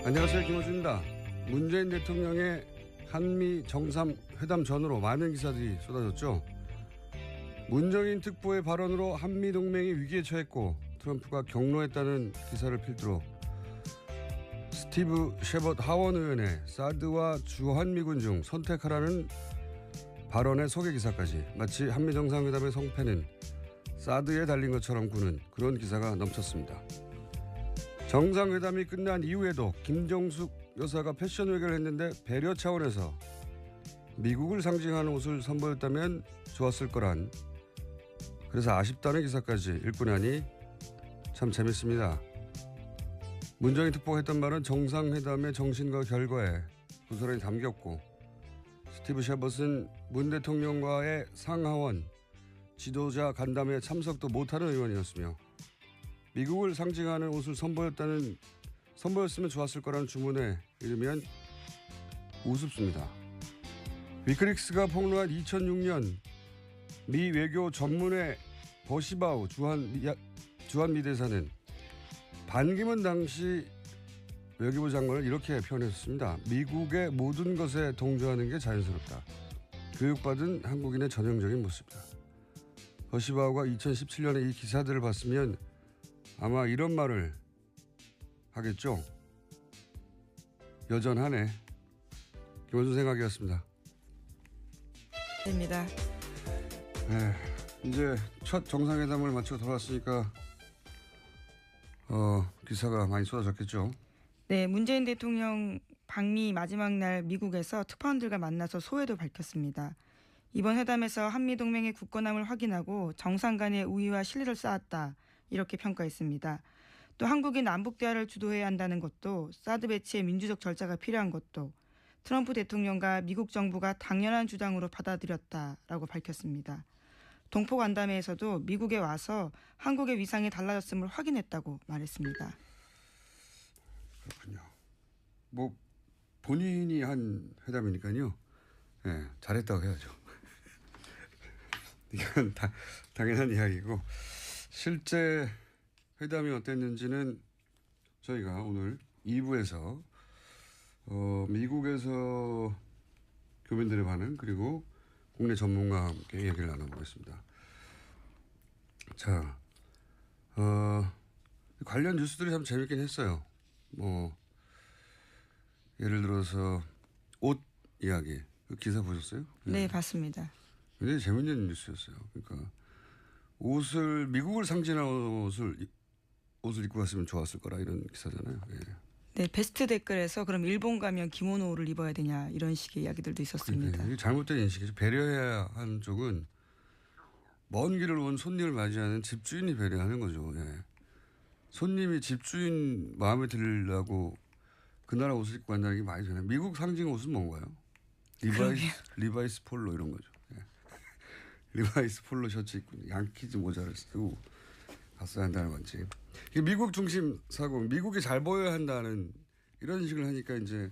안녕하세요. 김호준입니다. 문재인 대통령의 한미 정상회담 전후로 많은 기사들이 쏟아졌죠. 문정인 특보의 발언으로 한미동맹이 위기에 처했고 트럼프가 경로했다는 기사를 필두로 스티브 셰벗 하원 의원의 사드와 주한미군 중 선택하라는 발언의 소개 기사까지 마치 한미 정상회담의 성패는 사드에 달린 것처럼 구는 그런 기사가 넘쳤습니다. 정상회담이 끝난 이후에도 김정숙 여사가 패션 외교를 했는데 배려 차원에서 미국을 상징하는 옷을 선보였다면 좋았을 거란, 그래서 아쉽다는 기사까지 읽고 나니 참 재밌습니다. 문정인 특보가 했던 말은 정상회담의 정신과 결과에 고스란히 담겼고, 스티브 셰벗은 문 대통령과의 상하원 지도자 간담회에 참석도 못하는 의원이었으며 미국을 상징하는 옷을 선보였으면 좋았을 거라는 주문에 이르면 우습습니다. 위크릭스가 폭로한 2006년 미 외교 전문의 버시바우 주한미 대사는 반기문 당시 외교부 장관을 이렇게 표현했습니다. 미국의 모든 것에 동조하는 게 자연스럽다. 교육받은 한국인의 전형적인 모습이다. 버시바우가 2017년에 이 기사들을 봤으면 아마 이런 말을 하겠죠. 여전하네. 김원준 생각이었습니다. 입니다. 네, 이제 첫 정상회담을 마치고 돌아왔으니까 기사가 많이 쏟아졌겠죠. 네, 문재인 대통령 방미 마지막 날 미국에서 특파원들과 만나서 소회도 밝혔습니다. 이번 회담에서 한미동맹의 굳건함을 확인하고 정상 간의 우위와 신뢰를 쌓았다, 이렇게 평가했습니다. 또 한국이 남북대화를 주도해야 한다는 것도, 사드 배치에 민주적 절차가 필요한 것도 트럼프 대통령과 미국 정부가 당연한 주장으로 받아들였다라고 밝혔습니다. 동포 간담회에서도 미국에 와서 한국의 위상이 달라졌음을 확인했다고 말했습니다. 그렇군요. 뭐 본인이 한 회담이니까요. 네, 잘했다고 해야죠. 이건 당연한 이야기고, 실제 회담이 어땠는지는 저희가 오늘 2부에서 미국에서 교민들의 반응, 그리고 국내 전문가와 함께 얘기를 나눠보겠습니다. 자, 관련 뉴스들이 참 재밌긴 했어요. 뭐 예를 들어서 옷 이야기, 그 기사 보셨어요? 네, 봤습니다. 굉장히 재밌는 뉴스였어요. 그러니까 미국을 상징하는 옷을 입고 갔으면 좋았을 거라, 이런 기사잖아요. 예. 네, 베스트 댓글에서 그럼 일본 가면 기모노를 입어야 되냐, 이런 식의 이야기들도 있었습니다. 그러니까 이게 잘못된 인식이죠. 배려해야 하는 쪽은 먼 길을 온 손님을 맞이하는 집주인이 배려하는 거죠. 예. 손님이 집주인 마음에 들려고 그 나라 옷을 입고 간다는 게 말이 되나요? 미국 상징 옷은 뭔가요? 리바이스 폴로 이런 거죠. 예. 리바이스 폴로 셔츠 입고 양키즈 모자를 쓰고 갔어야 한다는 건지. 미국 중심 사고, 미국이 잘 보여야 한다는 이런 식을 하니까 이제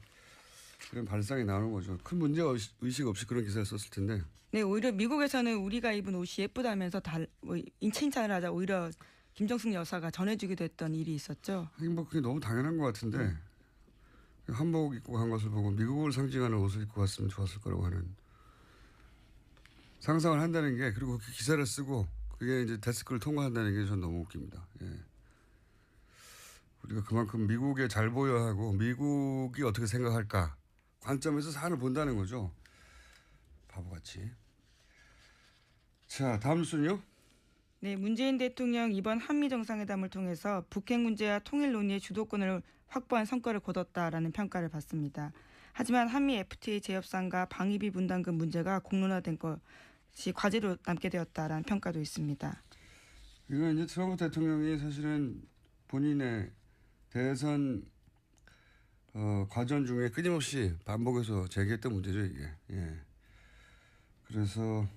그런 발상이 나오는 거죠. 큰 문제 의식 없이 그런 기사를 썼을 텐데. 네, 오히려 미국에서는 우리가 입은 옷이 예쁘다면서 칭찬을 하자 오히려 김정숙 여사가 전해주기도 했던 일이 있었죠. 뭐 그게 너무 당연한 것 같은데, 한복 입고 간 것을 보고 미국을 상징하는 옷을 입고 갔으면 좋았을 거라고 하는 상상을 한다는 게, 그리고 그 기사를 쓰고 그게 이제 데스크를 통과한다는 게 전 너무 웃깁니다. 예. 우리가 그만큼 미국에 잘 보여야 하고 미국이 어떻게 생각할까 관점에서 사안을 본다는 거죠. 바보같이. 자, 다음 뉴스는요. 네, 문재인 대통령 이번 한미 정상회담을 통해서 북핵 문제와 통일 논의의 주도권을 확보한 성과를 거뒀다라는 평가를 받습니다. 하지만 한미 FTA 재협상과 방위비 분담금 문제가 공론화된 것이 과제로 남게 되었다라는 평가도 있습니다. 이건 이제 트럼프 대통령이 사실은 본인의 대선 과정 중에 끊임없이 반복해서 제기했던 문제죠, 이게. 예. 그래서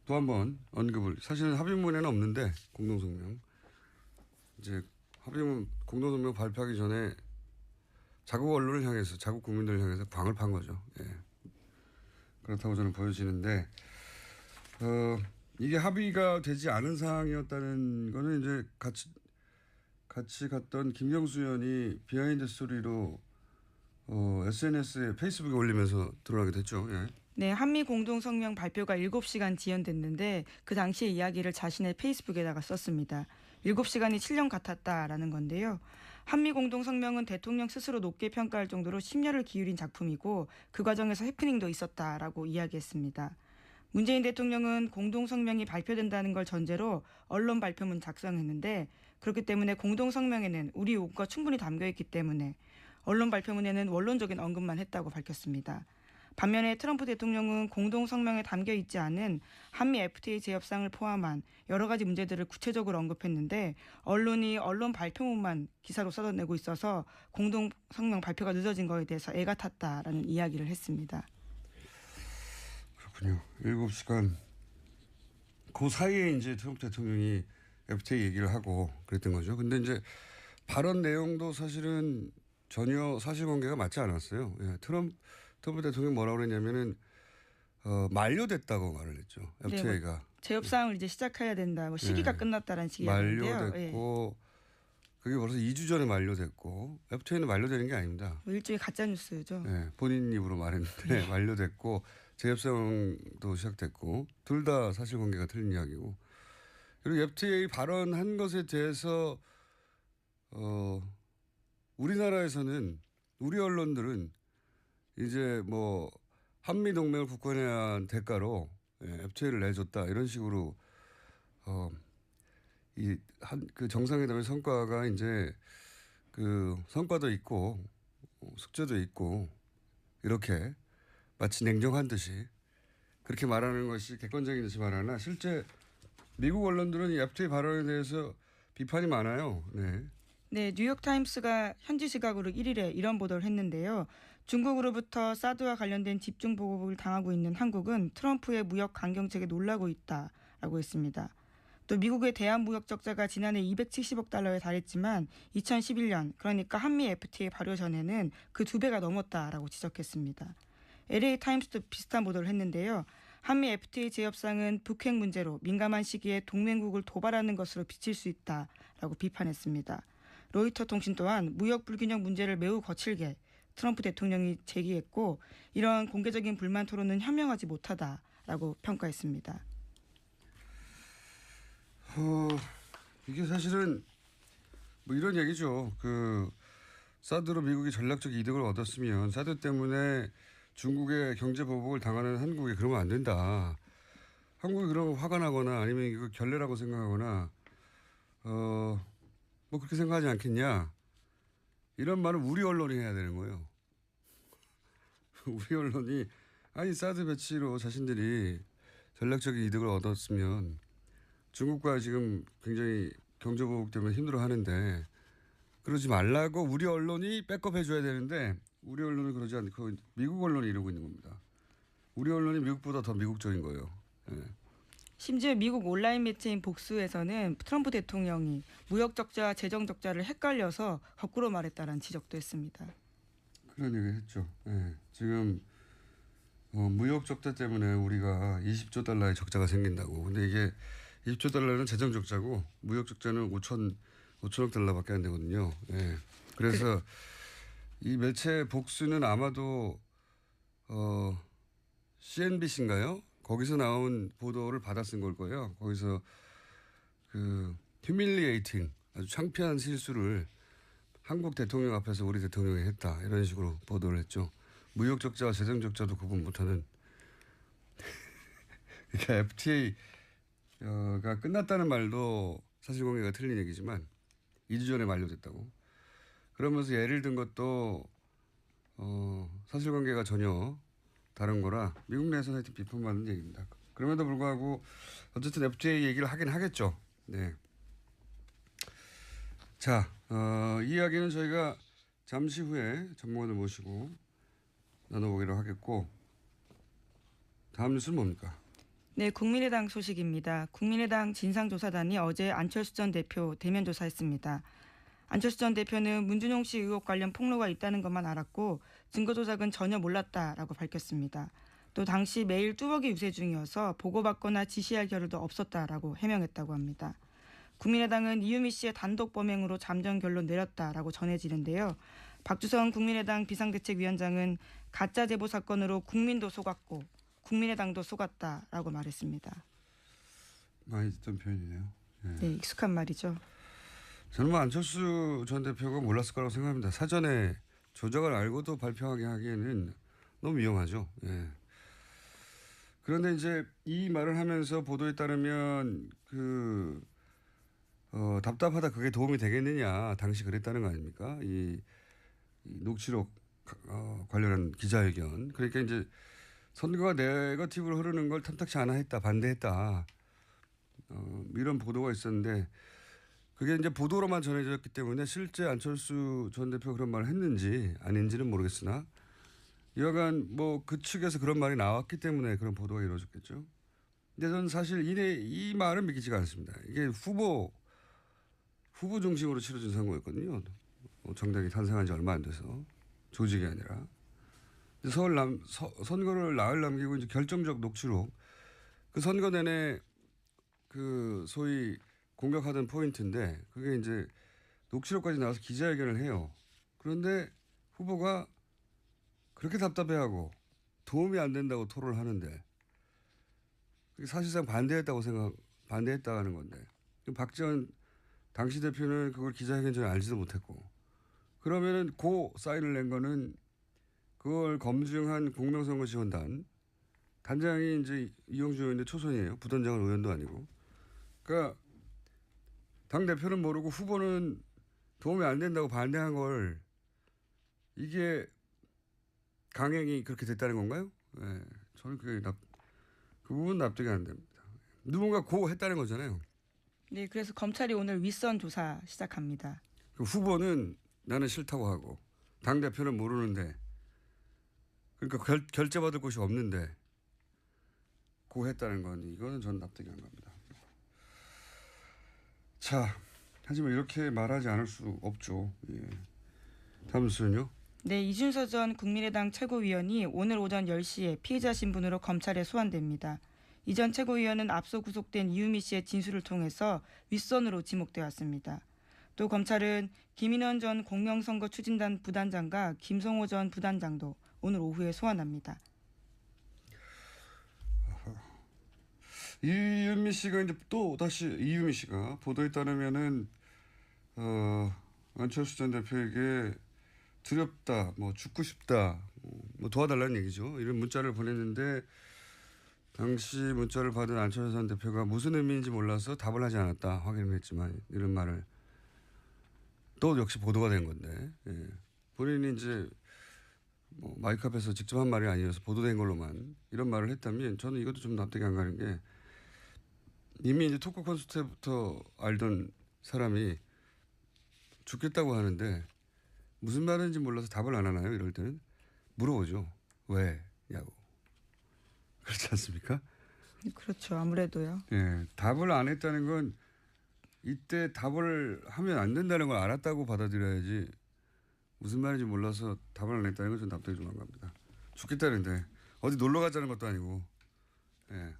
또 한 번 언급을, 사실은 합의문에는 없는데 공동성명, 이제 합의문 공동성명 발표하기 전에 자국 언론을 향해서, 자국 국민들을 향해서 광을 판 거죠. 예. 그렇다고 저는 보여지는데, 이게 합의가 되지 않은 사항이었다는 거는 이제 같이 갔던 김경수 의원이 비하인드 스토리로 SNS에 페이스북에 올리면서 드러나게 됐죠. 예. 네, 한미 공동성명 발표가 7시간 지연됐는데 그 당시의 이야기를 자신의 페이스북에다가 썼습니다. 7시간이 7년 같았다라는 건데요. 한미 공동성명은 대통령 스스로 높게 평가할 정도로 심려를 기울인 작품이고 그 과정에서 해프닝도 있었다라고 이야기했습니다. 문재인 대통령은 공동성명이 발표된다는 걸 전제로 언론 발표문 작성했는데 그렇기 때문에 공동성명에는 우리 요구가 충분히 담겨있기 때문에 언론 발표문에는 원론적인 언급만 했다고 밝혔습니다. 반면에 트럼프 대통령은 공동성명에 담겨있지 않은 한미 FTA 재협상을 포함한 여러 가지 문제들을 구체적으로 언급했는데 언론이 언론 발표문만 기사로 써내고 있어서 공동성명 발표가 늦어진 거에 대해서 애가 탔다라는 이야기를 했습니다. 그렇군요. 7시간 그 사이에 이제 트럼프 대통령이 FTA 얘기를 하고 그랬던 거죠. 근데 이제 발언 내용도 사실은 전혀 사실관계가 맞지 않았어요. 예, 트럼프 대통령이 뭐라고 그랬냐면은 만료됐다고 말을 했죠. FTA가. 네, 재협상을 이제 시작해야 된다. 시기가 끝났다라는 식이었는데요. 만료됐고 그게 벌써 2주 전에 만료됐고 FTA는 만료되는 게 아닙니다. 일종의 가짜 뉴스죠. 네, 본인 입으로 말했는데 만료됐고 재협상도 시작됐고 둘 다 사실관계가 틀린 이야기고 그리고 FTA 발언한 것에 대해서 우리나라에서는 우리 언론들은 이제 뭐 한미 동맹을 굳건해야 한 대가로 FTA를 내줬다 이런 식으로 그 정상회담의 성과가 이제 그 성과도 있고 숙제도 있고 이렇게 마치 냉정한 듯이 그렇게 말하는 것이 객관적인 듯이 말하나 실제 미국 언론들은 이 FTA 발언에 대해서 비판이 많아요. 네. 네, 뉴욕타임스가 현지 시각으로 1일에 이런 보도를 했는데요. 중국으로부터 사드와 관련된 집중 보복을 당하고 있는 한국은 트럼프의 무역 강경책에 놀라고 있다라고 했습니다. 또 미국의 대한무역 적자가 지난해 270억 달러에 달했지만 2011년 그러니까 한미 FTA 발효 전에는 그 2배가 넘었다라고 지적했습니다. LA타임스도 비슷한 보도를 했는데요. 한미 FTA 재협상은 북핵 문제로 민감한 시기에 동맹국을 도발하는 것으로 비칠 수 있다라고 비판했습니다. 로이터 통신 또한 무역 불균형 문제를 매우 거칠게 트럼프 대통령이 제기했고 이런 공개적인 불만 토론은 현명하지 못하다라고 평가했습니다. 이게 사실은 뭐 이런 얘기죠. 그 사드로 미국이 전략적 이득을 얻었으면 사드 때문에 중국의 경제 보복을 당하는 한국이 그러면 안 된다. 한국이 그러면 화가 나거나 아니면 이거 결례라고 생각하거나 뭐 그렇게 생각하지 않겠냐. 이런 말을 우리 언론이 해야 되는 거예요. 우리 언론이 아니 사드 배치로 자신들이 전략적인 이득을 얻었으면 중국과 지금 굉장히 경제보복 때문에 힘들어하는데 그러지 말라고 우리 언론이 백업해 줘야 되는데 우리 언론은 그러지 않고 미국 언론이 이러고 있는 겁니다. 우리 언론이 미국보다 더 미국적인 거예요. 네. 심지어 미국 온라인 매체인 복수에서는 트럼프 대통령이 무역 적자와 재정 적자를 헷갈려서 거꾸로 말했다라는 지적도 했습니다. 그런 얘기 했죠. 네. 지금 무역 적자 때문에 우리가 20조 달러의 적자가 생긴다고. 근데 이게 20조 달러는 재정 적자고 무역 적자는 5천억 달러밖에 안 되거든요. 네. 그래서 이 매체 복수는 아마도 CNBC인가요? 거기서 나온 보도를 받아 쓴 걸 거예요. 거기서 그 휴밀리에이팅 아주 창피한 실수를 한국 대통령 앞에서 우리 대통령이 했다. 이런 식으로 보도를 했죠. 무역 적자와 재정 적자도 구분 못하는. 그러니까 FTA가 끝났다는 말도 사실관계가 틀린 얘기지만 2주 전에 만료됐다고. 그러면서 예를 든 것도 사실관계가 전혀 다른 거라 미국 내에서는 하여튼 비판받는 얘기입니다. 그럼에도 불구하고 어쨌든 FTA 얘기를 하긴 하겠죠. 네. 자, 이 이야기는 저희가 잠시 후에 전문가들 모시고 나눠보기로 하겠고 다음 뉴스는 뭡니까? 네, 국민의당 소식입니다. 국민의당 진상조사단이 어제 안철수 전 대표 대면 조사했습니다. 안철수 전 대표는 문준용 씨 의혹 관련 폭로가 있다는 것만 알았고 증거 조작은 전혀 몰랐다라고 밝혔습니다. 또 당시 매일 뚜벅이 유세 중이어서 보고받거나 지시할 겨를도 없었다라고 해명했다고 합니다. 국민의당은 이유미 씨의 단독 범행으로 잠정 결론 내렸다라고 전해지는데요. 박주성 국민의당 비상대책위원장은 가짜 제보 사건으로 국민도 속았고 국민의당도 속았다라고 말했습니다. 많이 듣던 표현이네요. 예. 네, 익숙한 말이죠. 저는 뭐 안철수 전 대표가 몰랐을 거라고 생각합니다. 사전에 조작을 알고도 발표하게 하기에는 너무 위험하죠. 예. 그런데 이제 이 말을 하면서 보도에 따르면 답답하다 그게 도움이 되겠느냐 당시 그랬다는 거 아닙니까? 이 녹취록 관련한 기자회견. 그러니까 이제 선거가 네거티브로 흐르는 걸 탐탁치 않아 했다, 반대했다. 이런 보도가 있었는데 그게 이제 보도로만 전해졌기 때문에 실제 안철수 전 대표가 그런 말을 했는지 아닌지는 모르겠으나 여하간 뭐 그 측에서 그런 말이 나왔기 때문에 그런 보도가 이루어졌겠죠. 근데 저는 사실 이 말은 믿기지가 않습니다. 이게 후보 중심으로 치러진 선거였거든요. 정당이 탄생한 지 얼마 안 돼서 조직이 아니라 선거를 나흘 남기고 이제 결정적 녹취록 그 선거 내내 그 소위 공격하던 포인트인데 그게 이제 녹취록까지 나와서 기자회견을 해요. 그런데 후보가 그렇게 답답해하고 도움이 안 된다고 토론을 하는데 사실상 반대했다는 건데 박지원 당시 대표는 그걸 기자회견 전에 알지도 못했고 그러면은 사인을 낸 거는 그걸 검증한 공명선거지원단 단장이 이제 이용주 의원인데 초선이에요. 부단장은 의원도 아니고. 그러니까 당 대표는 모르고 후보는 도움이 안 된다고 반대한 걸 이게 강행이 그렇게 됐다는 건가요? 네, 저는 그 부분 납득이 안 됩니다. 누군가 했다는 거잖아요. 네, 그래서 검찰이 오늘 윗선 조사 시작합니다. 그 후보는 나는 싫다고 하고 당 대표는 모르는데 그러니까 결재받을 곳이 없는데 했다는 건 이거는 전 납득이 안 갑니다. 자, 하지만 이렇게 말하지 않을 수 없죠. 예. 다음 순요. 네, 이준서 전 국민의당 최고위원이 오늘 오전 10시에 피의자 신분으로 검찰에 소환됩니다. 이 전 최고위원은 앞서 구속된 이유미 씨의 진술을 통해서 윗선으로 지목되었습니다. 또 검찰은 김인원 전 공명선거 추진단 부단장과 김성호 전 부단장도 오늘 오후에 소환합니다. 이유미 씨가 이제 또 다시 이유미 씨가 보도에 따르면은 안철수 전 대표에게 두렵다, 뭐 죽고 싶다, 뭐 도와달라는 얘기죠. 이런 문자를 보냈는데 당시 문자를 받은 안철수 전 대표가 무슨 의미인지 몰라서 답을 하지 않았다 확인을 했지만 이런 말을 또 역시 보도가 된 건데 예. 본인이 이제 뭐 마이크 앞에서 직접 한 말이 아니어서 보도된 걸로만 이런 말을 했다면 저는 이것도 좀 납득이 안 가는 게 이미 이제 토크 콘서트 때부터 알던 사람이 죽겠다고 하는데 무슨 말인지 몰라서 답을 안 하나요? 이럴 때는 물어보죠. 왜냐고. 그렇지 않습니까? 그렇죠. 아무래도요. 예, 답을 안 했다는 건 이때 답을 하면 안 된다는 걸 알았다고 받아들여야지 무슨 말인지 몰라서 답을 안 했다는 건 좀 납득이 좀 안 갑니다. 죽겠다는데 어디 놀러 가자는 것도 아니고 예.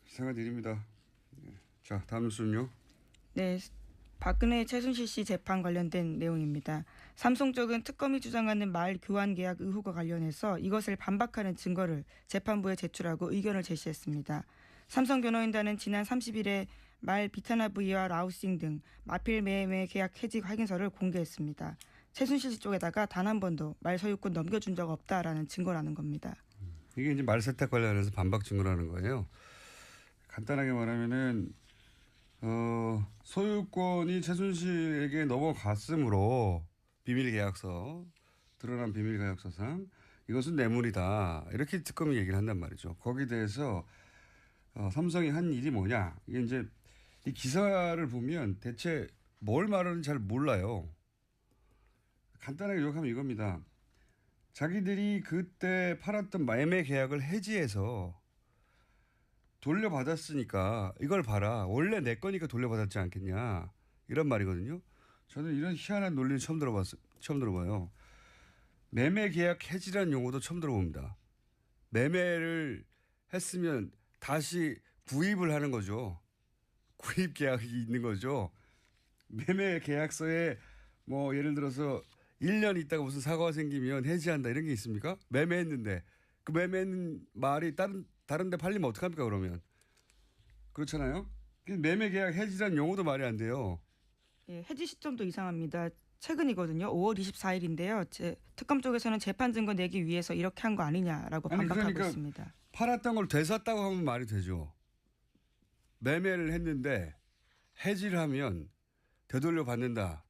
이상한 일입니다. 예. 자, 다음 뉴스는요. 네, 박근혜 최순실 씨 재판 관련된 내용입니다. 삼성 쪽은 특검이 주장하는 말 교환 계약 의혹과 관련해서 이것을 반박하는 증거를 재판부에 제출하고 의견을 제시했습니다. 삼성 변호인단은 지난 30일에 말 비타나 V와 라우싱 등 마필 매매 계약 해지 확인서를 공개했습니다. 최순실 씨 쪽에다가 단 한 번도 말 소유권 넘겨준 적 없다라는 증거라는 겁니다. 이게 이제 말 세탁 관련해서 반박 증거라는 거예요. 간단하게 말하면은 소유권이 최순실에게 넘어갔으므로 비밀계약서 드러난 비밀계약서상 이것은 뇌물이다 이렇게 특검이 얘기를 한단 말이죠. 거기에 대해서 삼성이 한 일이 뭐냐 이게 이제 이 기사를 보면 대체 뭘 말하는지 잘 몰라요. 간단하게 요약하면 이겁니다. 자기들이 그때 팔았던 매매 계약을 해지해서 돌려받았으니까 이걸 봐라. 원래 내 거니까 돌려받았지 않겠냐. 이런 말이거든요. 저는 이런 희한한 논리는 처음 들어봐요. 매매 계약 해지라는 용어도 처음 들어봅니다. 매매를 했으면 다시 구입을 하는 거죠. 구입 계약이 있는 거죠. 매매 계약서에 뭐 예를 들어서 1년 있다가 무슨 사고가 생기면 해지한다 이런 게 있습니까? 매매했는데 그 매매는 말이 다른 데 팔리면 어떡합니까 그러면? 그렇잖아요. 매매 계약 해지란 용어도 말이 안 돼요. 예, 해지 시점도 이상합니다. 최근이거든요. 5월 24일인데요. 특검 쪽에서는 재판 증거 내기 위해서 이렇게 한 거 아니냐라고 아니, 반박하고 그러니까 있습니다. 팔았던 걸 되샀다고 하면 말이 되죠. 매매를 했는데 해지를 하면 되돌려 받는다.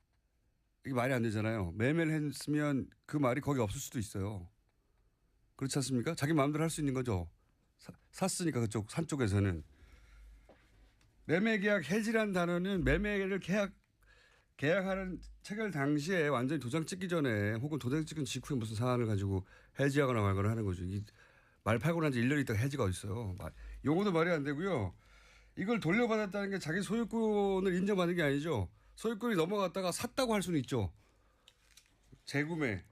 이게 말이 안 되잖아요. 매매를 했으면 그 말이 거기 없을 수도 있어요. 그렇지 않습니까? 자기 마음대로 할 수 있는 거죠. 샀으니까 그쪽 산 쪽에서는. 매매 계약 해지란 단어는 매매를 계약하는 체결 당시에 완전히 도장 찍기 전에 혹은 도장 찍은 직후에 무슨 사안을 가지고 해지하거나 말거나 하는 거죠. 말 팔고 난 지 1년 있다가 해지가 어딨어요. 용어도 말이 안 되고요. 이걸 돌려받았다는 게 자기 소유권을 인정받는 게 아니죠. 소유권이 넘어갔다가 샀다고 할 수는 있죠. 재구매.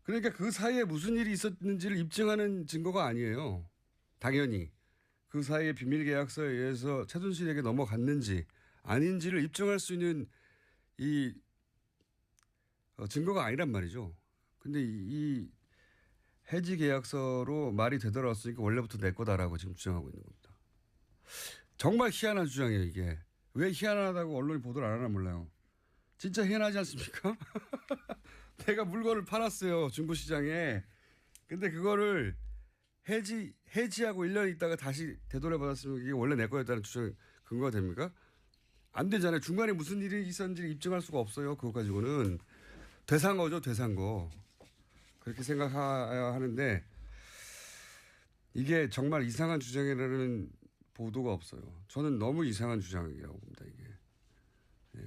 그러니까 그 사이에 무슨 일이 있었는지를 입증하는 증거가 아니에요. 당연히. 그 사이에 비밀계약서에 의해서 최순실에게 넘어갔는지 아닌지를 입증할 수 있는 증거가 아니란 말이죠. 근데 이 해지 계약서로 말이 되돌아왔으니까 원래부터 내 거다라고 지금 주장하고 있는 겁니다. 정말 희한한 주장이에요, 이게. 왜 희한하다고 언론이 보도를 안 하나 몰라요. 진짜 희한하지 않습니까? 내가 물건을 팔았어요, 중고시장에. 근데 그거를 해지하고 1년 있다가 다시 되돌려받았으면 이게 원래 내 거였다는 주장 근거가 됩니까? 안 되잖아요. 중간에 무슨 일이 있었는지 입증할 수가 없어요. 그거 가지고는. 되산 거죠, 되산 거. 그렇게 생각해야 하는데 이게 정말 이상한 주장이라는 보도가 없어요. 저는 너무 이상한 주장이라고 봅니다. 이게. 예.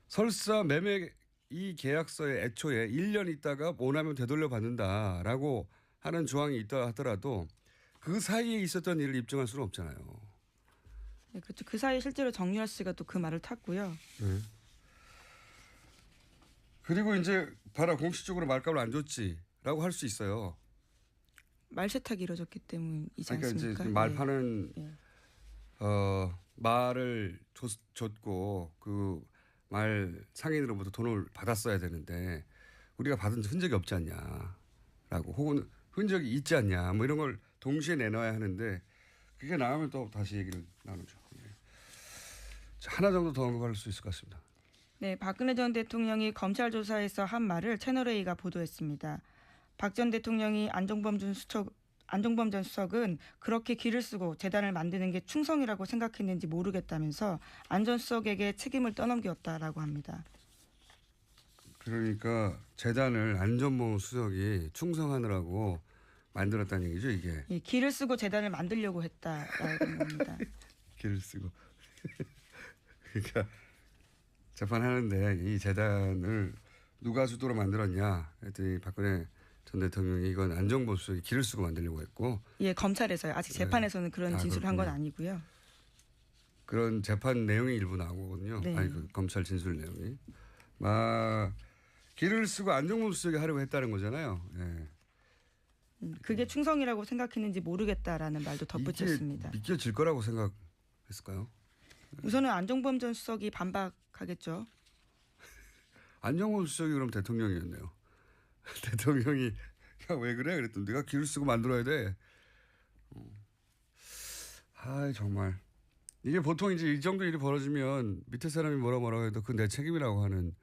설사 매매 이 계약서에 애초에 1년 있다가 원하면 되돌려 받는다라고 하는 조항이 있다 하더라도 그 사이에 있었던 일을 입증할 수는 없잖아요. 네, 그렇죠. 그 사이에 실제로 정유라 씨가 또 그 말을 탔고요. 네. 그리고 이제 봐라 공식적으로 말값을 안 줬지라고 할 수 있어요. 말 세탁이 이루어졌기 때문이지 그러니까 않습니까? 이제 말 파는 예. 말을 줬고 그 말 상인으로부터 돈을 받았어야 되는데 우리가 받은 흔적이 없지 않냐라고 혹은 흔적이 있지 않냐 뭐 이런 걸 동시에 내놔야 하는데 그게 나오면 또 다시 얘기를 나누죠. 예. 하나 정도 더 언급할 수 있을 것 같습니다. 네, 박근혜 전 대통령이 검찰 조사에서 한 말을 채널A가 보도했습니다. 박 전 대통령이 안종범 전 수석은 그렇게 길을 쓰고 재단을 만드는 게 충성이라고 생각했는지 모르겠다면서 안 전 수석에게 책임을 떠넘겼다라고 합니다. 그러니까 재단을 안전모 수석이 충성하느라고 만들었다는 얘기죠, 이게. 예, 길을 쓰고 재단을 만들려고 했다라는 겁니다. 길을 쓰고. 그러니까 재판하는데 이 재단을 누가 주도로 만들었냐 했더니 박근혜 전 대통령이 이건 안정보 수석이 길을 쓰고 만들려고 했고. 예, 검찰에서요. 아직 재판에서는 그런 진술을 한 건 그렇군요. 아니고요. 그런 재판 내용이 일부 나오거든요. 네. 아니 그 검찰 진술 내용이. 길을 쓰고 안정보 수석이 하려고 했다는 거잖아요. 예. 그게 충성이라고 생각했는지 모르겠다라는 말도 덧붙였습니다. 이게 믿겨질 거라고 생각했을까요? 우선은 안종범 전 수석이 반박하겠죠. 안정범 수석이 그럼 대통령이었네요. 대통령이 야, 왜 그래? 그랬더니 내가 길을 쓰고 만들어야 돼. 정말. 이게 보통 이제 이 정도 일이 벌어지면 밑에 사람이 뭐라고 해도 그건 내 책임이라고 하는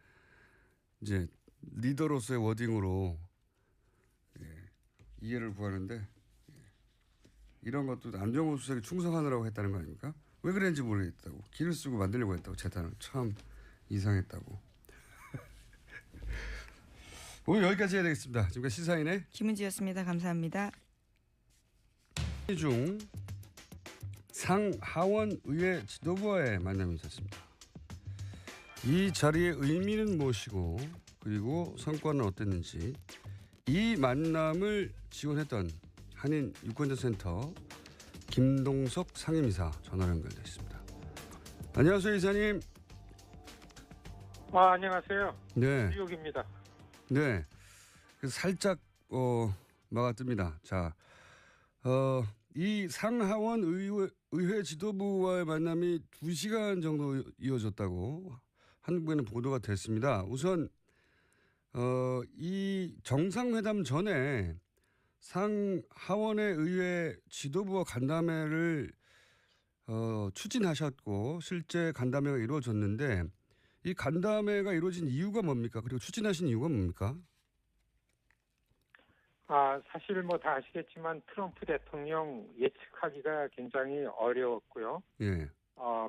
이제 리더로서의 워딩으로 이해를 구하는데 이런 것도 안정범 수석이 충성하느라고 했다는 거 아닙니까? 왜 그랬는지 모르겠다고. 길을 쓰고 만들려고 했다고. 재단을. 참 이상했다고. 오늘 여기까지 해야 되겠습니다. 지금까지 시사인의 김은지였습니다. 감사합니다. 중 상하원 의회 지도부와의 만남이 있었습니다. 이 자리의 의미는 무엇이고 그리고 성과는 어땠는지 이 만남을 지원했던 한인 유권자센터 김동석 상임이사 전화로 연결되어 있습니다. 안녕하세요, 이사님. 안녕하세요. 네. 뉴욕입니다. 네. 그래서 살짝 막아뜹니다. 자, 이 상하원 의회 지도부와의 만남이 2시간 정도 이어졌다고 한국에는 보도가 됐습니다. 우선 이 정상회담 전에 상하원의 의회 지도부와 간담회를 추진하셨고 실제 간담회가 이루어졌는데 이 간담회가 이루어진 이유가 뭡니까? 그리고 추진하신 이유가 뭡니까? 사실 뭐 다 아시겠지만 트럼프 대통령 예측하기가 굉장히 어려웠고요. 예.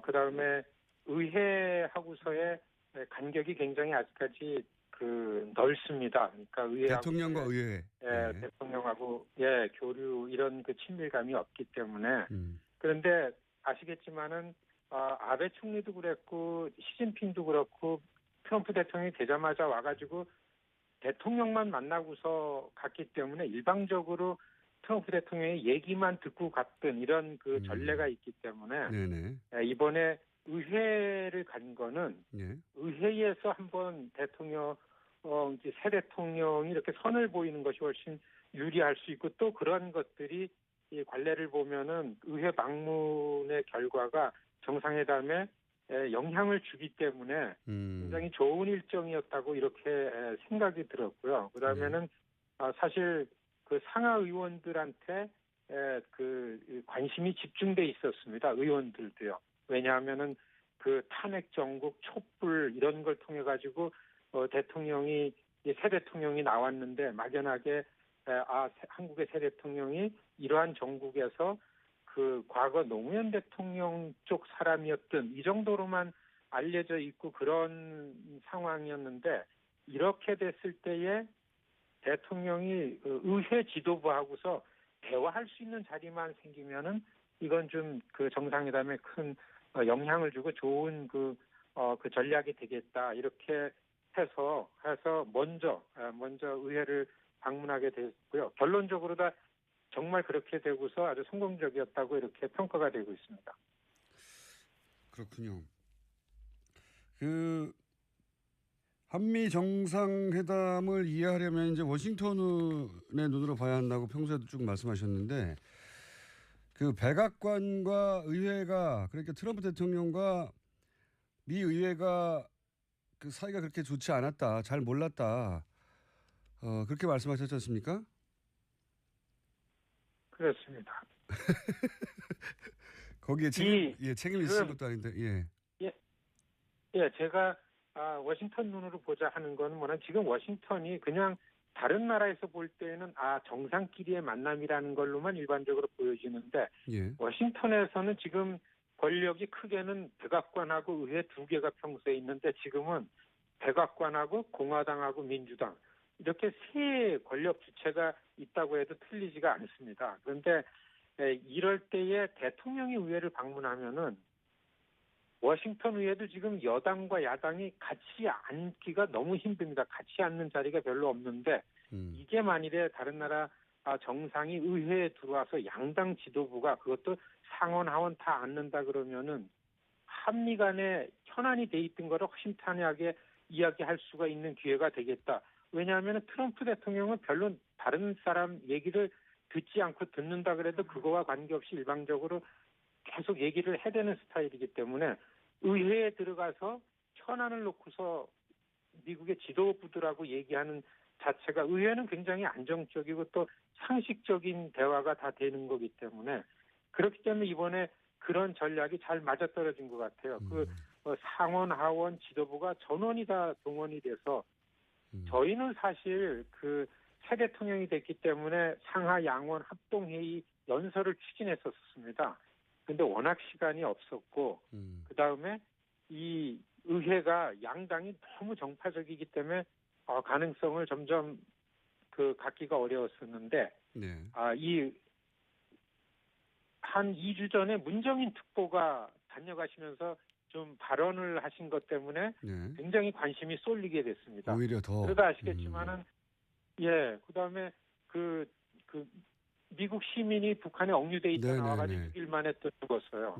그다음에 의회하고서의 간격이 굉장히 아직까지 넓습니다. 그러니까 의회하고 대통령과 의회. 예. 대통령하고 교류 이런 그 친밀감이 없기 때문에 그런데 아시겠지만은 아베 총리도 그랬고 시진핑도 그렇고 트럼프 대통령이 되자마자 와가지고 대통령만 만나고서 갔기 때문에 일방적으로 트럼프 대통령의 얘기만 듣고 갔던 이런 그 전례가 있기 때문에 네네. 이번에 의회를 간 거는 예. 의회에서 한번 이제 새 대통령이 이렇게 선을 보이는 것이 훨씬 유리할 수 있고 또 그런 것들이 이 관례를 보면은 의회 방문의 결과가 정상회담에 영향을 주기 때문에 굉장히 좋은 일정이었다고 이렇게 생각이 들었고요. 그다음에는 사실 그 상하 의원들한테 그 관심이 집중돼 있었습니다. 의원들도요. 왜냐하면은 그 탄핵 정국 촛불 이런 걸 통해 가지고 새 대통령이 나왔는데 막연하게 한국의 새 대통령이 이러한 정국에서 그 과거 노무현 대통령 쪽 사람이었던 이 정도로만 알려져 있고 그런 상황이었는데 이렇게 됐을 때에 대통령이 의회 지도부하고서 대화할 수 있는 자리만 생기면은 이건 좀 그 정상회담에 큰 영향을 주고 좋은 그 전략이 되겠다 이렇게 해서 먼저 의회를 방문하게 됐고요. 결론적으로 다 정말 그렇게 되고서 아주 성공적이었다고 이렇게 평가가 되고 있습니다. 그렇군요. 그 한미 정상회담을 이해하려면 이제 워싱턴의 눈으로 봐야 한다고 평소에도 쭉 말씀하셨는데 그 백악관과 의회가 그러니까 트럼프 대통령과 미 의회가 그 사이가 그렇게 좋지 않았다, 잘 몰랐다, 그렇게 말씀하셨지 않습니까? 그렇습니다. 거기에 책임이 있을 것도 아닌데, 제가 워싱턴 눈으로 보자 하는 건 뭐냐면 지금 워싱턴이 그냥 다른 나라에서 볼 때는 정상끼리의 만남이라는 걸로만 일반적으로 보여지는데 워싱턴에서는 지금 권력이 크게는 백악관하고 의회 2개가 평소에 있는데 지금은 백악관하고 공화당하고 민주당 이렇게 세 권력 주체가 있다고 해도 틀리지가 않습니다. 그런데 이럴 때에 대통령이 의회를 방문하면은 워싱턴 의회도 지금 여당과 야당이 같이 앉기가 너무 힘듭니다. 같이 앉는 자리가 별로 없는데 이게 만일에 다른 나라 정상이 의회에 들어와서 양당 지도부가 그것도 상원 하원 다 앉는다 그러면은 한미 간에 현안이 돼 있던 거를 허심탄회하게 이야기할 수가 있는 기회가 되겠다. 왜냐하면 트럼프 대통령은 별로 다른 사람 얘기를 듣지 않고 듣는다 그래도 그거와 관계없이 일방적으로 계속 얘기를 해대는 스타일이기 때문에 의회에 들어가서 현안을 놓고서 미국의 지도부들하고 얘기하는 자체가 의회는 굉장히 안정적이고 또 상식적인 대화가 다 되는 거기 때문에 그렇기 때문에 이번에 그런 전략이 잘 맞아떨어진 것 같아요. 상원 하원 지도부가 전원이 다 동원이 돼서 저희는 사실 그 새 대통령이 됐기 때문에 상하 양원 합동회의 연설을 추진했었습니다. 근데 워낙 시간이 없었고 그다음에 이 의회가 양당이 너무 정파적이기 때문에 가능성을 점점 갖기가 어려웠었는데 이 한 2주 전에 문정인 특보가 다녀가시면서 좀 발언을 하신 것 때문에 굉장히 관심이 쏠리게 됐습니다. 오히려 더. 그러다 아시겠지만은 그다음에 미국 시민이 북한에 억류돼 있다 나와가지고 6일 만에 또 죽었어요.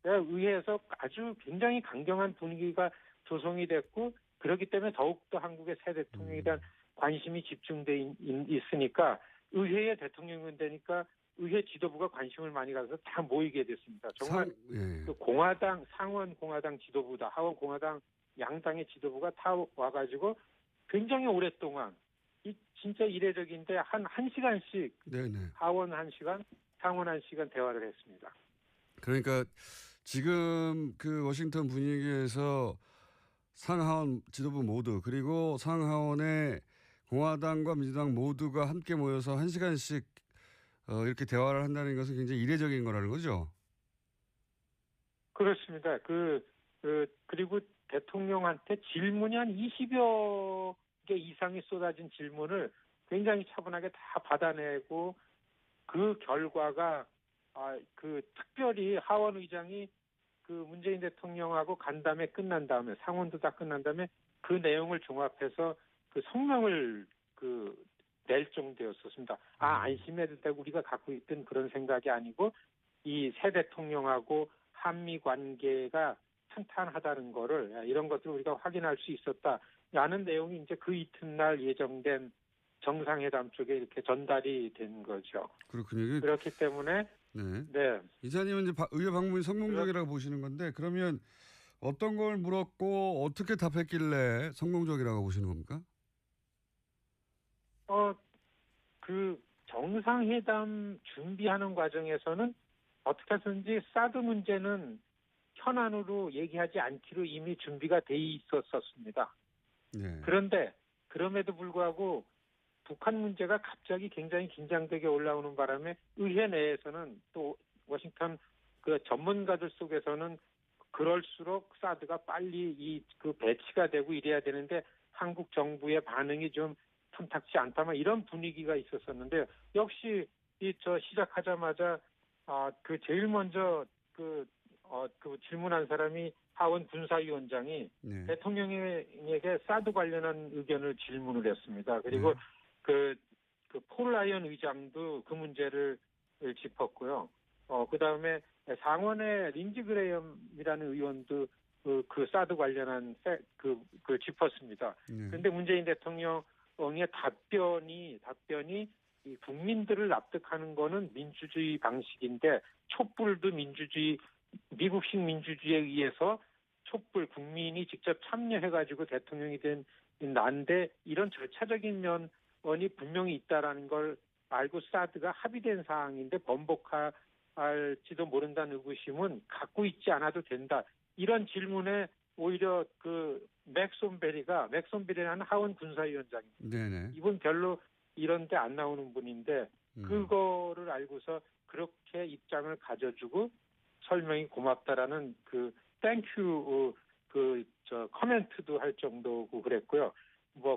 의회에서 아주 굉장히 강경한 분위기가 조성이 됐고 그렇기 때문에 더욱더 한국의 새 대통령에 대한 관심이 집중돼 있으니까 의회에 대통령이 되니까 의회 지도부가 관심을 많이 가서 다 모이게 됐습니다. 정말 그 공화당, 상원 공화당 지도부다, 하원 공화당 양당의 지도부가 다 와가지고 굉장히 오랫동안 진짜 이례적인데 한 시간씩 하원 1시간, 상원 1시간 대화를 했습니다. 그러니까 지금 그 워싱턴 분위기에서 상하원 지도부 모두 그리고 상하원의 공화당과 민주당 모두가 함께 모여서 1시간씩 이렇게 대화를 한다는 것은 굉장히 이례적인 거라는 거죠. 그렇습니다. 그리고 대통령한테 질문이 한 20여 개 이상이 쏟아진 질문을 굉장히 차분하게 다 받아내고 그 결과가 특별히 하원 의장이 그 문재인 대통령하고 간담회 끝난 다음에 상원도 다 끝난 다음에 그 내용을 종합해서 그 성명을 낼 정도였었습니다. 안심해도 되고 우리가 갖고 있던 그런 생각이 아니고 이 새 대통령하고 한미 관계가 탄탄하다는 거를 이런 것들을 우리가 확인할 수 있었다라는 내용이 이제 그 이튿날 예정된 정상회담 쪽에 이렇게 전달이 된 거죠. 그렇군요. 그렇기 때문에 네. 이사님은 이제 의회 방문이 성공적이라고 보시는 건데 그러면 어떤 걸 물었고 어떻게 답했길래 성공적이라고 보시는 겁니까? 그 정상회담 준비하는 과정에서는 어떻게 해서든지 사드 문제는 현안으로 얘기하지 않기로 이미 준비가 돼 있었습니다. 네. 그런데 그럼에도 불구하고 북한 문제가 갑자기 굉장히 긴장되게 올라오는 바람에 의회 내에서는 또 워싱턴 그 전문가들 속에서는 그럴수록 사드가 빨리 배치가 되고 이래야 되는데 한국 정부의 반응이 좀 탐탁지 않다만 이런 분위기가 있었었는데요. 역시 시작하자마자 제일 먼저 그 질문한 사람이 하원 군사위원장이 대통령에게 사드 관련한 의견을 질문을 했습니다. 그리고 폴 라이언 의장도 그 문제를 짚었고요. 그다음에 상원의 린지 그레이엄이라는 의원도 그 사드 관련한 짚었습니다. 그런데 문재인 대통령의 답변이 이 국민들을 납득하는 거는 민주주의 방식인데 촛불도 미국식 민주주의에 의해서 촛불 국민이 직접 참여해가지고 대통령이 된 난데 이런 절차적인 면이 분명히 있다라는 걸 알고 사드가 합의된 사항인데 번복할지도 모른다는 의구심은 갖고 있지 않아도 된다. 이런 질문에 오히려 맥손베리라는 하원 군사위원장입니다. 이분 별로 이런데 안 나오는 분인데 그거를 알고서 그렇게 입장을 가져주고 설명이 고맙다라는 땡큐 커멘트도 할 정도고 그랬고요.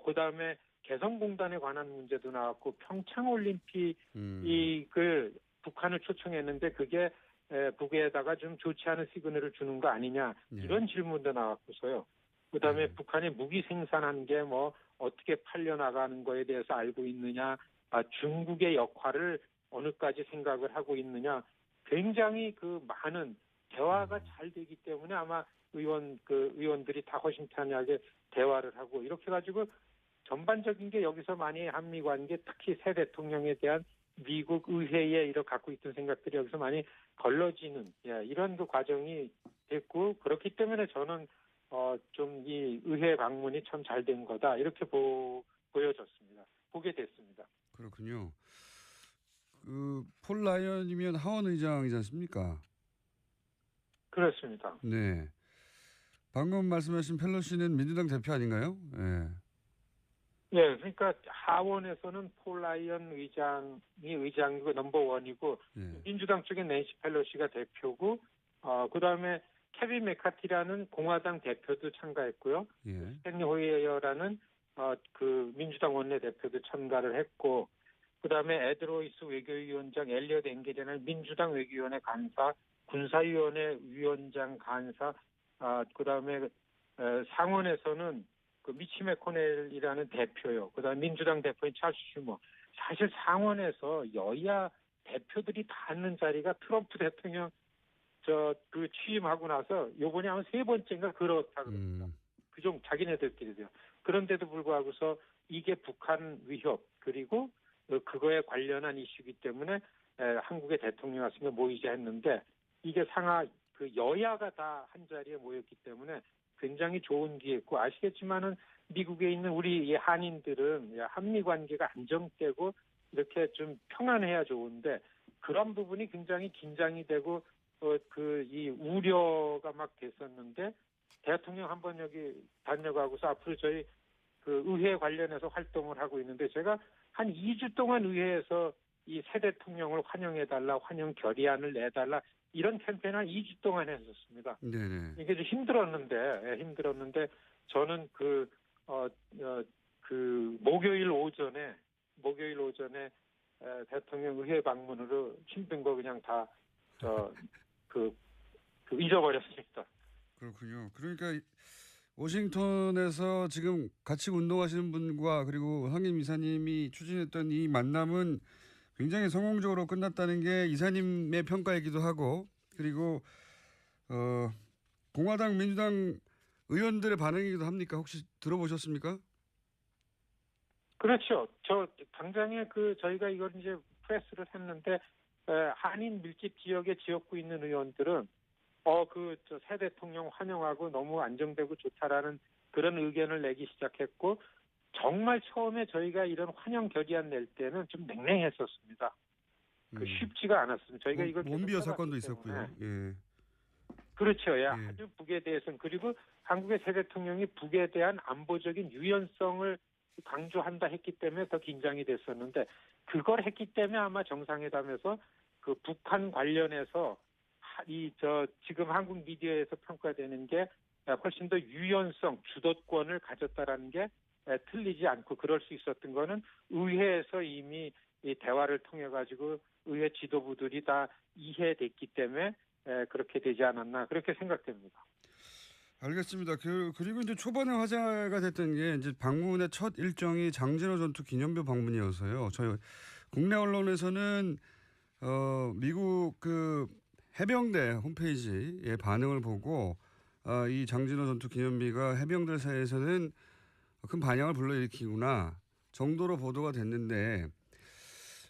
그다음에 개성공단에 관한 문제도 나왔고 평창올림픽을 북한을 초청했는데 그게 북에다가 좀 좋지 않은 시그널을 주는 거 아니냐 이런 질문도 나왔고서요. 그다음에 북한이 무기 생산한 게 어떻게 팔려나가는 거에 대해서 알고 있느냐, 중국의 역할을 어느까지 생각을 하고 있느냐, 굉장히 많은 대화가 잘 되기 때문에 아마 의원들이 다 허심탄회하게 대화를 하고 이렇게 가지고 전반적인 게 여기서 많이 한미 관계 특히 새 대통령에 대한 미국 의회에 이렇게 갖고 있던 생각들이 여기서 많이 걸러지는 이런 과정이 됐고 그렇기 때문에 저는 좀 이 의회 방문이 참 잘 된 거다 이렇게 보여졌습니다. 보게 됐습니다. 그렇군요. 폴 라이언이면 하원 의장이지 않습니까? 그렇습니다. 네. 방금 말씀하신 펠로시는 민주당 대표 아닌가요? 네. 네, 그러니까 하원에서는 폴 라이언 의장이고 넘버원이고 민주당 쪽에 낸시 펠로시가 대표고 그다음에 케빈 메카티라는 공화당 대표도 참가했고요. 스탠리 호이어라는 민주당 원내대표도 참가를 했고 그다음에 에드 로이스 외교위원장, 엘리엇 앵겔이라는 민주당 외교위원회 간사, 군사위원회 위원장 간사, 그다음에 상원에서는 미치 매코넬이라는 대표요. 그다음에 민주당 대표인 찰스 슈머. 사실 상원에서 여야 대표들이 다 앉는 자리가 트럼프 대통령 취임하고 나서 요번에 아마 3번째인가 그렇다 그럽니다. 그좀 자기네들끼리도요. 그런데도 불구하고서 이게 북한 위협 그리고 그거에 관련한 이슈이기 때문에 한국의 대통령이 왔으니까 모이자 했는데 이게 그 여야가 다 한 자리에 모였기 때문에 굉장히 좋은 기회였고 아시겠지만은 미국에 있는 우리 이 한인들은 한미 관계가 안정되고 이렇게 좀 평안해야 좋은데 그런 부분이 굉장히 긴장이 되고 이 우려가 막 됐었는데 대통령 한번 여기 다녀가고서 앞으로 저희 그 의회 관련해서 활동을 하고 있는데 제가 한 2주 동안 의회에서 이 새 대통령을 환영해달라, 환영 결의안을 내달라 이런 캠페인을 한 2주 동안 했었습니다. 네네. 이게 좀 힘들었는데 저는 그 목요일 오전에 대통령 의회 방문으로 힘든 거 그냥 다 잊어버렸습니다. 그렇군요. 그러니까 워싱턴에서 지금 같이 운동하시는 분과 그리고 상임 이사님이 추진했던 이 만남은 굉장히 성공적으로 끝났다는 게 이사님의 평가이기도 하고 그리고 공화당 민주당 의원들의 반응이기도 합니까? 혹시 들어보셨습니까? 그렇죠. 당장에 저희가 이걸 이제 프레스를 했는데 한인 밀집 지역에 지역구 있는 의원들은 새 대통령 환영하고 너무 안정되고 좋다라는 그런 의견을 내기 시작했고 정말 처음에 저희가 이런 환영 결의안 낼 때는 좀 냉랭했었습니다. 쉽지가 않았습니다. 저희가 이걸 몬비어 사건도 있었고요. 예. 그렇죠. 아주 북에 대해서는 그리고 한국의 새 대통령이 북에 대한 안보적인 유연성을 강조한다 했기 때문에 더 긴장이 됐었는데 그걸 했기 때문에 아마 정상회담에서 그 북한 관련해서 지금 한국 미디어에서 평가되는 게 훨씬 더 유연성, 주도권을 가졌다라는 게 틀리지 않고 그럴 수 있었던 거는 의회에서 이미 이 대화를 통해 가지고 의회 지도부들이 다 이해됐기 때문에 그렇게 되지 않았나 그렇게 생각됩니다. 알겠습니다. 그리고 이제 초반에 화제가 됐던 게 이제 방문의 첫 일정이 장진호 전투 기념비 방문이어서요. 저희 국내 언론에서는 미국 그 해병대 홈페이지의 반응을 보고 이 장진호 전투 기념비가 해병대 사이에서는 큰 반향을 불러일으키구나 정도로 보도가 됐는데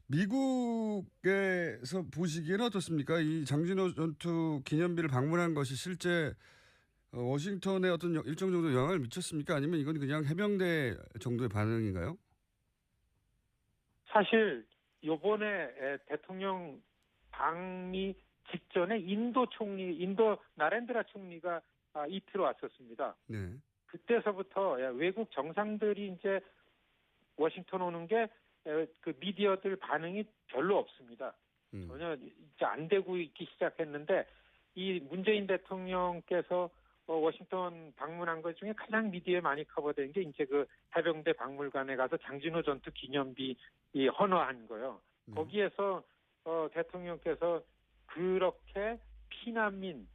미국에서 보시기에는 어떻습니까? 이 장진호 전투 기념비를 방문한 것이 실제 워싱턴에 어떤 일정 정도 영향을 미쳤습니까? 아니면 이건 그냥 해병대 정도의 반응인가요? 사실 이번에 대통령 방미 직전에 인도 나렌드라 총리가 이틀 왔었습니다. 네. 그때서부터 외국 정상들이 이제 워싱턴 오는 게 그 미디어들 반응이 별로 없습니다. 전혀 이제 안 되고 있기 시작했는데 이 문재인 대통령께서 워싱턴 방문한 것 중에 가장 미디어에 많이 커버된 게 이제 그 해병대 박물관에 가서 장진호 전투 기념비 헌화한 거요. 거기에서 대통령께서 그렇게 피난민,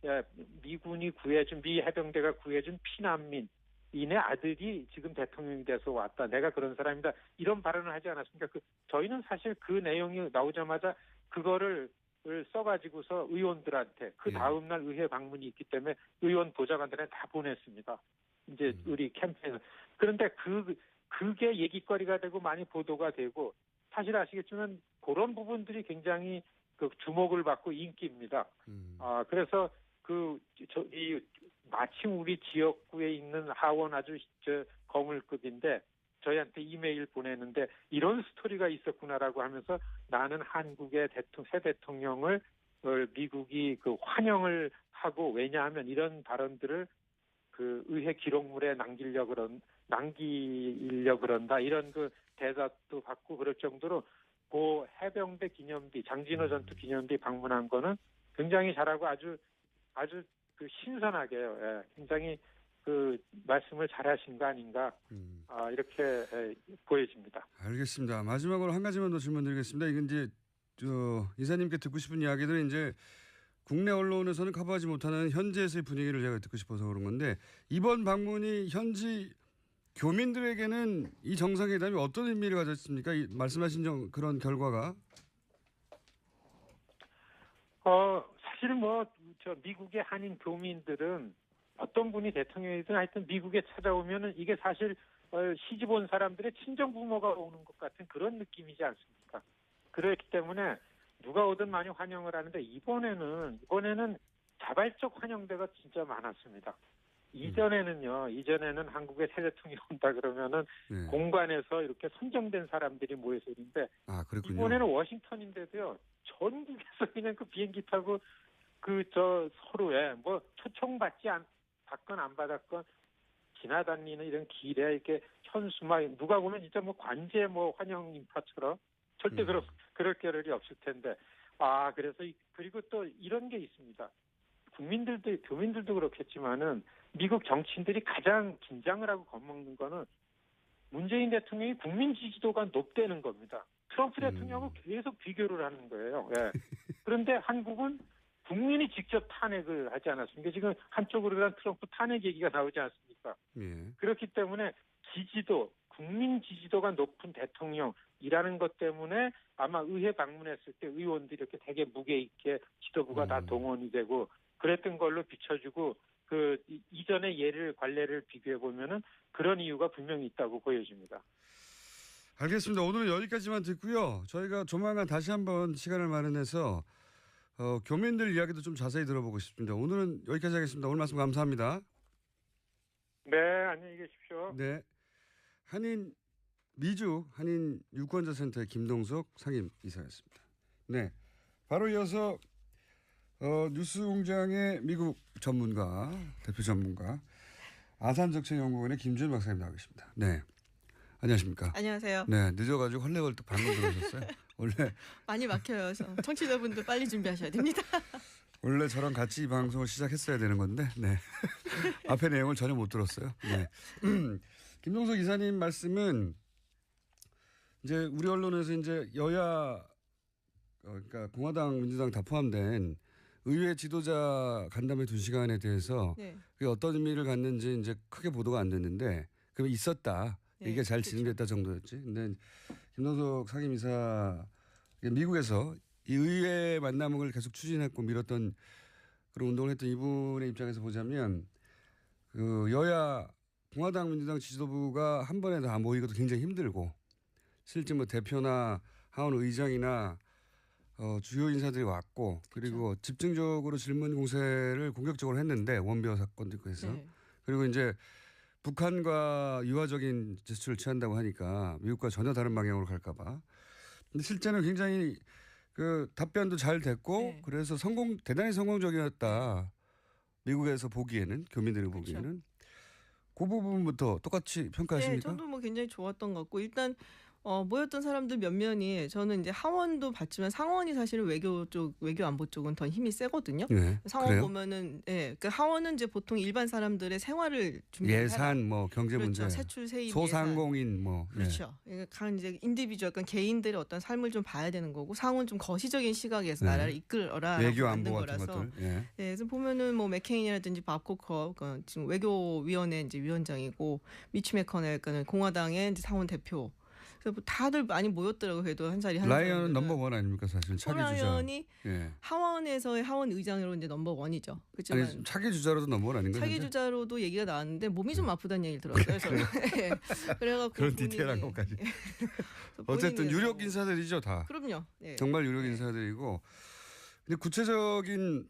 미군이 구해준, 미 해병대가 구해준 피난민인의 아들이 지금 대통령이 돼서 왔다. 내가 그런 사람이다. 이런 발언을 하지 않았습니까? 저희는 사실 그 내용이 나오자마자 그거를 써가지고서 의원들한테 그 다음날 의회 방문이 있기 때문에 의원 보좌관들한테 다 보냈습니다. 이제 우리 캠페인. 그런데 그게 얘기거리가 되고 많이 보도가 되고 사실 아시겠지만 그런 부분들이 굉장히 그 주목을 받고 인기입니다. 그래서 마침 우리 지역구에 있는 하원 아주 거물급인데 저희한테 이메일 보내는데 이런 스토리가 있었구나라고 하면서 나는 한국의 새 대통령을 미국이 환영을 하고 왜냐하면 이런 발언들을 그 의회 기록물에 남기려 그런다 이런 그 대답도 받고 그럴 정도로 그 해병대 기념비 장진호 전투 기념비 방문한 거는 굉장히 잘하고 아주 그 신선하게요. 굉장히 그 말씀을 잘하신 거 아닌가 이렇게 보여집니다. 알겠습니다. 마지막으로 한 가지만 더 질문드리겠습니다. 이건 이제 이사님께 듣고 싶은 이야기들은 이제 국내 언론에서는 커버하지 못하는 현지에서의 분위기를 제가 듣고 싶어서 그런 건데 이번 방문이 현지 교민들에게는 이 정상회담이 어떤 의미를 가졌습니까? 말씀하신 그런 결과가? 사실 미국의 한인 교민들은 어떤 분이 대통령이든 하여튼 미국에 찾아오면은 이게 사실 시집 온 사람들의 친정 부모가 오는 것 같은 그런 느낌이지 않습니까? 그렇기 때문에 누가 오든 많이 환영을 하는데 이번에는 자발적 환영대가 진짜 많았습니다. 이전에는 한국의 새 대통령이 온다 그러면은 네. 공관에서 이렇게 선정된 사람들이 모여서 있는데 그렇군요. 이번에는 워싱턴인데도요. 전국에서 그냥 그 비행기 타고 서로에 뭐 받건 안 받았건 지나다니는 이런 길에 이렇게 현수막 누가 보면 진짜 뭐 관제 환영 인파처럼 절대 그럴 겨를이 없을 텐데 그래서 그리고 또 이런 게 있습니다. 교민들도 그렇겠지만은 미국 정치인들이 가장 긴장을 하고 겁먹는 거는 문재인 대통령이 국민 지지도가 높다는 겁니다. 트럼프 대통령하고 계속 비교를 하는 거예요. 예. 그런데 한국은 국민이 직접 탄핵을 하지 않았습니까? 지금 한쪽으로는 트럼프 탄핵 얘기가 나오지 않습니까? 예. 그렇기 때문에 국민 지지도가 높은 대통령이라는 것 때문에 아마 의회 방문했을 때 의원들이 이렇게 되게 무게 있게 지도부가 다 동원이 되고 그랬던 걸로 비춰주고 이전의 관례를 비교해 보면은 그런 이유가 분명히 있다고 보여집니다. 알겠습니다. 오늘은 여기까지만 듣고요. 저희가 조만간 다시 한번 시간을 마련해서 교민들 이야기도 좀 자세히 들어보고 싶습니다. 오늘은 여기까지 하겠습니다. 오늘 말씀 감사합니다. 네, 안녕히 계십시오. 네, 미주 한인 유권자센터의 김동석 상임이사였습니다. 네, 바로 이어서 뉴스공장의 미국 전문가, 대표 전문가 아산정책연구원의 김준 박사님 나와 계십니다. 네, 안녕하십니까? 안녕하세요. 네, 늦어가지고 헐레벌떡 방금 들어오셨어요. 원래 많이 막혀요. 청취자분들 빨리 준비하셔야 됩니다. 원래 저랑 같이 이 방송을 시작했어야 되는 건데, 네. 앞에 내용을 전혀 못 들었어요. 네. 김동석 이사님 말씀은 이제 우리 언론에서 이제 여야, 그러니까 공화당, 민주당 다 포함된 의회 지도자 간담회 2시간에 대해서 그게 어떤 의미를 갖는지 이제 크게 보도가 안 됐는데, 그럼 있었다. 이게 잘 진행됐다 정도였지. 근데 김동석 상임이사 미국에서 이 의회 만남을 계속 추진했고 밀었던 그런 운동을 했던 이분의 입장에서 보자면 여야 공화당 민주당 지도부가 한 번에 다 모이기도 굉장히 힘들고 실제 대표나 하원 의장이나 주요 인사들이 왔고 그리고 집중적으로 질문 공세를 공격적으로 했는데 원비어 사건도 있고 해서 그리고 이제 북한과 유화적인 제스처를 취한다고 하니까 미국과 전혀 다른 방향으로 갈까 봐. 근데 실제는 굉장히 답변도 잘 됐고 그래서 대단히 성공적이었다. 미국에서 보기에는 교민들이 보기에는 그 부분부터 똑같이 평가하십니까? 네, 저도 굉장히 좋았던 것 같고 일단 모였던 사람들 몇몇이 저는 이제 하원도 봤지만 상원이 사실은 외교 안보 쪽은 더 힘이 세거든요. 네, 상원 그래요? 보면은 그러니까 하원은 이제 보통 일반 사람들의 생활을 준비해라. 예산 경제 그렇죠. 문제, 세출 세입 소상공인 그렇죠. 그러니까 이제 인디비주얼 개인들의 어떤 삶을 좀 봐야 되는 거고 상원 좀 거시적인 시각에서 나라를 이끌어라. 외교 안보 같은 것들. 그래서 보면은 맥케인이라든지 밥 코커 지금 외교위원회 이제 위원장이고 미치 메커넬 공화당의 이제 상원 대표. 그래서 다들 많이 모였더라고요. 그래도 한 자리 라이언은 넘버원 아닙니까 사실 차기 주자. 라이언이 하원에서의 하원 의장으로 이제 넘버원이죠. 그렇지만 아니 차기 주자로도 넘버원 아닌가요? 차기 주자로도 얘기가 나왔는데 몸이 좀 아프다는 얘기를 들었어요. 저는. 그래갖고 그런 디테일한 것까지. 어쨌든 유력 인사들이죠 다. 그럼요. 정말 유력 인사들이고. 근데 구체적인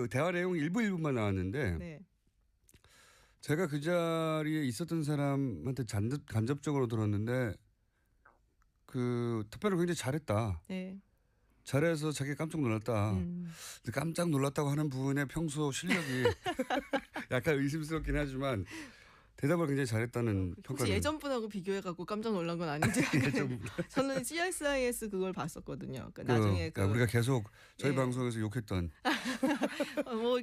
대화 내용 일부만 나왔는데 제가 그 자리에 있었던 사람한테 간접적으로 들었는데 투표를 굉장히 잘했다. 잘해서 자기가 깜짝 놀랐다. 근데 깜짝 놀랐다고 하는 부분의 평소 실력이 약간 의심스럽긴 하지만 대답을 굉장히 잘했다는 평가를. 예전 분하고 비교해갖고 깜짝 놀란 건 아닌지. 저는 CSIS 그걸 봤었거든요. 나중에 우리가 계속 저희 방송에서 욕했던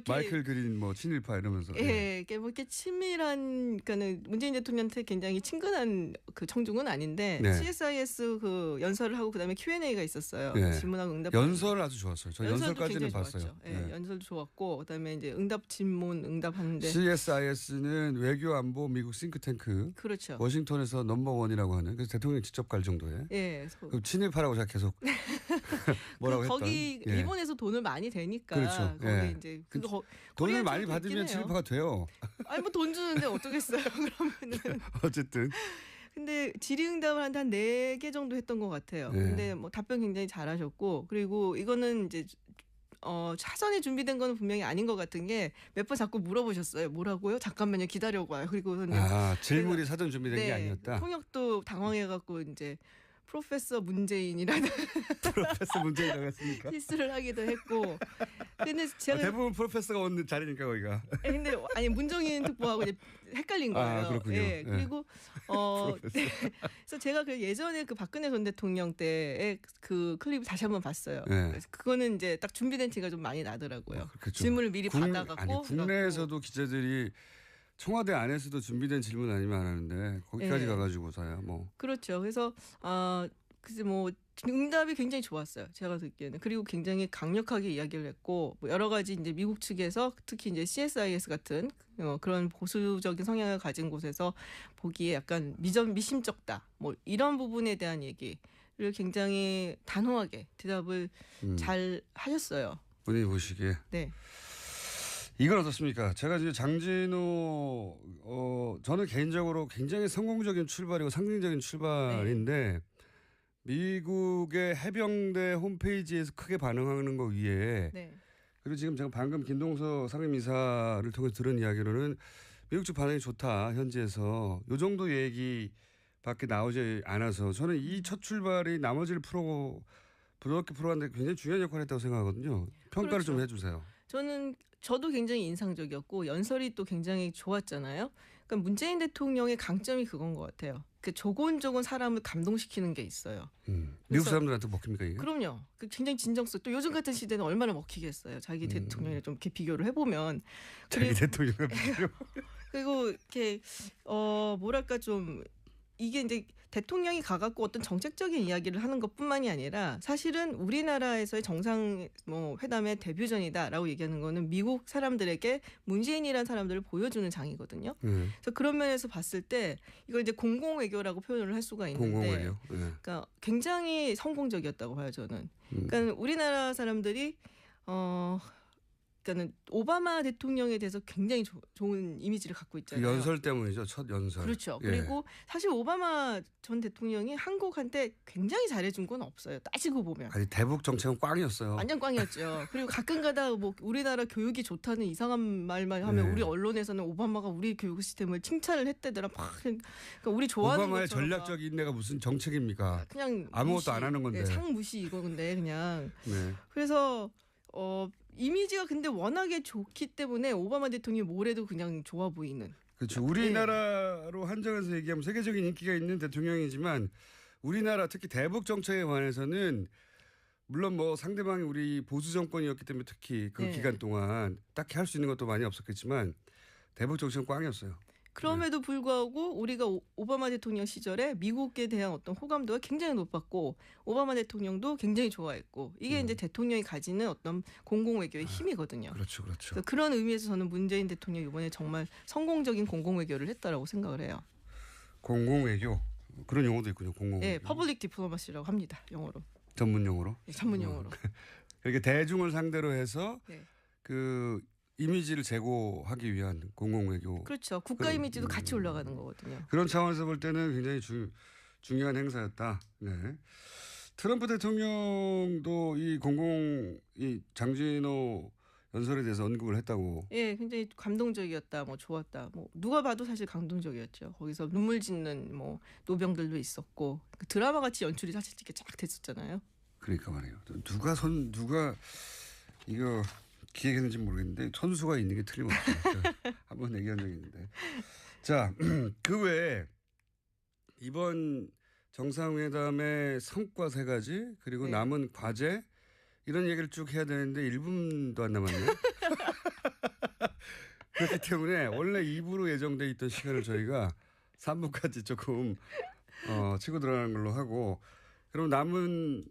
마이클 그린 친일파 이러면서. 이렇게 친밀한 그러니까는 문재인 대통령한테 굉장히 친근한 청중은 아닌데 CSIS 연설을 하고 그다음에 Q&A가 있었어요. 질문하고 응답. 연설 아주 좋았어요. 저 연설까지는 봤어요. 연설도 좋았고 그다음에 이제 응답하는데. CSIS는 외교 안보 미국 싱크탱크. 그렇죠. 워싱턴에서 넘버원이라고 하는 그래서 대통령이 직접 갈 정도에. 그럼 친일파라고 제가 계속 뭐라고 했던. 거기 예. 일본에서 돈을 많이 대니까 그렇죠. 거기 예. 이제 돈을 많이 받으면 출입가 돼요. 아니 뭐 돈 주는데 어쩌겠어요. 그러면은 어쨌든. 근데 질의응답을 한 4개 정도 했던 것 같아요. 예. 근데 뭐 답변 굉장히 잘하셨고 그리고 이거는 이제 사전에 준비된 거는 분명히 아닌 것 같은 게 몇 번 자꾸 물어보셨어요. 뭐라고요? 잠깐만요. 기다려봐요. 그리고는 질문이 사전 준비된 게 아니었다. 통역도 당황해갖고 이제 프로페서 문재인이라는 프로페서 문재인이라고 했습니까? 키스를 하기도 했고. 근데 제가 대부분 프로페서가 오는 자리니까 거기가. 근데 아니 문정인 특보하고 이제 헷갈린 거예요. 그렇군요. 예. 그리고 그래서 제가 그 예전에 그 박근혜 전 대통령 때의 그 클립을 다시 한번 봤어요. 그래서 그거는 이제 딱 준비된 티가 좀 많이 나더라고요. 질문을 미리 받아갖고. 국내에서도 기자들이 청와대 안에서도 준비된 질문 아니면 안 하는데 거기까지 가가지고서야 뭐. 그렇죠. 그래서 글쎄 뭐 응답이 굉장히 좋았어요. 제가 듣기에는. 그리고 굉장히 강력하게 이야기를 했고 뭐 여러 가지 이제 미국 측에서 특히 이제 CSIS 같은 그런 보수적인 성향을 가진 곳에서 보기에 약간 미심쩍다. 뭐 이런 부분에 대한 얘기를 굉장히 단호하게 대답을 잘 하셨어요. 본인이 보시기에. 네. 이건 어떻습니까? 제가 이제 장진호 저는 개인적으로 굉장히 성공적인 출발이고 상징적인 출발인데 미국의 해병대 홈페이지에서 크게 반응하는 거 위에 그리고 지금 제가 방금 김동서 상임이사를 통해서 들은 이야기로는 미국 쪽 반응이 좋다 현지에서 이 정도 얘기밖에 나오지 않아서 저는 이 첫 출발이 나머지를 부드럽게 풀어가는데 굉장히 중요한 역할을 했다고 생각하거든요. 평가를 좀 해주세요. 저도 굉장히 인상적이었고 연설이 또 굉장히 좋았잖아요. 그러니까 문재인 대통령의 강점이 그건 것 같아요. 그 조곤조곤 사람을 감동시키는 게 있어요. 미국 사람들한테 먹힙니까 이게? 그럼요. 굉장히 진정성. 또 요즘 같은 시대는 얼마나 먹히겠어요. 자기 대통령이랑 좀 이렇게 비교를 해보면. 자기 대통령과 비교. 그리고 이렇게 뭐랄까 좀 이게 이제 대통령이 가갖고 어떤 정책적인 이야기를 하는 것뿐만이 아니라 사실은 우리나라에서의 정상 회담의 데뷔전이다라고 얘기하는 거는 미국 사람들에게 문재인이라는 사람들을 보여주는 장이거든요. 그래서 그런 면에서 봤을 때 이걸 이제 공공 외교라고 표현을 할 수가 있는데, 공공 외교. 그러니까 굉장히 성공적이었다고 봐요 저는. 그러니까 우리나라 사람들이 그러니까는 오바마 대통령에 대해서 굉장히 좋은 이미지를 갖고 있잖아요. 그 연설 때문이죠. 첫 연설. 그렇죠. 그리고 사실 오바마 전 대통령이 한국한테 굉장히 잘해준 건 없어요. 따지고 보면. 아니 대북 정책은 꽝이었어요. 완전 꽝이었죠. 그리고 가끔가다 뭐 우리나라 교육이 좋다는 이상한 말만 하면 우리 언론에서는 오바마가 우리 교육 시스템을 칭찬을 했대더라. 그러니까 우리 좋아하는 오바마의 것처럼 전략적 인내가 무슨 정책입니까? 그냥 아무것도 무시, 안 하는 건데. 상무시 이거 근데 그냥. 그래서 이미지가 근데 워낙에 좋기 때문에 오바마 대통령이 뭘 해도 그냥 좋아 보이는. 그렇죠. 우리나라로 한정해서 얘기하면 세계적인 인기가 있는 대통령이지만 우리나라 특히 대북 정책에 관해서는 물론 뭐 상대방이 우리 보수 정권이었기 때문에 특히 그 기간 동안 딱히 할 수 있는 것도 많이 없었겠지만 대북 정책은 꽝이었어요. 그럼에도 불구하고 우리가 오바마 대통령 시절에 미국에 대한 어떤 호감도가 굉장히 높았고 오바마 대통령도 굉장히 좋아했고 이게 이제 대통령이 가지는 어떤 공공 외교의 힘이거든요. 그렇죠, 그렇죠. 그런 의미에서 저는 문재인 대통령이 이번에 정말 성공적인 공공 외교를 했다라고 생각을 해요. 공공 외교 그런 용어도 있군요. 공공. 네, 퍼블릭 디플로마시라고 합니다. 영어로. 전문 용어로. 네, 전문 용어로. 이렇게 대중을 상대로 해서 그 이미지를 제고하기 위한 공공외교. 그렇죠. 국가 이미지도 같이 올라가는 거거든요. 그런 차원에서 볼 때는 굉장히 중요한 행사였다. 네. 트럼프 대통령도 이 장진호 연설에 대해서 언급을 했다고. 예, 굉장히 감동적이었다, 뭐 좋았다, 뭐 누가 봐도 사실 감동적이었죠. 거기서 눈물 짓는 뭐 노병들도 있었고 그 드라마 같이 연출이 사실 이렇게 쫙 됐었잖아요. 그러니까 말이에요. 누가 이거 기획했는지 모르겠는데 선수가 있는 게 틀림없어요. 한번 얘기한 적이 있는데. 자, 그 외에 이번 정상회담의 성과 3가지 그리고 남은 과제 이런 얘기를 쭉 해야 되는데 1분도 안 남았네요. 그렇기 때문에 원래 2부로 예정돼 있던 시간을 저희가 3부까지 조금 치고 들어가는 걸로 하고 그럼 남은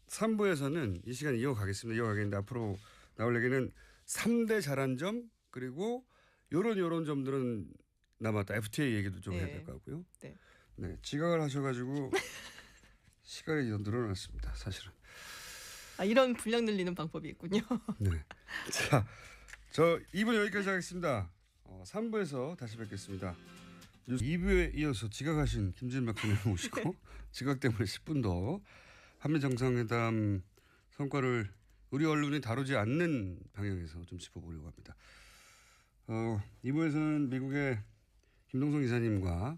3부에서는 이 시간 이어가겠는데 앞으로 나올 얘기는 3대 잘한 점 그리고 요런 점들은 남았다. FTA 얘기도 좀 해야 될 것 같고요. 네, 지각을 하셔가지고 시간이 늘어났습니다. 사실은. 이런 분량 늘리는 방법이 있군요. 네. 자, 저 2부 여기까지 하겠습니다. 3부에서 다시 뵙겠습니다. 2부에 이어서 지각하신 김진일 박사님 모시고 지각 때문에 10분 더 한미 정상회담 성과를 우리 언론이 다루지 않는 방향에서 좀 짚어보려고 합니다. 2부에서는 미국의 김동성 이사님과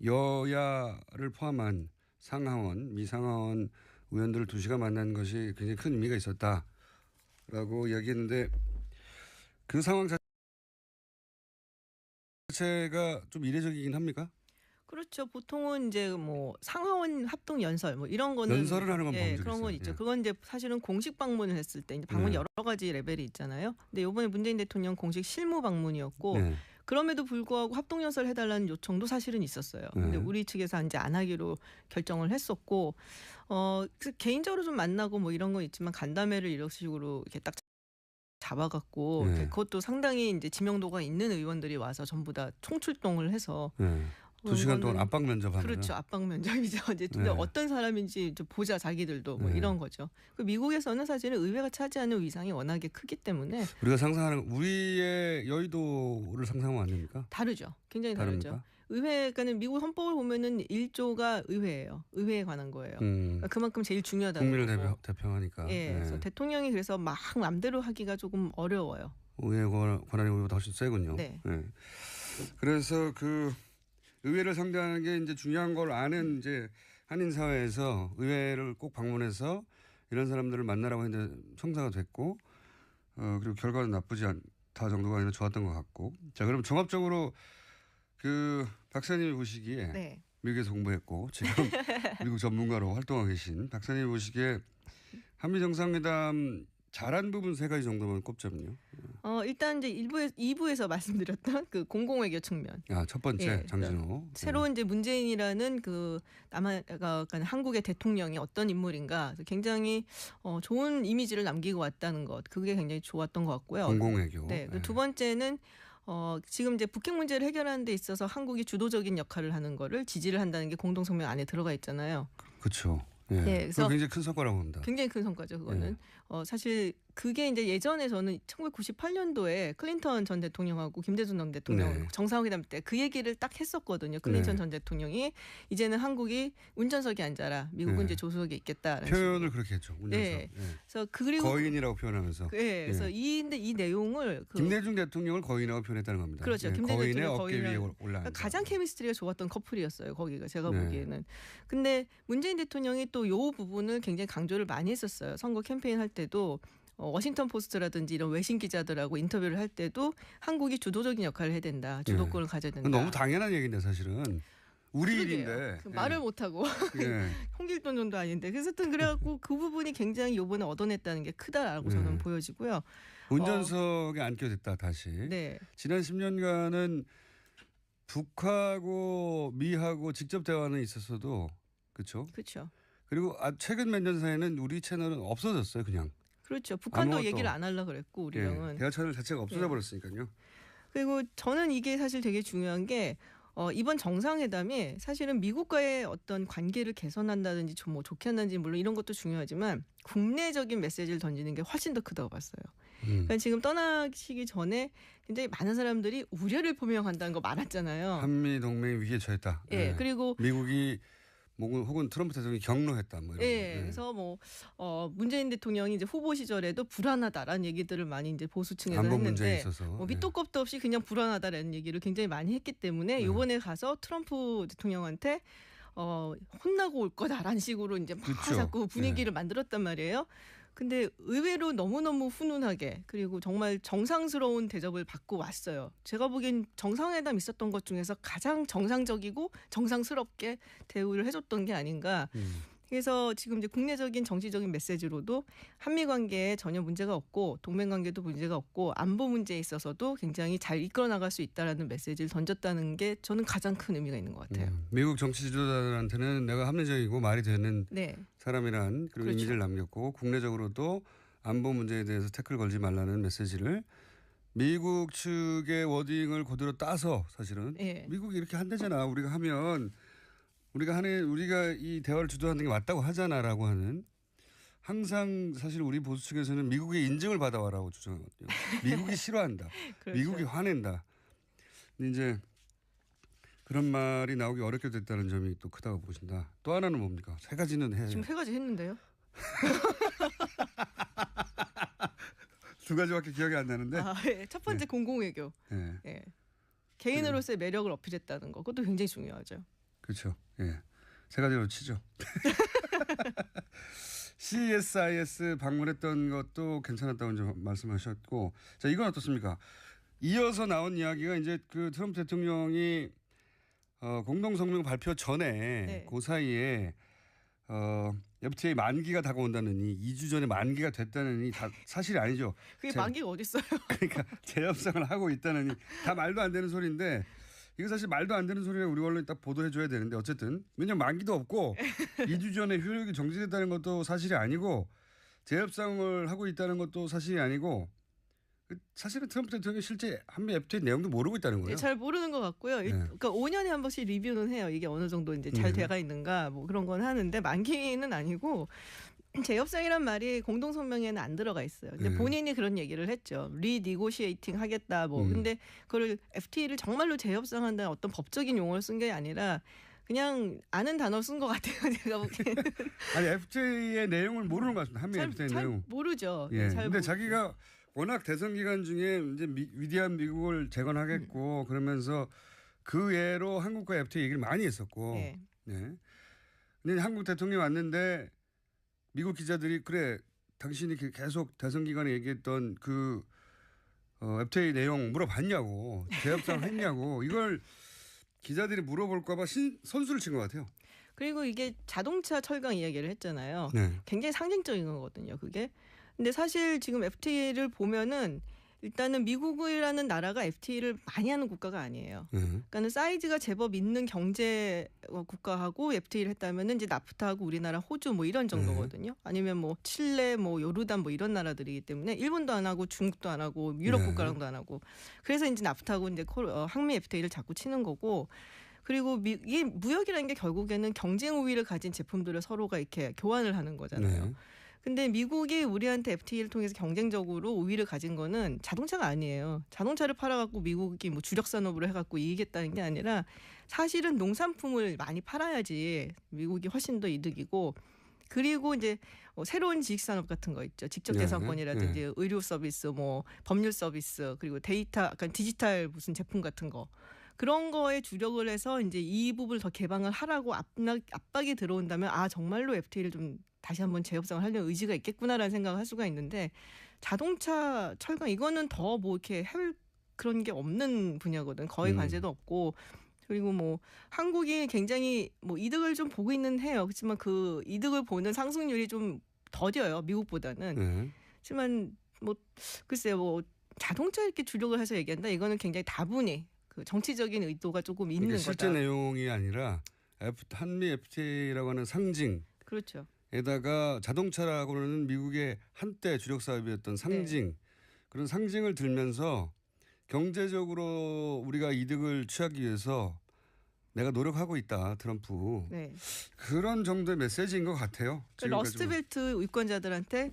여야를 포함한 상하원, 미상하원 의원들을 2시간 만난 것이 굉장히 큰 의미가 있었다라고 이야기했는데 그 상황 자체가 좀 이례적이긴 합니까? 그렇죠. 보통은 이제 뭐 상하원 합동 연설 뭐 이런 거는 연설을 하는 건 본 적이 그런 건 있어요. 있죠. 예. 그건 이제 사실은 공식 방문을 했을 때 이제 방문 네. 여러 가지 레벨이 있잖아요. 근데 이번에 문재인 대통령 공식 실무 방문이었고 네. 그럼에도 불구하고 합동 연설 해달라는 요청도 사실은 있었어요. 근데 네. 우리 측에서 이제 안 하기로 결정을 했었고, 그래서 개인적으로 좀 만나고 뭐 이런 건 있지만 간담회를 이런 식으로 이렇게 딱 잡아갖고 네. 이렇게 그것도 상당히 이제 지명도가 있는 의원들이 와서 전부 다 총출동을 해서. 네. 2시간 동안 이거는 압박 면접하는. 그렇죠. 압박 면접이죠. 이제 근데 네. 어떤 사람인지 좀 보자 자기들도 뭐 네. 이런 거죠. 그 미국에서는 사실은 의회가 차지하는 위상이 워낙에 크기 때문에 우리가 상상하는 우리의 여의도를 상상하면 안 됩니까? 다르죠. 굉장히 다르죠. 다릅니까? 의회가는 미국 헌법을 보면은 1조가 의회예요. 의회에 관한 거예요. 그러니까 그만큼 제일 중요하다는 국민을 거고. 대표하니까. 예, 그래서 대통령이 그래서 막 맘대로 하기가 조금 어려워요. 의회 권한이 우리보다 훨씬 세군요. 네. 네. 그래서 그 의회를 상대하는 게 이제 중요한 걸 아는 이제 한인 사회에서 의회를 꼭 방문해서 이런 사람들을 만나라고 했는데 성사가 됐고, 그리고 결과는 나쁘지 않다 정도가 아니라 좋았던 것 같고. 자, 그럼 종합적으로 그 박사님이 보시기에 네. 미국에서 공부했고 지금 미국 전문가로 활동하고 계신 박사님이 보시기에 한미 정상회담 잘한 부분 3가지 정도만 꼽자면요. 일단 이제 2부에서 말씀드렸던 그 공공외교 측면. 첫 번째 예, 장진호. 새로운 이제 문재인이라는 그 한국의 대통령이 어떤 인물인가 굉장히 좋은 이미지를 남기고 왔다는 것. 그게 굉장히 좋았던 것 같고요. 공공외교. 네. 두 번째는 지금 이제 북핵 문제를 해결하는 데 있어서 한국이 주도적인 역할을 하는 거를 지지를 한다는 게 공동성명 안에 들어가 있잖아요. 그렇죠. 예. 네, 그래서 굉장히 큰 성과라고 봅니다. 굉장히 큰 성과죠, 그거는. 사실 그게 이제 예전에 저는 1998년도에 클린턴 전 대통령하고 김대중 전 대통령 네. 정상회담 때 그 얘기를 딱 했었거든요. 클린턴 네. 전 대통령이 이제는 한국이 운전석에 앉아라. 미국은 네. 이제 조수석에 있겠다라는 표현을 식으로. 그렇게 했죠. 운전석. 네. 예. 그래서 그리고 거인이라고 표현하면서. 그래서 근데 이 내용을 김대중 대통령을 거인이라고 표현했다는 겁니다. 그렇죠. 예. 김대중 거인의 대통령 어깨 위에 거인이라는 올라. 가장 케미스트리가 좋았던 커플이었어요. 거기가 제가 네. 보기에는. 근데 문재인 대통령이 또 요 부분을 굉장히 강조를 많이 했었어요. 선거 캠페인 할 때도 워싱턴 포스트라든지 이런 외신 기자들하고 인터뷰를 할 때도 한국이 주도적인 역할을 해야 된다. 주도권을 가져야 된다. 너무 당연한 얘기인데 사실은. 우리 그러게요. 일인데. 그 말을 못하고 예. 홍길동 정도 아닌데 그래서 그래갖고 그 부분이 굉장히 요번에 얻어냈다는 게 크다라고 저는 보여지고요. 운전석에 앉게 됐다 다시. 네. 지난 10년간은 북하고 미하고 직접 대화는 있었어도 그렇죠. 그렇죠. 그리고 최근 몇 년 사이에는 우리 채널은 없어졌어요, 그냥. 그렇죠. 북한도 아무것도. 얘기를 안 하려고 그랬고 우리랑은. 대화 채널 자체가 없어져 버렸으니까요. 그리고 저는 이게 사실 되게 중요한 게 이번 정상회담이 사실은 미국과의 어떤 관계를 개선한다든지 좀 뭐 좋게 한다든지 물론 이런 것도 중요하지만 국내적인 메시지를 던지는 게 훨씬 더 크다고 봤어요. 그러니까 지금 떠나시기 전에 굉장히 많은 사람들이 우려를 표명한다는 거 많았잖아요. 한미 동맹이 위기에 처했다. 예, 그리고 미국이 혹은 트럼프 대통령이 경로했다. 뭐 이런 예, 그래서 뭐 문재인 대통령이 이제 후보 시절에도 불안하다라는 얘기들을 많이 이제 보수층에서 안보 문제에 했는데 있어서. 뭐 밑도 끝도 없이 그냥 불안하다라는 얘기를 굉장히 많이 했기 때문에 이번에 가서 트럼프 대통령한테 혼나고 올 거다라는 식으로 이제 막 그렇죠. 자꾸 분위기를 만들었단 말이에요. 근데 의외로 너무너무 훈훈하게 그리고 정말 정상스러운 대접을 받고 왔어요. 제가 보기엔 정상회담 있었던 것 중에서 가장 정상적이고 정상스럽게 대우를 해줬던 게 아닌가. 그래서 지금 이제 국내적인 정치적인 메시지로도 한미 관계에 전혀 문제가 없고 동맹 관계도 문제가 없고 안보 문제에 있어서도 굉장히 잘 이끌어 나갈 수 있다라는 메시지를 던졌다는 게 저는 가장 큰 의미가 있는 것 같아요. 미국 정치 지도자들한테는 내가 합리적이고 말이 되는 네. 사람이란 그런 그렇죠. 이미지를 남겼고 국내적으로도 안보 문제에 대해서 태클 걸지 말라는 메시지를 미국 측의 워딩을 그대로 따서 사실은 네. 미국이 이렇게 한대잖아. 우리가 하면 우리가 이 대화를 주도하는 게 맞다고 하잖아라고 하는 항상 사실 우리 보수 측에서는 미국의 인증을 받아와라고 주장하거든요. 미국이 싫어한다. 그렇죠. 미국이 화낸다. 근데 이제 그런 말이 나오기 어렵게 됐다는 점이 또 크다고 보신다. 또 하나는 뭡니까? 세 가지는 해. 지금 3가지 했는데요. 두 가지밖에 기억이 안 나는데. 예. 첫 번째 공공외교. 예. 예. 개인으로서의 매력을 어필했다는 거. 그것도 굉장히 중요하죠. 그렇죠. 예. 세 가지로 치죠. CSIS 방문했던 것도 괜찮았다고 이제 말씀하셨고, 자 이건 어떻습니까? 이어서 나온 이야기가 이제 그 트럼프 대통령이 공동 성명 발표 전에 네. 그 사이에 FTA 만기가 다가온다느니 2주 전에 만기가 됐다느니 다 사실이 아니죠. 그게 만기가 어디 있어요? 그러니까 재협상을 하고 있다느니 다 말도 안 되는 소리인데. 이거 사실 말도 안 되는 소리를 우리 언론이 딱 보도해 줘야 되는데 어쨌든 왜냐면 만기도 없고 2주 전에 효력이 정지됐다는 것도 사실이 아니고 재협상을 하고 있다는 것도 사실이 아니고 사실은 트럼프 대통령이 실제 한미 FTA 내용도 모르고 있다는 거예요. 잘 모르는 것 같고요. 그러니까 5년에 한 번씩 리뷰는 해요. 이게 어느 정도 이제 잘 돼가 있는가 뭐 그런 건 하는데 만기는 아니고 재협상이란 말이 공동성명에는 안 들어가 있어요. 근데 본인이 그런 얘기를 했죠. 리니고시에이팅 하겠다. 뭐 근데 그걸 FTA를 정말로 재협상한다는 어떤 법적인 용어를 쓴 게 아니라 그냥 아는 단어 쓴 것 같아요. 제가 보기에는. 아니 FTA의 내용을 모르는 것 같습니다. 한미 FTA 잘 내용. 모르죠. 예. 잘 근데 모르죠. 자기가 워낙 대선 기간 중에 이제 위대한 미국을 재건하겠고 그러면서 그 외로 한국과 FTA 얘기를 많이 했었고. 네. 네. 근데 한국 대통령이 왔는데 미국 기자들이 그래 당신이 계속 대선 기간에 얘기했던 그 FTA 내용 물어봤냐고 재협상 했냐고 이걸 기자들이 물어볼까 봐 선수를 친 것 같아요. 그리고 이게 자동차 철강 이야기를 했잖아요. 네. 굉장히 상징적인 거거든요. 그게. 근데 사실 지금 FTA를 보면은 일단은 미국이라는 나라가 FTA를 많이 하는 국가가 아니에요. 그러니까는 사이즈가 제법 있는 경제 국가하고 FTA를 했다면은 이제 나프타하고 우리나라, 호주 뭐 이런 정도거든요. 아니면 뭐 칠레, 뭐 요르단 뭐 이런 나라들이기 때문에 일본도 안 하고 중국도 안 하고 유럽 국가랑도 안 하고 그래서 이제 나프타하고 이제 항미 FTA를 자꾸 치는 거고. 그리고 이게 무역이라는 게 결국에는 경쟁 우위를 가진 제품들을 서로가 이렇게 교환을 하는 거잖아요. 네. 근데 미국이 우리한테 FTA를 통해서 경쟁적으로 우위를 가진 거는 자동차가 아니에요. 자동차를 팔아갖고 미국이 뭐 주력 산업으로 해갖고 이기겠다는 게 아니라 사실은 농산품을 많이 팔아야지 미국이 훨씬 더 이득이고 그리고 이제 새로운 지식산업 같은 거 있죠. 직접 대상권이라든지 의료 서비스, 뭐 법률 서비스 그리고 데이터, 약간 디지털 무슨 제품 같은 거. 그런 거에 주력을 해서 이제 이 부분을 더 개방을 하라고 압박이 들어온다면 정말로 FTA를 좀 다시 한번 재협상을 하려는 의지가 있겠구나라는 생각을 할 수가 있는데 자동차, 철강 이거는 더 뭐 이렇게 할 그런 게 없는 분야거든. 거의 관세도 없고 그리고 뭐 한국이 굉장히 뭐 이득을 좀 보고 있는 해요. 그렇지만 그 이득을 보는 상승률이 좀 더뎌요. 미국보다는. 하지만 뭐 글쎄요. 뭐 자동차 이렇게 주력을 해서 얘기한다. 이거는 굉장히 다분히 그 정치적인 의도가 조금 있는 거다. 실제 내용이 아니라 한미 FTA라고 하는 상징. 그렇죠. 에다가 자동차라고는 미국의 한때 주력 사업이었던 상징. 그런 상징을 들면서 경제적으로 우리가 이득을 취하기 위해서 내가 노력하고 있다. 트럼프. 그런 정도의 메시지인 것 같아요. 러스트벨트 유권자들한테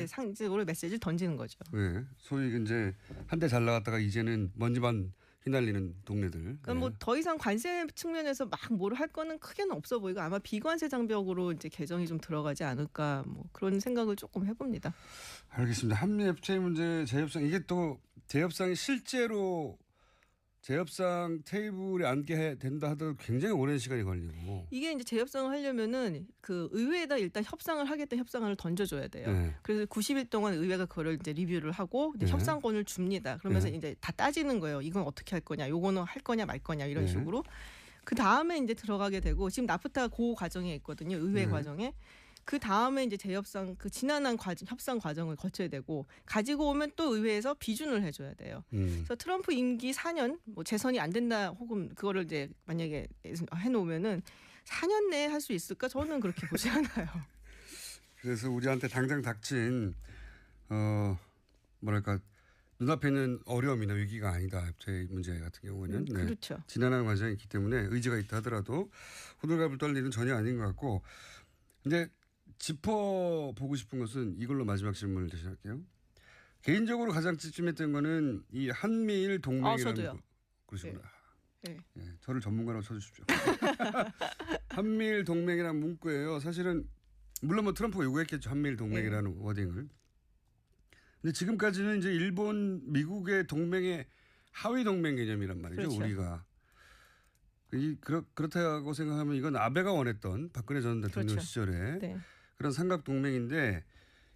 상징으로 메시지를 던지는 거죠. 네. 소위 이제 한때 잘 나갔다가 이제는 먼지만 휘날리는 동네들. 그러니까 뭐 더 이상 관세 측면에서 막 뭘 할 거는 크게는 없어 보이고 아마 비관세 장벽으로 이제 개정이 좀 들어가지 않을까 뭐 그런 생각을 조금 해봅니다. 알겠습니다. 한미 FTA 문제 재협상 이게 또 재협상이 실제로 재협상 테이블에 앉게 된다 하더라도 굉장히 오랜 시간이 걸리고 이게 이제 재협상을 하려면은 그 의회에다 일단 협상을 하겠다는 협상안을 던져줘야 돼요. 그래서 90일 동안 의회가 그걸 이제 리뷰를 하고 이제 협상권을 줍니다. 그러면서 이제 다 따지는 거예요. 이건 어떻게 할 거냐, 요거는 할 거냐 말 거냐 이런 식으로. 그 다음에 이제 들어가게 되고 지금 나프타 그 과정에 있거든요. 의회 과정에. 그 다음에 이제 재협상 그 지난한 협상 과정을 거쳐야 되고 가지고 오면 또 의회에서 비준을 해줘야 돼요. 그래서 트럼프 임기 4년 뭐 재선이 안 된다 혹은 그거를 이제 만약에 해놓으면은 4년 내에 할 수 있을까? 저는 그렇게 보지 않아요. 그래서 우리한테 당장 닥친 뭐랄까 눈앞에 있는 어려움이나 위기가 아니다. FTA 문제 같은 경우는. 네. 그렇죠. 지난한 과정이 있기 때문에 의지가 있다 하더라도 호들갑을 떨 일은 전혀 아닌 것 같고 이제 짚어보고 싶은 것은 이걸로 마지막 질문을 대신할게요. 개인적으로 가장 찝찝했던 거는 이 한미일 동맹이라는 저도요. 그러시구나. 네. 네, 저를 전문가로 쳐주십시오. 한미일 동맹이라는 문구예요. 사실은 물론 뭐 트럼프가 요구했겠죠. 한미일 동맹이라는 워딩을. 근데 지금까지는 이제 일본, 미국의 동맹의 하위 동맹 개념이란 말이죠. 그렇죠. 우리가. 그렇다고 생각하면 이건 아베가 원했던 박근혜 전 대통령 그렇죠. 시절에 네. 그런 삼각 동맹인데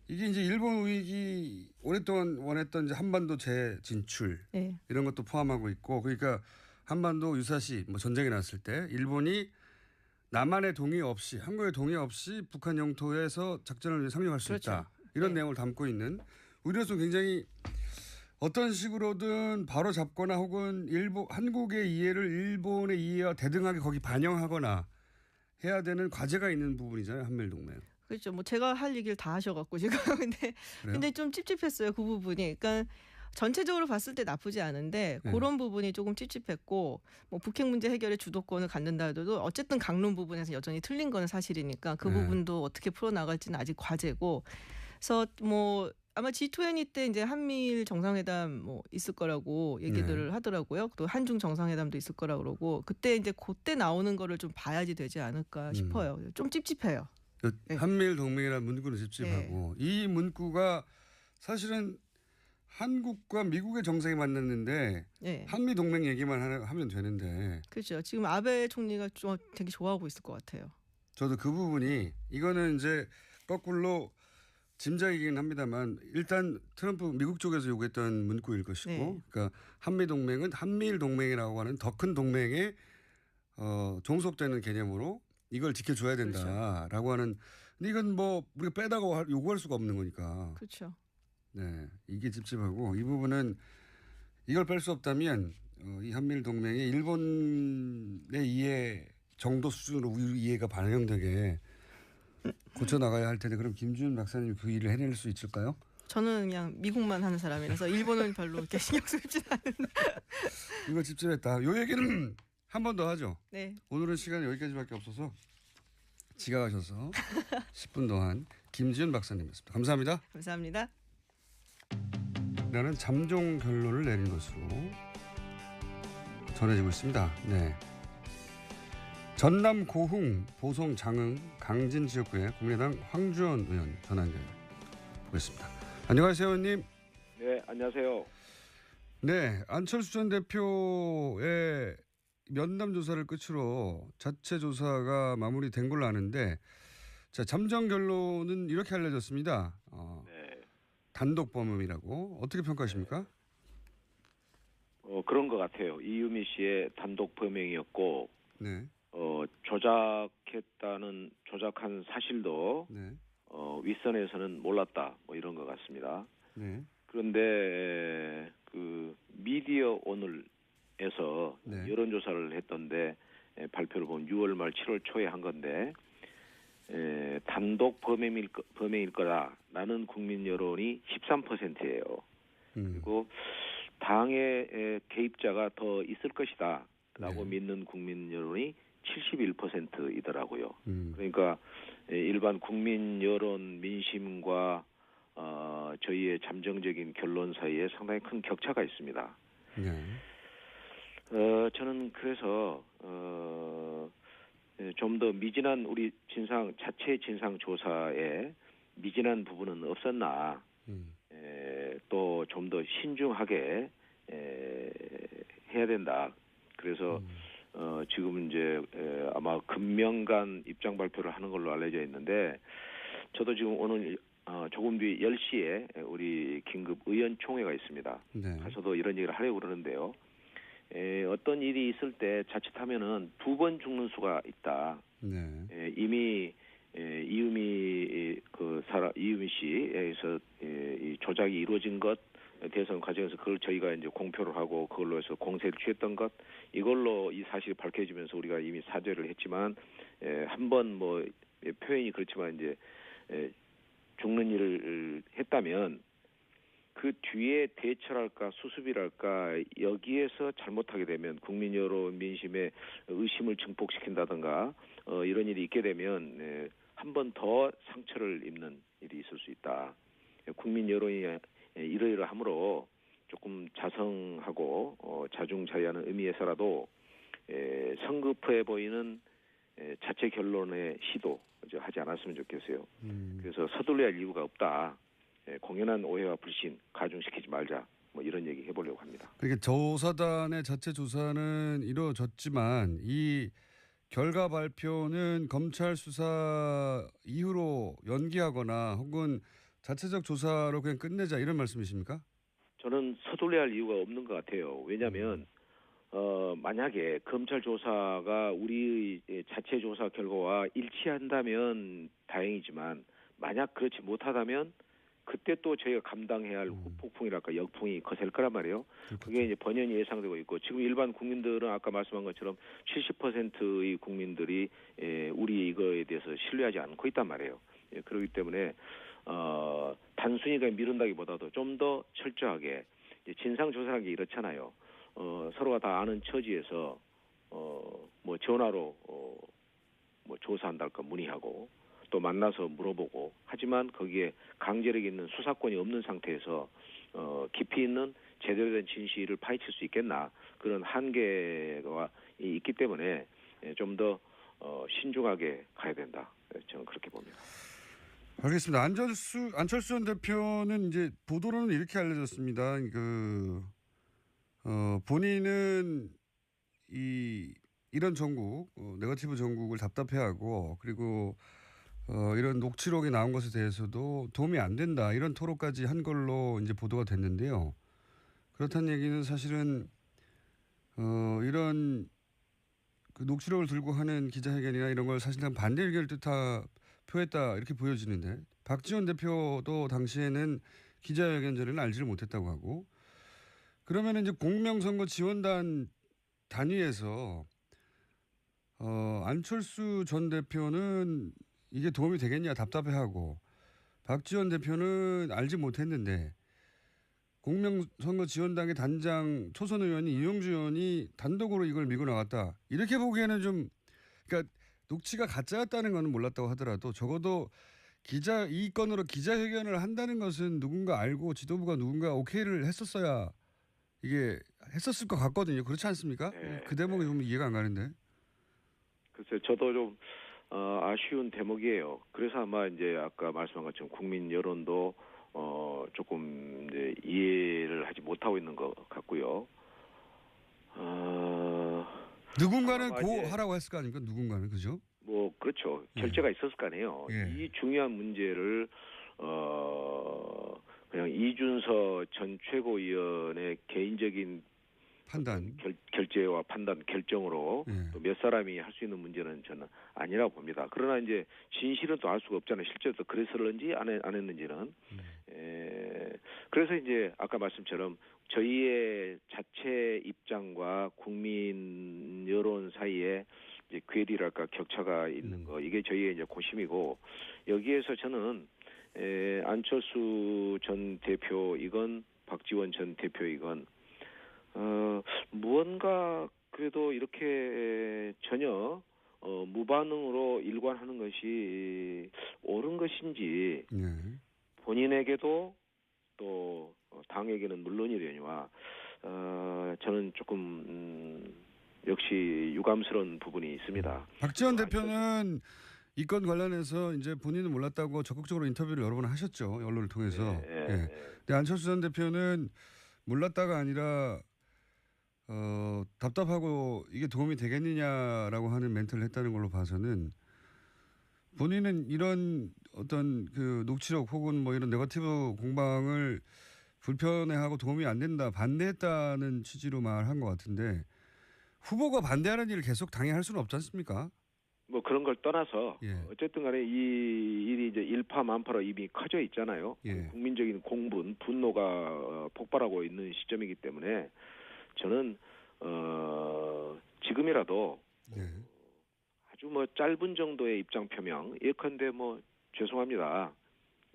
이게 이제 일본 우익이 오랫동안 원했던 이제 한반도 재진출 네. 이런 것도 포함하고 있고 그러니까 한반도 유사시 뭐 전쟁이 났을 때 일본이 남한의 동의 없이 한국의 동의 없이 북한 영토에서 작전을 상륙할 수 그렇죠. 있다. 이런 네. 내용을 담고 있는 우리로서 굉장히 어떤 식으로든 바로 잡거나 혹은 한국의 이해를 일본의 이해와 대등하게 거기 반영하거나 해야 되는 과제가 있는 부분이잖아요. 한미일 동맹. 그렇죠. 뭐 제가 할 얘기를 다 하셔갖고 지금 근데 좀 찝찝했어요. 그 부분이. 그러니까 전체적으로 봤을 때 나쁘지 않은데 네. 그런 부분이 조금 찝찝했고 뭐 북핵 문제 해결에 주도권을 갖는다 해도 어쨌든 강론 부분에서 여전히 틀린 건 사실이니까 그 네. 부분도 어떻게 풀어나갈지는 아직 과제고. 그래서 뭐 아마 G20 때 이제 한미일 정상회담 뭐 있을 거라고 얘기들을 하더라고요. 또 한중 정상회담도 있을 거라 그러고 그때 나오는 거를 좀 봐야지 되지 않을까 싶어요. 좀 찝찝해요. 네. 한미일 동맹이라는 문구는 찝찝하고 이 문구가 사실은 한국과 미국의 정상이 만났는데 네. 한미 동맹 얘기만 하면 되는데 그렇죠. 지금 아베 총리가 좀 되게 좋아하고 있을 것 같아요. 저도 그 부분이 이거는 이제 거꾸로 짐작이긴 합니다만 일단 트럼프 미국 쪽에서 요구했던 문구일 것이고 네. 그러니까 한미 동맹은 한미일 동맹이라고 하는 더 큰 동맹에 종속되는 개념으로 이걸 지켜줘야 된다라고 하는 근데 이건 뭐 우리가 빼다가 요구할 수가 없는 거니까 그렇죠. 네 이게 찝찝하고 이 부분은 이걸 뺄 수 없다면 이 한미일 동맹이 일본의 이해 정도 수준으로 우리 이해가 반영되게 고쳐 나가야 할 텐데 그럼 김준 박사님 그 일을 해낼 수 있을까요? 저는 그냥 미국만 하는 사람이라서 일본은 별로 이렇게 신경 쓰지 않은. 이거 찝찝했다. 요 얘기는 한 번 더 하죠. 네. 오늘은 시간이 여기까지밖에 없어서 지각하셔서 10분 동안 김지은 박사님이었습니다. 감사합니다. 감사합니다. 라는 잠정 결론을 내린 것으로 전해지고 있습니다. 네. 전남 고흥, 보성, 장흥, 강진 지역구의 국민의당 황주원 의원 전화 연결 보겠습니다. 안녕하세요, 의원님. 네, 안녕하세요. 네, 안철수 전 대표의 면담 조사를 끝으로 자체 조사가 마무리된 걸로 아는데, 자 잠정 결론은 이렇게 알려졌습니다. 네. 단독 범행이라고 어떻게 평가하십니까? 그런 것 같아요. 이유미 씨의 단독 범행이었고, 네. 조작한 사실도 네. 윗선에서는 몰랐다, 뭐 이런 것 같습니다. 네. 그런데 그 미디어 오늘에서 네. 여론조사를 했던데 발표를 보면 6월 말 7월 초에 한 건데 단독 범행일 거다라는 국민 여론이 13%예요. 그리고 당의 개입자가 더 있을 것이다라고 믿는 국민 여론이 71%이더라고요. 그러니까 일반 국민 여론 민심과 저희의 잠정적인 결론 사이에 상당히 큰 격차가 있습니다. 네. 저는 그래서 좀 더 미진한 우리 자체 진상 조사에 미진한 부분은 없었나 또 좀 더 신중하게 해야 된다. 그래서 지금 이제 아마 금명간 입장 발표를 하는 걸로 알려져 있는데 저도 지금 오늘 조금 뒤 10시에 우리 긴급 의원총회가 있습니다. 네. 가서도 이런 얘기를 하려고 그러는데요. 어떤 일이 있을 때 자칫하면은 2번 죽는 수가 있다. 네. 이미 이유미 씨에서 이 조작이 이루어진 것 대선 과정에서 그걸 저희가 이제 공표를 하고 그걸로 해서 공세를 취했던 것 이걸로 이 사실이 밝혀지면서 우리가 이미 사죄를 했지만 한번 뭐 표현이 그렇지만 이제 죽는 일을 했다면 그 뒤에 대처랄까 수습이랄까 여기에서 잘못하게 되면 국민 여론 민심의 의심을 증폭시킨다든가 이런 일이 있게 되면 한 번 더 상처를 입는 일이 있을 수 있다. 국민 여론이 이러이러함으로 조금 자성하고 자중자애하는 의미에서라도 성급해 보이는 자체 결론의 시도 하지 않았으면 좋겠어요. 그래서 서둘러야 할 이유가 없다. 공연한 오해와 불신 가중시키지 말자. 뭐 이런 얘기 해보려고 합니다. 그러니까 조사단의 자체 조사는 이루어졌지만 이 결과 발표는 검찰 수사 이후로 연기하거나 혹은 자체적 조사로 그냥 끝내자 이런 말씀이십니까? 저는 서둘러야 할 이유가 없는 것 같아요. 왜냐하면 만약에 검찰 조사가 우리의 자체 조사 결과와 일치한다면 다행이지만 만약 그렇지 못하다면 그때 또 저희가 감당해야 할 후폭풍이랄까 역풍이 거셀 거란 말이에요. 그게 이제 번연히 예상되고 있고 지금 일반 국민들은 아까 말씀한 것처럼 70%의 국민들이 우리 이거에 대해서 신뢰하지 않고 있단 말이에요. 그렇기 때문에 단순히 그냥 미룬다기보다도 좀 더 철저하게 진상조사라는 게 이렇잖아요. 서로가 다 아는 처지에서 뭐 전화로 뭐 조사한달까 문의하고 또 만나서 물어보고 하지만 거기에 강제력 있는 수사권이 없는 상태에서 깊이 있는 제대로 된 진실을 파헤칠 수 있겠나 그런 한계가 있기 때문에 좀 더 신중하게 가야 된다. 저는 그렇게 봅니다. 알겠습니다. 안철수 전 대표는 이제 보도로는 이렇게 알려졌습니다. 본인은 이런 전국, 네거티브 전국을 답답해하고 그리고 이런 녹취록이 나온 것에 대해서도 도움이 안 된다 이런 토로까지 한 걸로 이제 보도가 됐는데요. 그렇다는 얘기는 사실은 이런 그 녹취록을 들고 하는 기자회견이나 이런 걸 사실상 반대 의견을 표했다 이렇게 보여지는데 박지원 대표도 당시에는 기자회견 전에는 알지를 못했다고 하고 그러면 이제 공명선거 지원단 단위에서 안철수 전 대표는 이게 도움이 되겠냐 답답해하고 박지원 대표는 알지 못했는데 공명선거 지원당의 단장 초선 의원이 이용주 의원이 단독으로 이걸 밀고 나갔다. 이렇게 보기에는 좀 그러니까 녹취가 가짜였다는 건 몰랐다고 하더라도 적어도 이 건으로 기자회견을 한다는 것은 누군가 알고 지도부가 누군가 오케이를 했었어야 이게 했었을 것 같거든요. 그렇지 않습니까? 네, 그 대목이 좀 이해가 안 가는데. 글쎄 저도 좀 아쉬운 대목이에요. 그래서 아마 이제 아까 말씀한 것처럼 국민 여론도 조금 이제 이해를 하지 못하고 있는 것 같고요. 누군가는 하라고 했을 거 아닙니까? 누군가는 그죠? 뭐 그렇죠. 결재가 있었을 거 아니에요. 예. 이 중요한 문제를 그냥 이준서 전 최고위원의 개인적인 판단, 결재와 판단, 결정으로 또 몇 사람이 할 수 있는 문제는 저는 아니라고 봅니다. 그러나 이제 진실은 또 알 수가 없잖아요. 실제로 또 그랬을는지 안 했는지는. 그래서 이제 아까 말씀처럼 저희의 자체 입장과 국민 여론 사이에 이제 괴리랄까 격차가 있는 거 이게 저희의 이제 고심이고 여기에서 저는 안철수 전 대표이건 박지원 전 대표이건 무언가 그래도 이렇게 전혀 무반응으로 일관하는 것이 옳은 것인지 본인에게도 또 당에게는 물론이려니와 저는 조금 역시 유감스러운 부분이 있습니다. 박지원 대표는 이 건 관련해서 이제 본인은 몰랐다고 적극적으로 인터뷰를 여러 번 하셨죠. 언론을 통해서. 근데 안철수 전 대표는 몰랐다가 아니라 답답하고 이게 도움이 되겠느냐라고 하는 멘트를 했다는 걸로 봐서는 본인은 이런 어떤 그 녹취록 혹은 뭐 이런 네거티브 공방을 불편해하고 도움이 안 된다 반대했다는 취지로 말한 것 같은데 후보가 반대하는 일을 계속 당에 할 수는 없지 않습니까? 뭐 그런 걸 떠나서 어쨌든 간에 이 일이 이제 일파만파로 이미 커져 있잖아요. 국민적인 공분, 분노가 폭발하고 있는 시점이기 때문에 저는 지금이라도 아주 뭐 짧은 정도의 입장 표명 예컨대 뭐 죄송합니다.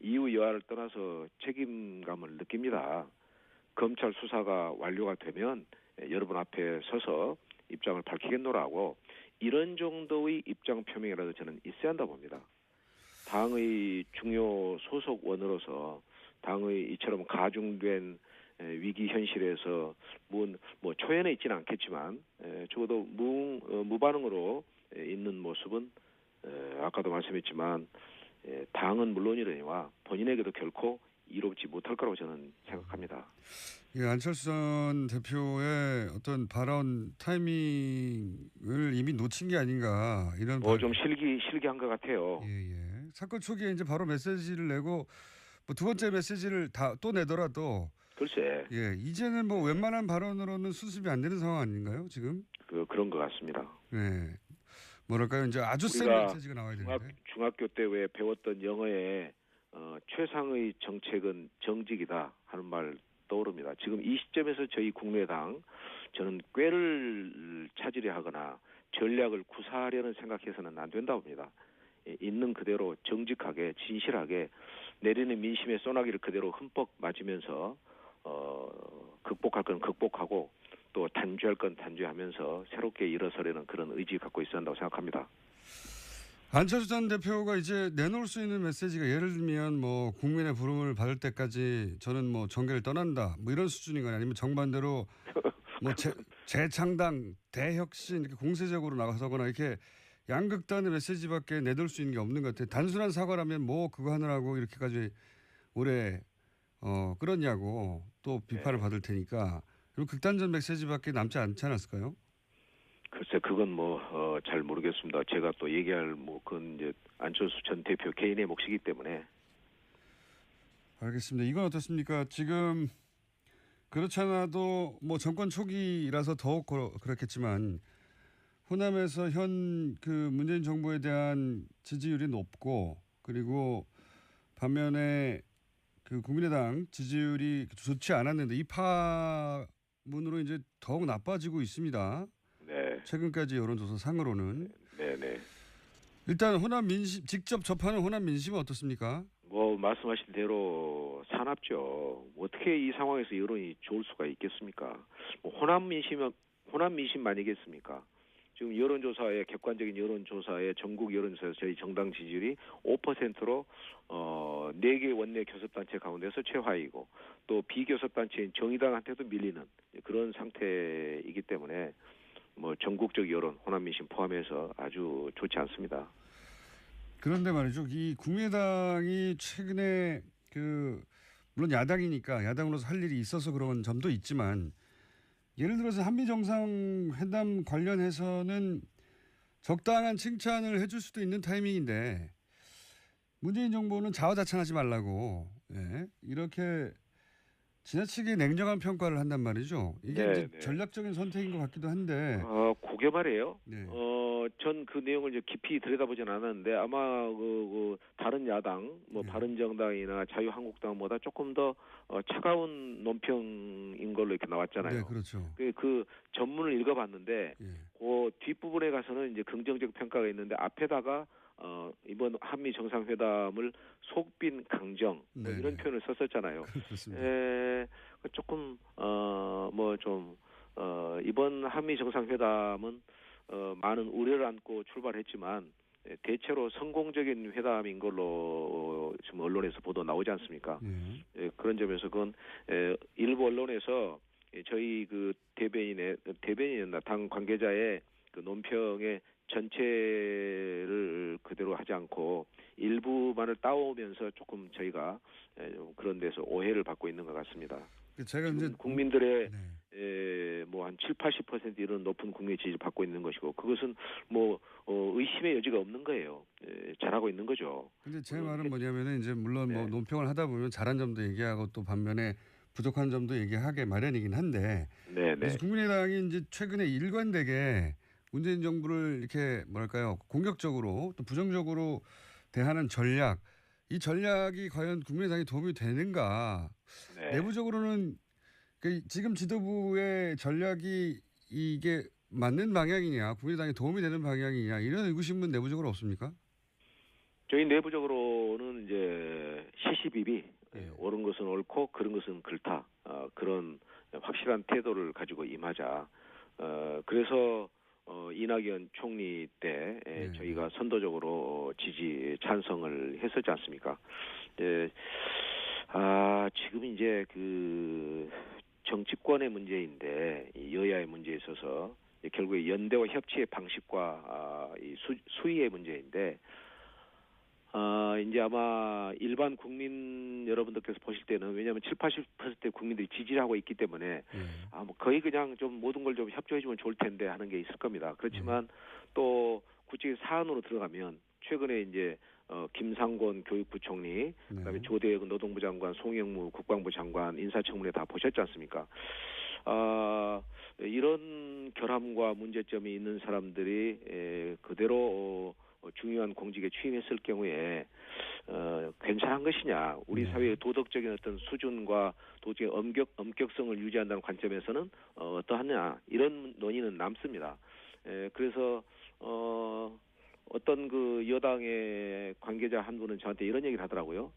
이유 여하를 떠나서 책임감을 느낍니다. 검찰 수사가 완료가 되면 여러분 앞에 서서 입장을 밝히겠노라고 이런 정도의 입장 표명이라도 저는 있어야 한다고 봅니다. 당의 중요 소속원으로서 당의 이처럼 가중된 위기 현실에서 뭐 초연해 있지는 않겠지만 적어도 무반응으로 있는 모습은 아까도 말씀했지만 당은 물론이러니와 본인에게도 결코 이롭지 못할 거라고 저는 생각합니다. 예, 안철수 전 대표의 어떤 발언 타이밍을 이미 놓친 게 아닌가 이런. 좀 실기한 것 같아요. 예. 사건 초기에 이제 바로 메시지를 내고 뭐 두 번째 메시지를 또 내더라도 글쎄. 예, 이제는 뭐 웬만한 발언으로는 수습이 안 되는 상황 아닌가요, 지금? 그런 것 같습니다. 네. 뭐랄까요, 이제 아주 센 메시지가 나와야 되는데. 중학교 때 왜 배웠던 영어에 최상의 정책은 정직이다 하는 말 떠오릅니다. 지금 이 시점에서 저희 국민의당 저는 꾀를 찾으려 하거나 전략을 구사하려는 생각해서는 안 된다고 봅니다. 있는 그대로 정직하게 진실하게 내리는 민심의 소나기를 그대로 흠뻑 맞으면서 극복할 건 극복하고 또 단죄할 건 단죄하면서 새롭게 일어서려는 그런 의지 갖고 있어야 한다고 생각합니다. 안철수 전 대표가 이제 내놓을 수 있는 메시지가 예를 들면 뭐 국민의 부름을 받을 때까지 저는 뭐 정계를 떠난다 뭐 이런 수준인가요? 아니면 정반대로 뭐 재창당 대혁신 이렇게 공세적으로 나가서거나 이렇게 양극단의 메시지밖에 내놓을 수 있는 게 없는 것 같아요. 단순한 사과라면 뭐 그거 하느라고 이렇게까지 오래 끌었냐고 또 비판을 받을 테니까 그리고 극단적 메시지밖에 남지 않지 않았을까요? 글쎄 그건 잘 모르겠습니다. 제가 또 얘기할 그건 이제 안철수 전 대표 개인의 몫이기 때문에. 알겠습니다. 이건 어떻습니까? 지금 그렇지 않아도 뭐 정권 초기라서 더욱 그렇겠지만 호남에서 현 그 문재인 정부에 대한 지지율이 높고 그리고 반면에 그 국민의당 지지율이 좋지 않았는데 이 파문으로 이제 더욱 나빠지고 있습니다. 네. 최근까지 여론조사 상으로는. 네네. 일단 호남 민심 직접 접하는 호남 민심은 어떻습니까? 말씀하신 대로 사납죠. 어떻게 이 상황에서 여론이 좋을 수가 있겠습니까? 호남 민심만이겠습니까? 지금 여론조사에 객관적인 여론조사에 전국 여론조사에서 저희 정당 지지율이 5%로 4개 원내 교섭단체 가운데서 최하위고 또 비교섭단체인 정의당한테도 밀리는 그런 상태이기 때문에 전국적 여론 호남 민심 포함해서 아주 좋지 않습니다. 그런데 말이죠. 이 국민의당이 최근에 물론 야당이니까 야당으로서 할 일이 있어서 그런 점도 있지만 예를 들어서 한미 정상회담 관련해서는 적당한 칭찬을 해줄 수도 있는 타이밍인데 문재인 정부는 자화자찬하지 말라고 이렇게 지나치게 냉정한 평가를 한단 말이죠. 이게 이제 전략적인 선택인 것 같기도 한데. 그게 말이에요. 네. 전 그 내용을 이제 깊이 들여다보진 않았는데 아마 다른 야당, 바른정당이나 자유한국당보다 조금 더 차가운 논평인 걸로 이렇게 나왔잖아요. 네, 그렇죠. 그 전문을 읽어봤는데 그 뒷부분에 가서는 이제 긍정적 평가가 있는데 앞에다가 이번 한미 정상회담을 속빈 강정 이런 표현을 썼었잖아요. 그렇습니다. 조금 이번 한미 정상회담은 많은 우려를 안고 출발했지만 대체로 성공적인 회담인 걸로 지금 언론에서 보도 나오지 않습니까? 그런 점에서 그건 일부 언론에서 저희 그 대변인이었나 당 관계자의 그 논평의 전체를 그대로 하지 않고 일부만을 따오면서 조금 저희가 그런 데서 오해를 받고 있는 것 같습니다. 제가 이제 국민들의 한 70-80% 이런 높은 국민 지지를 받고 있는 것이고 그것은 의심의 여지가 없는 거예요. 잘하고 있는 거죠. 근데 제 말은 뭐냐면은 이제 물론 논평을 하다 보면 잘한 점도 얘기하고 또 반면에 부족한 점도 얘기하게 마련이긴 한데. 그래서 국민의당이 이제 최근에 일관되게 문재인 정부를 이렇게 공격적으로 또 부정적으로 대하는 전략, 이 전략이 과연 국민의당에 도움이 되는가? 내부적으로는 지금 지도부의 전략이 이게 맞는 방향이냐, 국민의당에 도움이 되는 방향이냐 이런 의구심은 내부적으로 없습니까? 저희 내부적으로는 이제 시시비비 옳은 것은 옳고 그른 것은 그렇다. 그런 확실한 태도를 가지고 임하자. 그래서 이낙연 총리 때 저희가 선도적으로 지지 찬성을 했었지 않습니까? 지금 이제 그 정치권의 문제인데 여야의 문제에 있어서 결국에 연대와 협치의 방식과 이 수위의 문제인데 이제 아마 일반 국민 여러분들께서 보실 때는 왜냐하면 70-80% 국민들이 지지를 하고 있기 때문에 뭐 거의 그냥 좀 모든 걸 좀 협조해주면 좋을 텐데 하는 게 있을 겁니다. 그렇지만 또 구체적 사안으로 들어가면 최근에 이제 김상곤 교육부총리, 그다음에 조대혁 노동부 장관, 송영무 국방부 장관 인사청문회 다 보셨지 않습니까? 이런 결함과 문제점이 있는 사람들이 그대로 중요한 공직에 취임했을 경우에 괜찮은 것이냐? 우리 사회의 도덕적인 어떤 수준과 도덕의 엄격성을 유지한다는 관점에서는 어떠하냐? 이런 논의는 남습니다. 그래서 어떤 그 여당의 관계자 한 분은 저한테 이런 얘기를 하더라고요.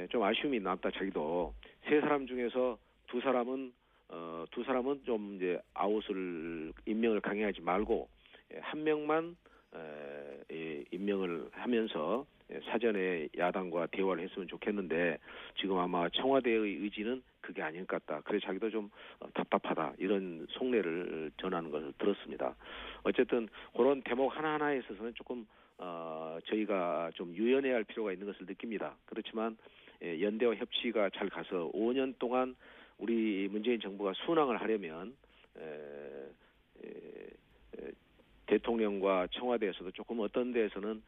좀 아쉬움이 남다. 자기도 세 사람 중에서 두 사람은 좀 이제 아웃을 임명을 강행하지 말고 한 명만 임명을 하면서 사전에 야당과 대화를 했으면 좋겠는데 지금 아마 청와대의 의지는 그게 아닐 것 같다. 그래서 자기도 좀 답답하다. 이런 속내를 전하는 것을 들었습니다. 어쨌든 그런 대목 하나하나에 있어서는 조금 저희가 좀 유연해야 할 필요가 있는 것을 느낍니다. 그렇지만 연대와 협치가 잘 가서 5년 동안 우리 문재인 정부가 순항을 하려면 대통령과 청와대에서도 조금 어떤 데에서는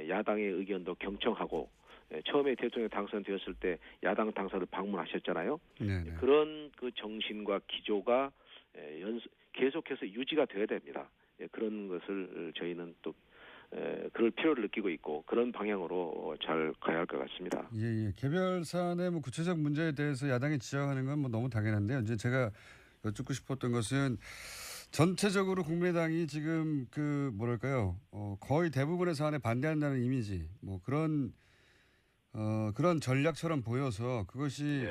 야당의 의견도 경청하고 처음에 대통령 당선되었을 때 야당 당사를 방문하셨잖아요. 네네. 그런 그 정신과 기조가 계속해서 유지가 돼야 됩니다. 그런 것을 저희는 또 그럴 필요를 느끼고 있고 그런 방향으로 잘 가야 할 것 같습니다. 예. 개별 사안의 뭐 구체적 문제에 대해서 야당이 지적하는 건 뭐 너무 당연한데요. 이제 제가 여쭙고 싶었던 것은 전체적으로 국민의당이 지금 그 뭐랄까요, 거의 대부분의 사안에 반대한다는 이미지, 뭐 그런 전략처럼 보여서 그것이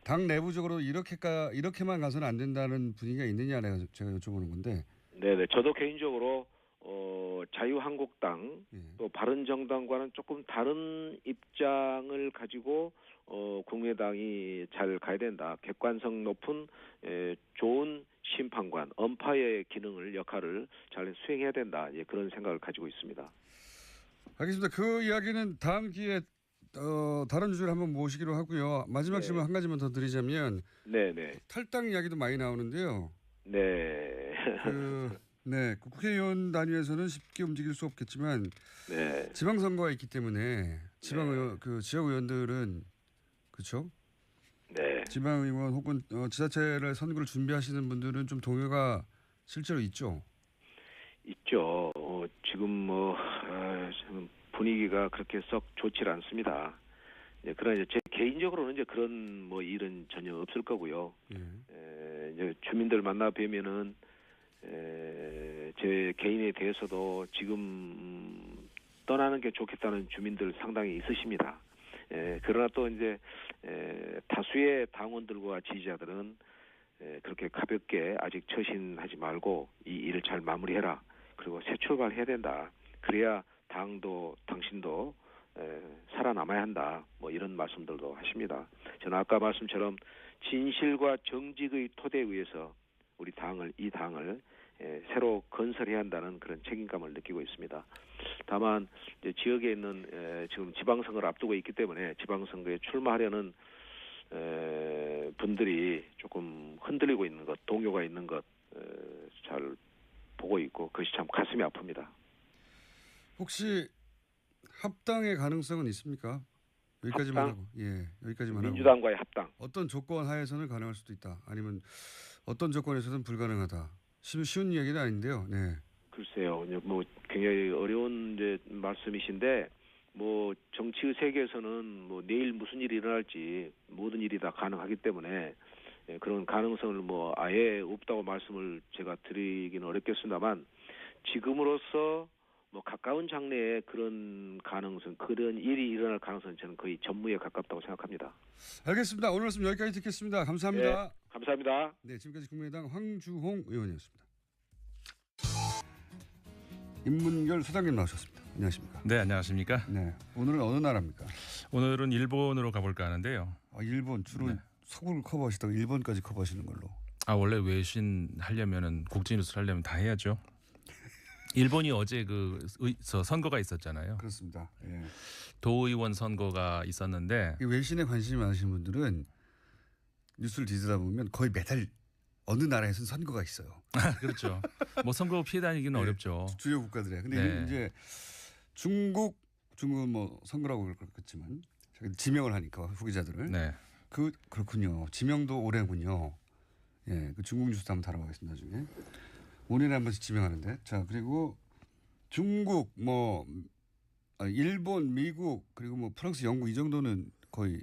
당 내부적으로 이렇게만 가서는 안 된다는 분위기가 있느냐 제가 여쭤보는 건데. 네네. 저도 개인적으로 자유한국당 또 바른정당과는 조금 다른 입장을 가지고 국민의당이 잘 가야 된다. 객관성 높은 좋은 심판관, 엄파의 역할을 잘 수행해야 된다. 그런 생각을 가지고 있습니다. 알겠습니다. 그 이야기는 다음 기회에 다른 주제를 한번 모시기로 하고요. 마지막 질문 한 가지만 더 드리자면 탈당 이야기도 많이 나오는데요. 국회의원 단위에서는 쉽게 움직일 수 없겠지만 지방선거가 있기 때문에 지역 의원들은 그렇죠? 지방의원 혹은 지자체를 선거를 준비하시는 분들은 좀 동요가 실제로 있죠. 있죠. 지금 분위기가 그렇게 썩 좋지 않습니다. 그러나 제 개인적으로는 이제 그런 일은 전혀 없을 거고요. 이제 주민들 만나 뵈면은 제 개인에 대해서도 지금 떠나는 게 좋겠다는 주민들 상당히 있으십니다. 그러나 또 이제 다수의 당원들과 지지자들은 그렇게 가볍게 아직 처신하지 말고 이 일을 잘 마무리해라. 그리고 새 출발해야 된다. 그래야 당도 당신도 살아남아야 한다. 이런 말씀들도 하십니다. 저는 아까 말씀처럼 진실과 정직의 토대에 의해서 이 당을 새로 건설해야 한다는 그런 책임감을 느끼고 있습니다. 다만 이제 지역에 있는 지금 지방선거를 앞두고 있기 때문에 지방선거에 출마하려는 분들이 조금 흔들리고 있는 것, 동요가 있는 것 잘 보고 있고 그것이 참 가슴이 아픕니다. 혹시 합당의 가능성은 있습니까? 여기까지만 하고. 여기까지만 민주당과의 하고. 합당. 어떤 조건 하에서는 가능할 수도 있다. 아니면 어떤 조건에서는 불가능하다. 쉬운 이야기는 아닌데요. 글쎄요. 굉장히 어려운 이제 말씀이신데 정치의 세계에서는 내일 무슨 일이 일어날지 모든 일이 다 가능하기 때문에 그런 가능성을 아예 없다고 말씀을 제가 드리기는 어렵겠습니다만 지금으로서 뭐 가까운 장래에 그런 일이 일어날 가능성은 저는 거의 전무에 가깝다고 생각합니다. 알겠습니다. 오늘 말씀 여기까지 듣겠습니다. 감사합니다. 네, 감사합니다. 네, 지금까지 국민의당 황주홍 의원이었습니다. 임문결 소장님 나오셨습니다. 안녕하십니까? 네, 안녕하십니까? 네, 오늘은 어느 나라입니까? 오늘은 일본으로 가볼까 하는데요. 일본 주로 네. 서구를 커버하시다가 일본까지 커버하시는 걸로. 원래 외신 하려면은 국제뉴스를 하려면 다 해야죠. 일본이 어제 선거가 있었잖아요. 그렇습니다. 예. 도의원 선거가 있었는데 이 외신에 관심이 많으신 분들은 뉴스를 뒤지다 보면 거의 매달 어느 나라에서는 선거가 있어요. 그렇죠. 뭐 선거 피해 다니기는 네, 어렵죠. 주요 국가들에. 근데 네. 이제 중국은 뭐 선거라고 그렇겠지만 지명을 하니까 후계자들을. 네. 그렇군요. 지명도 오래군요. 예, 그 중국 뉴스도 한번 다뤄보겠습니다. 나중에 5년에 한 번씩 지명하는데. 자, 그리고 중국, 일본, 미국, 그리고 뭐 프랑스, 영국 이 정도는 거의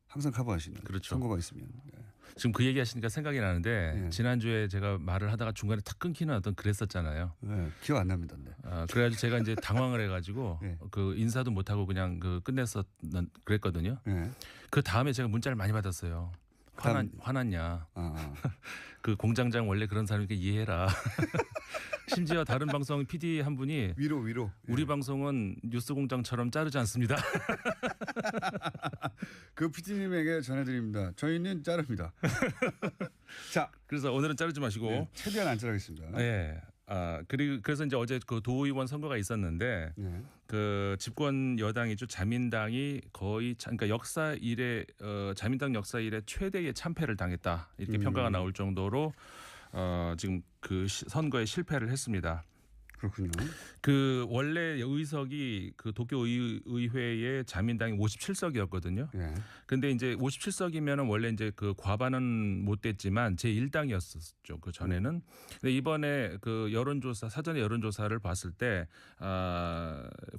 항상 커버하시는. 그렇죠. 선거가 있으면. 예. 지금 그 얘기하시니까 생각이 나는데 네. 지난주에 제가 말을 하다가 중간에 탁 끊기는 어떤 그랬었잖아요. 네, 기억 안 납니다. 네. 그래가지고 제가 이제 당황을 해가지고 네. 그 인사도 못하고 그냥 그랬거든요. 네. 그 다음에 제가 문자를 많이 받았어요. 화났냐. 그 공장장 원래 그런 사람이니까 이해해라. 심지어 다른 방송 PD 한 분이 위로. 우리 방송은 뉴스공장처럼 자르지 않습니다. 그 PD님에게 전해드립니다. 저희는 자릅니다. 자, 그래서 오늘은 자르지 마시고 네, 최대한 안 자르겠습니다. 네. 그래서 이제 어제 그 도의원 선거가 있었는데 네. 그 집권 여당이죠. 자민당이 거의 그러니까 역사 이래 자민당 역사 이래 최대의 참패를 당했다 이렇게 평가가 나올 정도로 지금 그 선거에 실패를 했습니다. 그렇군요. 그 원래 의석이 그 도쿄 의회의 자민당이 57석이었거든요. 예. 근데 이제 57석이면은 원래 이제 그 과반은 못 됐지만 제1당이었었죠. 그 전에는. 근데 이번에 그 사전에 여론조사를 봤을 때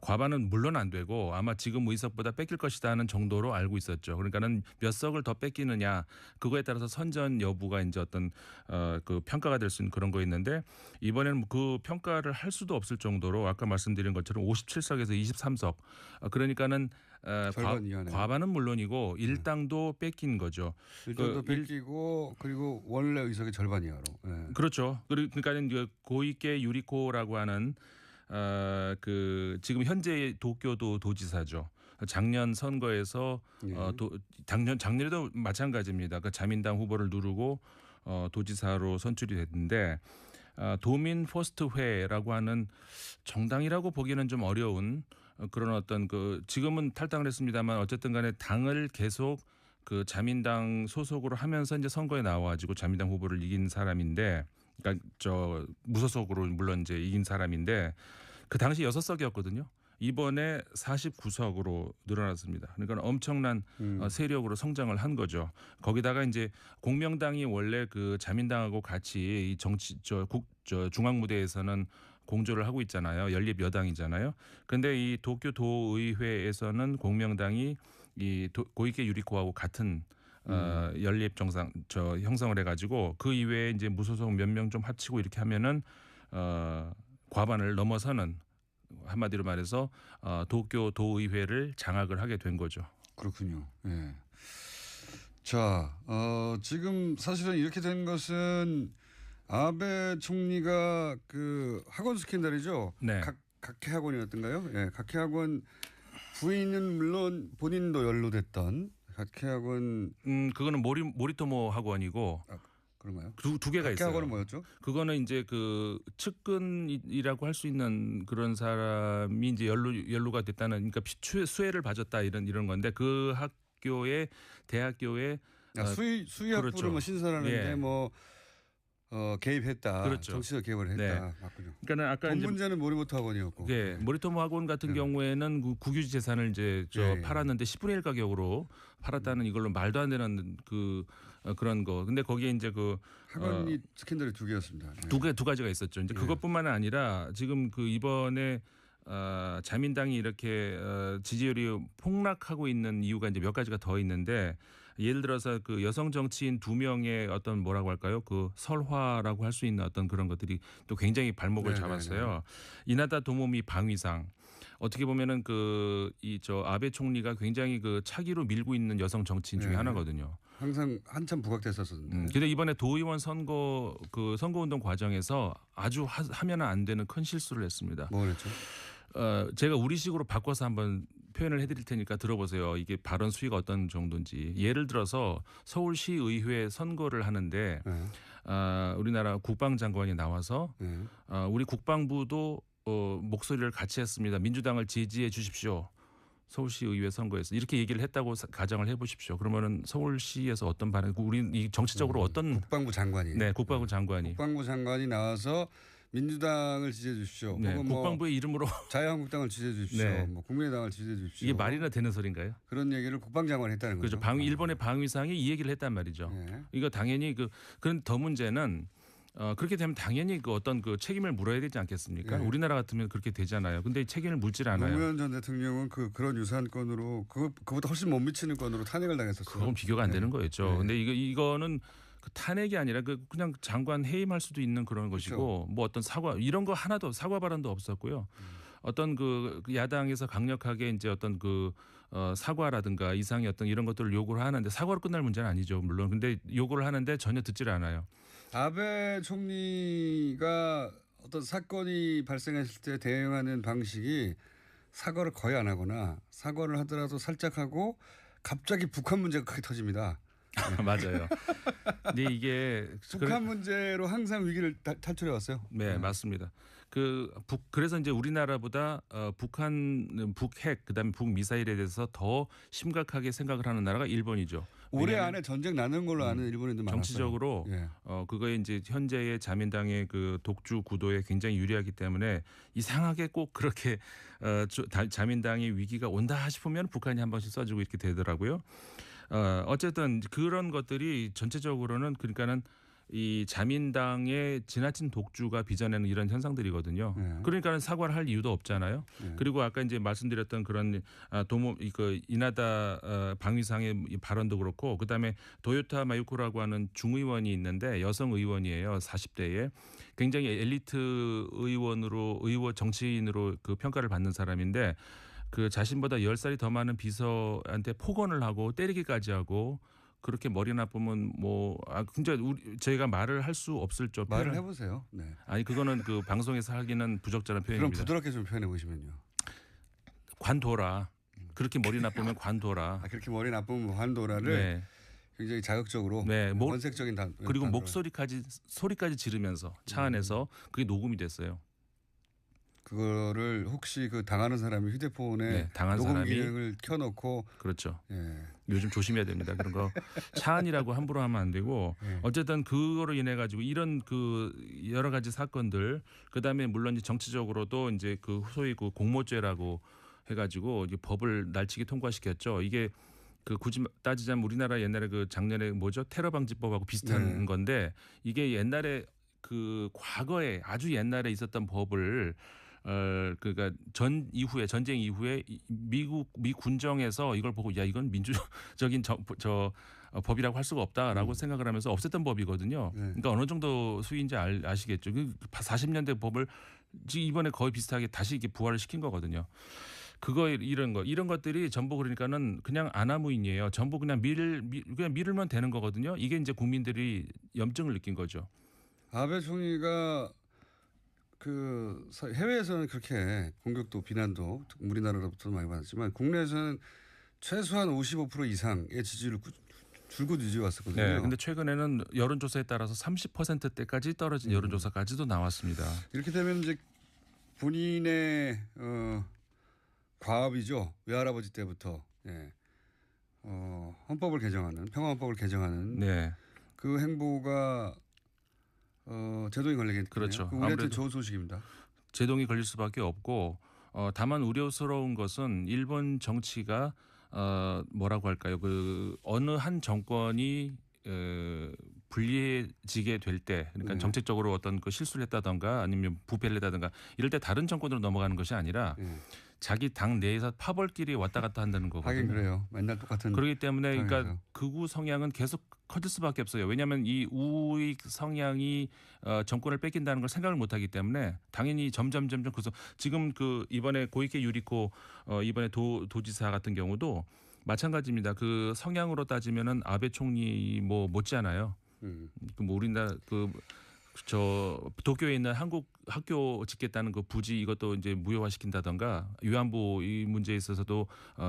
과반은 물론 안 되고 아마 지금 의석보다 뺏길 것이다 하는 정도로 알고 있었죠. 그러니까는 몇 석을 더 뺏기느냐 그거에 따라서 선전 여부가 이제 어떤 그 평가가 될 수 있는 그런 거 있는데 이번에는 그 평가를 할 수도 없을 정도로 아까 말씀드린 것처럼 57석에서 23석 그러니까는 과반은 물론이고 일당도 뺏긴 거죠. 일당도 뺏기고 그리고 원래 의석의 절반 이하로. 예. 그렇죠. 그러니까는 고이케 유리코라고 하는 그 지금 현재 도쿄도 도지사죠. 작년 선거에서 작년에도 마찬가지입니다. 그 자민당 후보를 누르고 도지사로 선출이 됐는데 도민 포스트회라고 하는 정당이라고 보기에는 좀 어려운 그런 어떤 그 지금은 탈당을 했습니다만 어쨌든 간에 당을 계속 그 자민당 소속으로 하면서 이제 선거에 나와가지고 자민당 후보를 이긴 사람인데 그러니까 무소속으로 물론 이제 이긴 사람인데 그 당시 6석이었거든요. 이번에 49석으로 늘어났습니다. 그러니까 엄청난 세력으로 성장을 한 거죠. 거기다가 이제 공명당이 원래 그 자민당하고 같이 이 중앙 무대에서는 공조를 하고 있잖아요. 연립 여당이잖아요. 그런데 이 도쿄 도의회에서는 공명당이 이 고이케 유리코하고 같은 연립 형성을 해가지고 그 이외에 이제 무소속 몇 명 좀 합치고 이렇게 하면은 과반을 넘어서는 한마디로 말해서 도쿄 도의회를 장악을 하게 된 거죠. 그렇군요. 예. 자, 지금 사실은 이렇게 된 것은 아베 총리가 그 학원 스캔들이죠. 네. 각해 학원이었던가요? 예, 각해 학원 부인은 물론 본인도 연루됐던 각해 학원. 그거는 모리토모 학원이고. 그런가요? 두 개가 있어요. 학원은 뭐였죠? 그거는 이제 그 측근이라고 할 수 있는 그런 사람이 이제 연루가 됐다는 그러니까 수혜를 봐줬다 이런 건데 그 대학교에 수의학부를 그렇죠. 뭐 신설하는데 뭐 개입했다. 그렇죠. 정치적 개입을 했다. 네. 맞군요. 그러니까 아까 본 문제는 모리모토 학원이었고. 네. 모리토모 학원 같은 경우에는 그 국유지 재산을 이제 팔았는데 10분의 1 가격으로 팔았다는 이걸로 말도 안 되는 그런 거. 근데 거기에 이제 그 학원이 스캔들이 2개였습니다. 네. 두 가지가 있었죠. 이제 그것뿐만 아니라 지금 그 이번에 자민당이 이렇게 지지율이 폭락하고 있는 이유가 이제 몇 가지가 더 있는데 예를 들어서 그 여성 정치인 2명의 어떤 뭐라고 할까요? 그 설화라고 할 수 있는 어떤 그런 것들이 또 굉장히 발목을 네네네. 잡았어요. 이나다 도모미 방위상. 어떻게 보면은 아베 총리가 굉장히 그 차기로 밀고 있는 여성 정치인 중에 네. 하나거든요. 항상 한참 부각됐었는데. 근데 이번에 도의원 선거운동 과정에서 아주 하면 안 되는 큰 실수를 했습니다. 뭐 그랬죠? 제가 우리식으로 바꿔서 한번 표현을 해드릴 테니까 들어보세요. 이게 발언 수위가 어떤 정도인지. 예를 들어서 서울시의회 선거를 하는데 네. 우리나라 국방장관이 나와서 네. 우리 국방부도 목소리를 같이 했습니다. 민주당을 지지해 주십시오. 서울시의회 선거에서 이렇게 얘기를 했다고 가정을 해보십시오. 그러면은 서울시에서 어떤 반응? 우리 이 정치적으로 어떤 국방부 장관이. 네, 국방부 장관이. 국방부 장관이 나와서 민주당을 지지해 주십시오. 네, 혹은 국방부의 이름으로 자유한국당을 지지해 주십시오. 네. 뭐 국민의당을 지지해 주십시오. 이게 말이나 되는 소리인가요? 그런 얘기를 국방장관이 했다는 거죠. 그렇죠. 일본의 방위상이 이 얘기를 했단 말이죠. 네. 이거 당연히 그런 더 문제는 그렇게 되면 당연히 그 어떤 그 책임을 물어야 되지 않겠습니까? 네. 우리나라 같으면 그렇게 되잖아요. 근데 책임을 묻질 않아요. 노무현 전 대통령은 그런 유사한 건으로 그보다 훨씬 못 미치는 건으로 탄핵을 당했었어요. 그건 비교가 안 네. 되는 거였죠. 네. 근데 이거는 그 탄핵이 아니라 그냥 장관 해임할 수도 있는 그런 것이고 그렇죠. 뭐 어떤 사과 이런 거 하나도 사과 발언도 없었고요. 어떤 그 야당에서 강력하게 이제 어떤 사과라든가 이상의 어떤 이런 것들을 요구를 하는데 사과로 끝날 문제는 아니죠. 물론 근데 요구를 하는데 전혀 듣질 않아요. 아베 총리가 어떤 사건이 발생했을 때 대응하는 방식이 사과를 거의 안 하거나 사과를 하더라도 살짝 하고 갑자기 북한 문제가 크게 터집니다. 맞아요. 근데 이게 북한 문제로 항상 위기를 탈출해 왔어요. 네, 맞습니다. 그래서 이제 우리나라보다 북핵 그다음에 북미사일에 대해서 더 심각하게 생각을 하는 나라가 일본이죠. 올해 안에 전쟁 나는 걸로 아는 일본인도 많았어요. 정치적으로 예. 그거에 이제 현재의 자민당의 그 독주 구도에 굉장히 유리하기 때문에 이상하게 꼭 그렇게 자민당의 위기가 온다 싶으면 북한이 한 번씩 쏴주고 이렇게 되더라고요. 어쨌든 그런 것들이 전체적으로는 그러니까는 이 자민당의 지나친 독주가 빚어내는 이런 현상들이거든요. 네. 그러니까는 사과를 할 이유도 없잖아요. 네. 그리고 아까 이제 말씀드렸던 그런 이나다 방위상의 발언도 그렇고 그다음에 도요타 마유코라고 하는 중의원이 있는데 여성 의원이에요. 40대에 굉장히 엘리트 정치인으로 그 평가를 받는 사람인데 그 자신보다 10살이 더 많은 비서한테 폭언을 하고 때리기까지 하고 그렇게 머리 나쁘면 진짜 저희가 말을 할 수 없을 줄 말을 해보세요. 네. 아니 그거는 그 방송에서 하기는 부적절한 그럼 표현입니다. 부드럽게 좀 표현해 보시면요. 관둬라. 그렇게 머리 나쁘면 관둬라. 그렇게 머리 나쁘면 관둬라를 네. 굉장히 자극적으로 네. 원색적인 그리고 단어로. 소리까지 지르면서 차 안에서 그게 녹음이 됐어요. 그거를 혹시 그 당하는 사람이 휴대폰에 네, 당한 녹음 사람이 기능을 켜놓고 그렇죠. 예. 요즘 조심해야 됩니다. 그런 거 차 안이라고 함부로 하면 안 되고 네. 어쨌든 그거로 인해 가지고 이런 그 여러 가지 사건들 그다음에 물론 이제 정치적으로도 이제 그 소위 그 공모죄라고 해가지고 이제 법을 날치기 통과시켰죠. 이게 그 굳이 따지자면 우리나라 옛날에 그 작년에 뭐죠 테러방지법하고 비슷한 건데 이게 옛날에 그 과거에 아주 옛날에 있었던 법을 그러니까 전쟁 이후에 미 군정에서 이걸 보고 야 이건 민주적인 법이라고 할 수가 없다라고 생각을 하면서 없앴던 법이거든요. 네. 그러니까 어느 정도 수위인지 아시겠죠. 그 40년대 법을 지금 이번에 거의 비슷하게 다시 이렇게 부활을 시킨 거거든요. 이런 것들이 전부 그러니까는 그냥 아나무인이에요. 전부 그냥 미루면 되는 거거든요. 이게 이제 국민들이 염증을 느낀 거죠. 아베 총리가 해외에서는 그렇게 공격도 비난도 우리나라로부터 많이 받았지만 국내에서는 최소한 55% 이상의 지지율을 줄곧 유지해왔었거든요. 네, 근데 최근에는 여론조사에 따라서 30%대까지 떨어진 여론조사까지도 나왔습니다. 이렇게 되면 이제 본인의 과업이죠. 외할아버지 때부터 헌법을 개정하는 평화헌법을 개정하는 네. 그 행보가 제동이 걸리겠네요. 그렇죠. 우리한테 좋은 소식입니다. 제동이 걸릴 수밖에 없고 다만 우려스러운 것은 일본 정치가 뭐라고 할까요? 그 어느 한 정권이 불리해지게 될 때, 그러니까 네. 정책적으로 어떤 그 실수를 했다던가 아니면 부패를 했다던가 이럴 때 다른 정권으로 넘어가는 것이 아니라 자기 당 내에서 파벌끼리 왔다 갔다 한다는 거거든요. 하긴 그래요. 맨날 똑같은. 그렇기 때문에 그러니까 상황에서. 극우 성향은 계속 커질 수밖에 없어요. 왜냐하면 이 우익 성향이 정권을 뺏긴다는 걸 생각을 못하기 때문에 당연히 점점 그래서 지금 그 이번에 고이케 유리코 이번에 도지사 같은 경우도 마찬가지입니다. 그 성향으로 따지면은 아베 총리 뭐 못지않아요. 뭐 우리나라 저 도쿄에 있는 한국 학교 짓겠다는 그 부지 이것도 이제 무효화시킨다던가 위안부 이 문제에 있어서도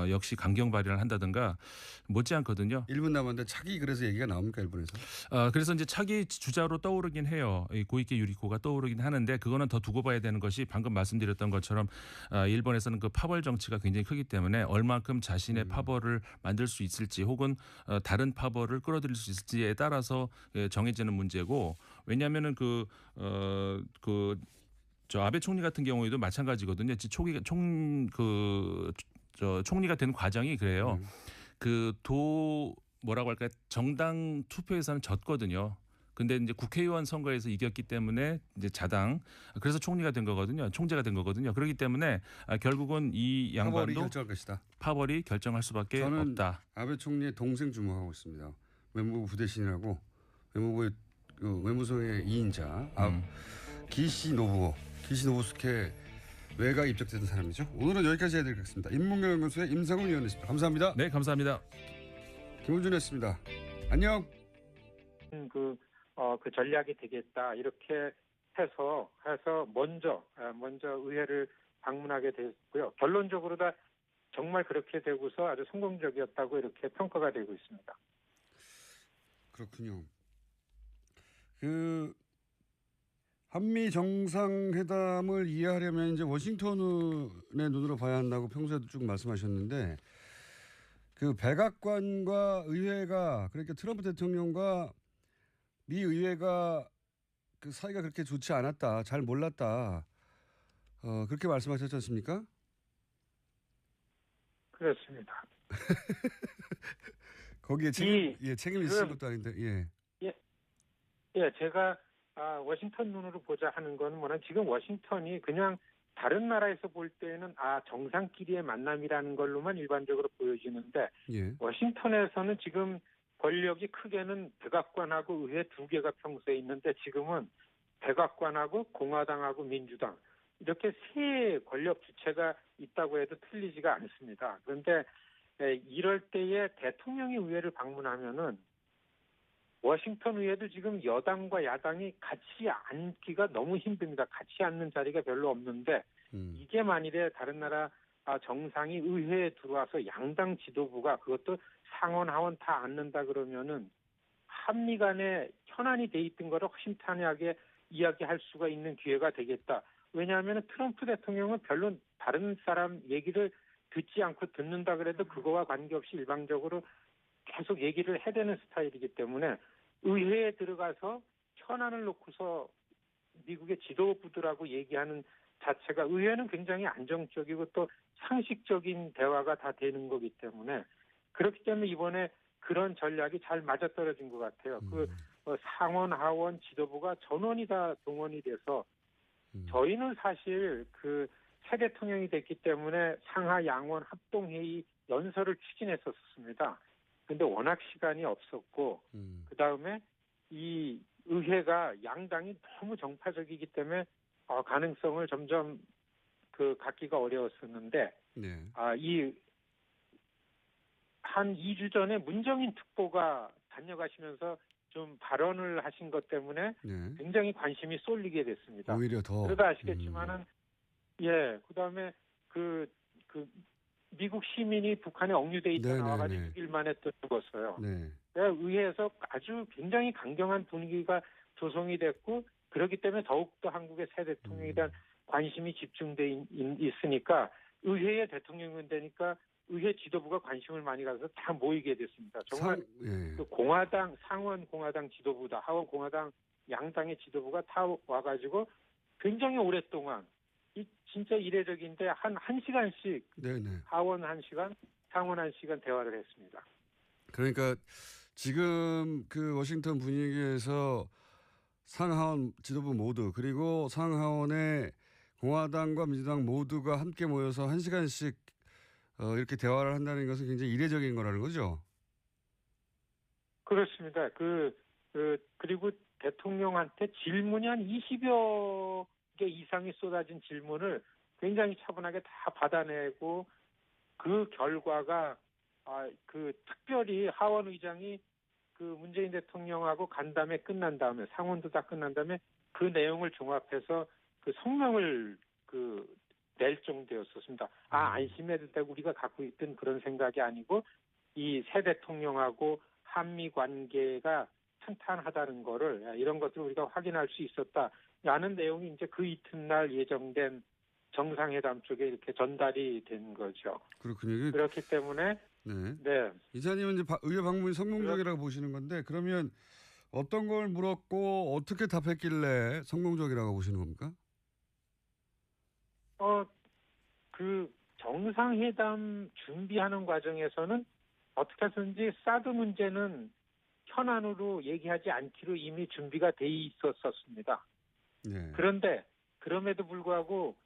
역시 강경 발의를 한다던가 못지않거든요. 1분 남았는데 차기 그래서 얘기가 나옵니까 일본에서? 그래서 이제 차기 주자로 떠오르긴 해요. 이 고이케 유리코가 떠오르긴 하는데 그거는 더 두고 봐야 되는 것이 방금 말씀드렸던 것처럼 일본에서는 그 파벌 정치가 굉장히 크기 때문에 얼만큼 자신의 파벌을 만들 수 있을지 혹은 다른 파벌을 끌어들일 수 있을지에 따라서 정해지는 문제고 왜냐하면은 저 아베 총리 같은 경우에도 마찬가지거든요. 총리가 된 과정이 그래요. 뭐라고 할까요? 정당 투표에서는 졌거든요. 근데 이제 국회의원 선거에서 이겼기 때문에 이제 그래서 총리가 된 거거든요. 총재가 된 거거든요. 그렇기 때문에 결국은 이 양반도 파벌이 결정할 것이다. 파벌이 결정할 수밖에 저는 없다. 아베 총리의 동생 주목하고 있습니다. 외무부 부대신이라고 외무부의 외무성의 2인자 기시 노부스케 외가 입적된 사람이죠. 오늘은 여기까지 해드리겠습니다. 인문경연구소의 임상훈 위원이었습니다. 감사합니다. 네, 감사합니다. 김훈준이었습니다. 안녕. 그 전략이 되겠다 이렇게 해서 먼저 의회를 방문하게 됐고요. 결론적으로 다 정말 그렇게 되고서 아주 성공적이었다고 이렇게 평가가 되고 있습니다. 그렇군요. 한미 정상회담을 이해하려면 이제 워싱턴의 눈으로 봐야 한다고 평소에도 쭉 말씀하셨는데 그 백악관과 의회가 그러니까 트럼프 대통령과 미 의회가 그 사이가 그렇게 좋지 않았다, 잘 몰랐다, 그렇게 말씀하셨지 않습니까? 그렇습니다. 거기에 책임이 있을 것도 아닌데, 제가 워싱턴 눈으로 보자 하는 건 지금 워싱턴이 그냥 다른 나라에서 볼 때는 정상끼리의 만남이라는 걸로만 일반적으로 보여지는데 워싱턴에서는 지금 권력이 크게는 백악관하고 의회 두 개가 평소에 있는데 지금은 백악관하고 공화당하고 민주당 이렇게 세 권력 주체가 있다고 해도 틀리지가 않습니다. 그런데 이럴 때에 대통령이 의회를 방문하면은 워싱턴 의회도 지금 여당과 야당이 같이 앉기가 너무 힘듭니다. 같이 앉는 자리가 별로 없는데 이게 만일에 다른 나라 정상이 의회에 들어와서 양당 지도부가 그것도 상원 하원 다 앉는다 그러면은 한미 간에 현안이 돼 있던 거를 허심탄회하게 이야기할 수가 있는 기회가 되겠다. 왜냐하면 트럼프 대통령은 별로 다른 사람 얘기를 듣지 않고 듣는다 그래도 그거와 관계없이 일방적으로 계속 얘기를 해대는 스타일이기 때문에 의회에 들어가서 현안을 놓고서 미국의 지도부들하고 얘기하는 자체가 의회는 굉장히 안정적이고 또 상식적인 대화가 다 되는 거기 때문에 그렇기 때문에 이번에 그런 전략이 잘 맞아떨어진 것 같아요. 상원 하원 지도부가 전원이 다 동원이 돼서 저희는 사실 새 대통령이 됐기 때문에 상하 양원 합동회의 연설을 추진했었습니다. 근데 워낙 시간이 없었고 그다음에 이 의회가 양당이 너무 정파적이기 때문에 가능성을 점점 갖기가 어려웠었는데 한 2주 전에 문정인 특보가 다녀가시면서 좀 발언을 하신 것 때문에 굉장히 관심이 쏠리게 됐습니다. 오히려 더. 그러다 아시겠지만은 그다음에 미국 시민이 북한에 억류돼 있다 나와가지고 6일 만에 또 죽었어요. 의회에서 아주 굉장히 강경한 분위기가 조성이 됐고 그렇기 때문에 더욱더 한국의 새 대통령에 대한 관심이 집중돼 있으니까 의회의 대통령이 되니까 의회 지도부가 관심을 많이 가서 다 모이게 됐습니다. 정말 공화당 상원 공화당 지도부다 하원 공화당 양당의 지도부가 다 와가지고 굉장히 오랫동안 진짜 이례적인데 한 1시간씩 하원 1시간, 상원 1시간 대화를 했습니다. 그러니까 지금 그 워싱턴 분위기에서 상하원 지도부 모두 그리고 상하원의 공화당과 민주당 모두가 함께 모여서 1시간씩 이렇게 대화를 한다는 것은 굉장히 이례적인 거라는 거죠. 그렇습니다. 그리고 대통령한테 질문이 한 20여 개 이상이 쏟아진 질문을 굉장히 차분하게 다 받아내고 그 결과가 특별히 하원 의장이 그 문재인 대통령하고 간담회 끝난 다음에 상원도 다 끝난 다음에 그 내용을 종합해서 그 성명을 낼 정도였었습니다. 안심해도 되고 우리가 갖고 있던 그런 생각이 아니고 이 새 대통령하고 한미 관계가 탄탄하다는 거를 이런 것들을 우리가 확인할 수 있었다라는 내용이 이제 그 이튿날 예정된 정상회담 쪽에 이렇게 전달이 된 거죠. 그렇군요. 그렇기 때문에 네. 이사님은 이제 의회 방문이 성공적이라고 보시는 건데 그러면 어떤 걸 물었고 어떻게 답했길래 성공적이라고 보시는 겁니까? 그 정상회담 준비하는 과정에서는 어떻게 해서든지 사드 문제는 현안으로 얘기하지 않기로 이미 준비가 돼 있었습니다. 네. 그런데 그럼에도 불구하고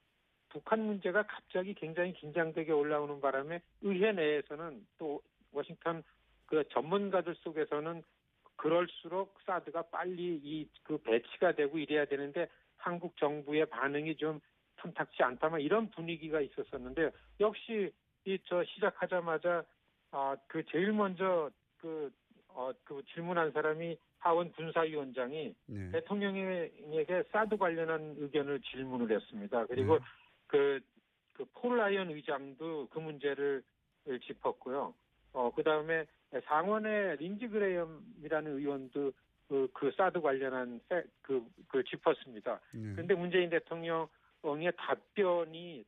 북한 문제가 갑자기 굉장히 긴장되게 올라오는 바람에 의회 내에서는 또 워싱턴 그 전문가들 속에서는 그럴수록 사드가 빨리 배치가 되고 이래야 되는데 한국 정부의 반응이 좀 탐탁지 않다만 이런 분위기가 있었었는데 역시 시작하자마자 제일 먼저 그 질문한 사람이 하원 군사위원장이 네. 대통령에게 사드 관련한 의견을 질문을 했습니다. 그리고 폴 라이언 의장도 그 문제를 짚었고요. 그다음에 상원의 린지 그레이엄이라는 의원도 그 사드 관련한 그걸 짚었습니다. 그런데 문재인 대통령의 답변이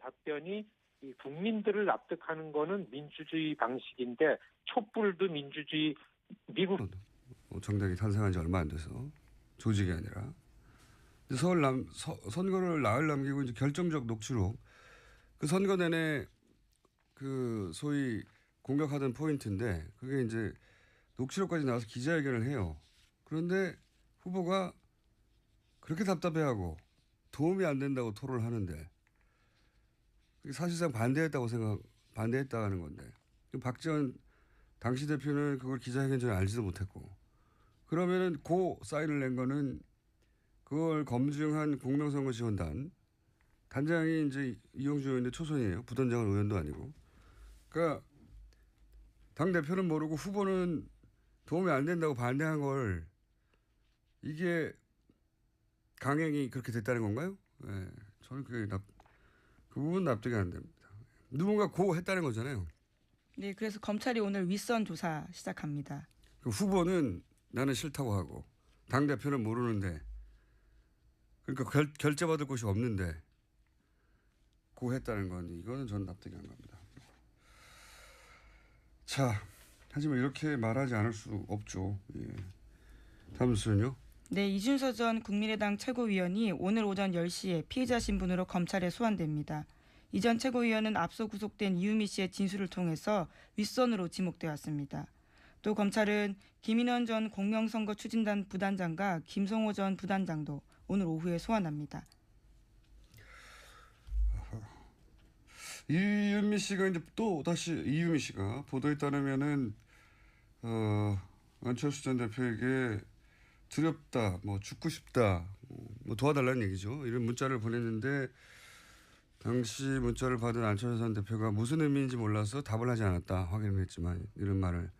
이 국민들을 납득하는 거는 민주주의 방식인데 촛불도 민주주의 미국 정당이 탄생한 지 얼마 안 돼서 조직이 아니라 선거를 나흘 남기고 이제 결정적 녹취록 그 선거 내내 그 소위 공격하던 포인트인데 그게 이제 녹취록까지 나와서 기자회견을 해요. 그런데 후보가 그렇게 답답해하고 도움이 안 된다고 토론을 하는데 사실상 반대했다는 건데 박지원 당시 대표는 그걸 기자회견 전에 알지도 못했고 그러면은 사인을 낸 거는 그걸 검증한 공명선거지원단 단장이 이제 이용주 의원인데 초선이에요. 부단장은 의원도 아니고. 그러니까 당 대표는 모르고 후보는 도움이 안 된다고 반대한 걸 이게 강행이 그렇게 됐다는 건가요? 네, 저는 그 부분 납득이 안 됩니다. 누군가 했다는 거잖아요. 네, 그래서 검찰이 오늘 윗선 조사 시작합니다. 그 후보는 나는 싫다고 하고 당 대표는 모르는데 그러니까 결재받을 곳이 없는데 했다는 건 이거는 전 납득이 안 갑니다. 자, 하지만 이렇게 말하지 않을 수 없죠. 예. 다음 순요. 네, 이준서 전 국민의당 최고위원이 오늘 오전 10시에 피의자 신분으로 검찰에 소환됩니다. 이 전 최고위원은 앞서 구속된 이유미 씨의 진술을 통해서 윗선으로 지목되었습니다. 또 검찰은 김인원 전 공명선거 추진단 부단장과 김성호 전 부단장도 오늘 오후에 소환합니다. 이유미 씨가 이제 또 다시 이유미 씨가 보도에 따르면은 안철수 전 대표에게 두렵다, 죽고 싶다, 도와달라는 얘기죠. 이런 문자를 보냈는데 당시 문자를 받은 안철수 전 대표가 무슨 의미인지 몰라서 답을 하지 않았다 확인을 했지만 이런 말을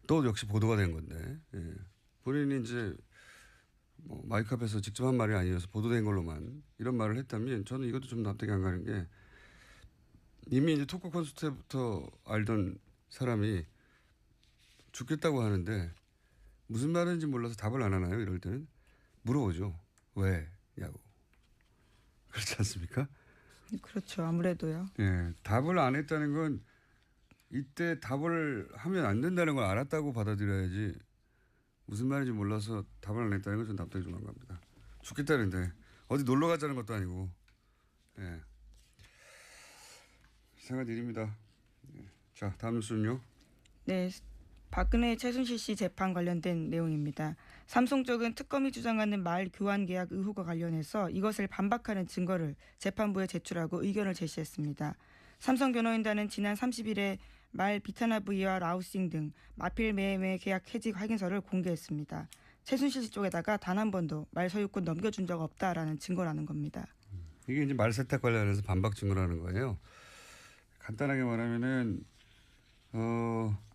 또 역시 보도가 된 건데 본인이 이제 마이크 앞에서 직접 한 말이 아니어서 보도된 걸로만 이런 말을 했다면 저는 이것도 좀 납득이 안 가는 게 이미 이제 토크 콘서트 때부터 알던 사람이 죽겠다고 하는데 무슨 말인지 몰라서 답을 안 하나요? 이럴 때는 물어보죠. 왜냐고. 그렇지 않습니까? 그렇죠. 아무래도요. 예, 답을 안 했다는 건 이때 답을 하면 안 된다는 걸 알았다고 받아들여야지 무슨 말인지 몰라서 답을 안 했다는 건 좀 납득이 좀 안 갑니다. 죽겠다는데 어디 놀러 가자는 것도 아니고 예. 이상한 일입니다. 예. 자, 다음 뉴스는요. 네, 박근혜 최순실 씨 재판 관련된 내용입니다. 삼성 쪽은 특검이 주장하는 말 교환 계약 의혹과 관련해서 이것을 반박하는 증거를 재판부에 제출하고 의견을 제시했습니다. 삼성 변호인단은 지난 30일에 말 비타나 V와 라우싱 등 마필 매매 계약 해지 확인서를 공개했습니다. 최순실 씨 쪽에다가 단 한 번도 말 소유권 넘겨준 적 없다라는 증거라는 겁니다. 이게 이제 말 세탁 관련해서 반박 증거라는 거예요. 간단하게 말하면은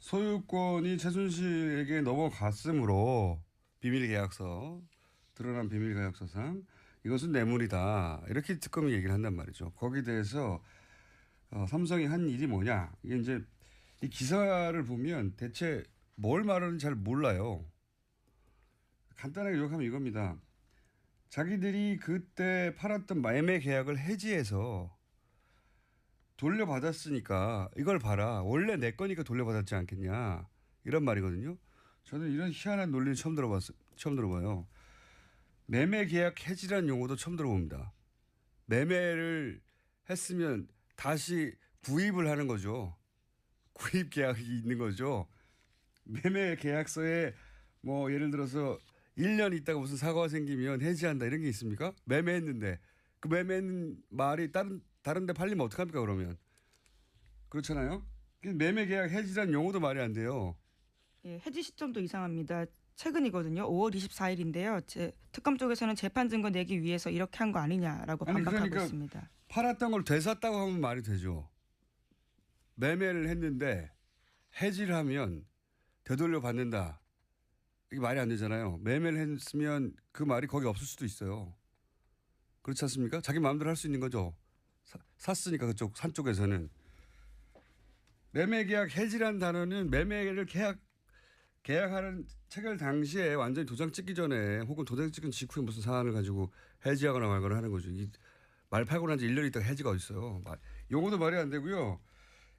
소유권이 최순실에게 넘어갔으므로 비밀계약서 드러난 비밀계약서상 이것은 뇌물이다 이렇게 특검이 얘기를 한단 말이죠. 거기에 대해서 삼성이 한 일이 뭐냐 이게 이제 이 기사를 보면 대체 뭘 말하는지 잘 몰라요. 간단하게 요약하면 이겁니다. 자기들이 그때 팔았던 매매 계약을 해지해서 돌려받았으니까 이걸 봐라. 원래 내 거니까 돌려받았지 않겠냐. 이런 말이거든요. 저는 이런 희한한 논리는 처음 들어봐요. 매매 계약 해지라는 용어도 처음 들어봅니다. 매매를 했으면 다시 구입을 하는 거죠. 구입 계약이 있는 거죠. 매매 계약서에 뭐 예를 들어서 1년 있다가 무슨 사고가 생기면 해지한다 이런 게 있습니까? 매매했는데 그 매매는 말이 다른 데 팔리면 어떡합니까 그러면? 그렇잖아요. 매매 계약 해지라는 용어도 말이 안 돼요. 예, 해지 시점도 이상합니다. 최근이거든요. 5월 24일인데요. 특검 쪽에서는 재판 증거 내기 위해서 이렇게 한 거 아니냐라고 반박하고 그러니까 있습니다. 팔았던 걸 되샀다고 하면 말이 되죠. 매매를 했는데 해지를 하면 되돌려 받는다. 이게 말이 안 되잖아요. 매매를 했으면 그 말이 거기 없을 수도 있어요. 그렇지 않습니까? 자기 마음대로 할 수 있는 거죠. 샀으니까 그쪽 산 쪽에서는. 매매 계약 해지라는 단어는 매매를 계약하는 체결 당시에 완전히 도장 찍기 전에 혹은 도장 찍은 직후에 무슨 사안을 가지고 해지하거나 말거나 하는 거죠. 말 팔고 난 지 1년 있다가 해지가 어딨어요. 용어도 말이 안 되고요.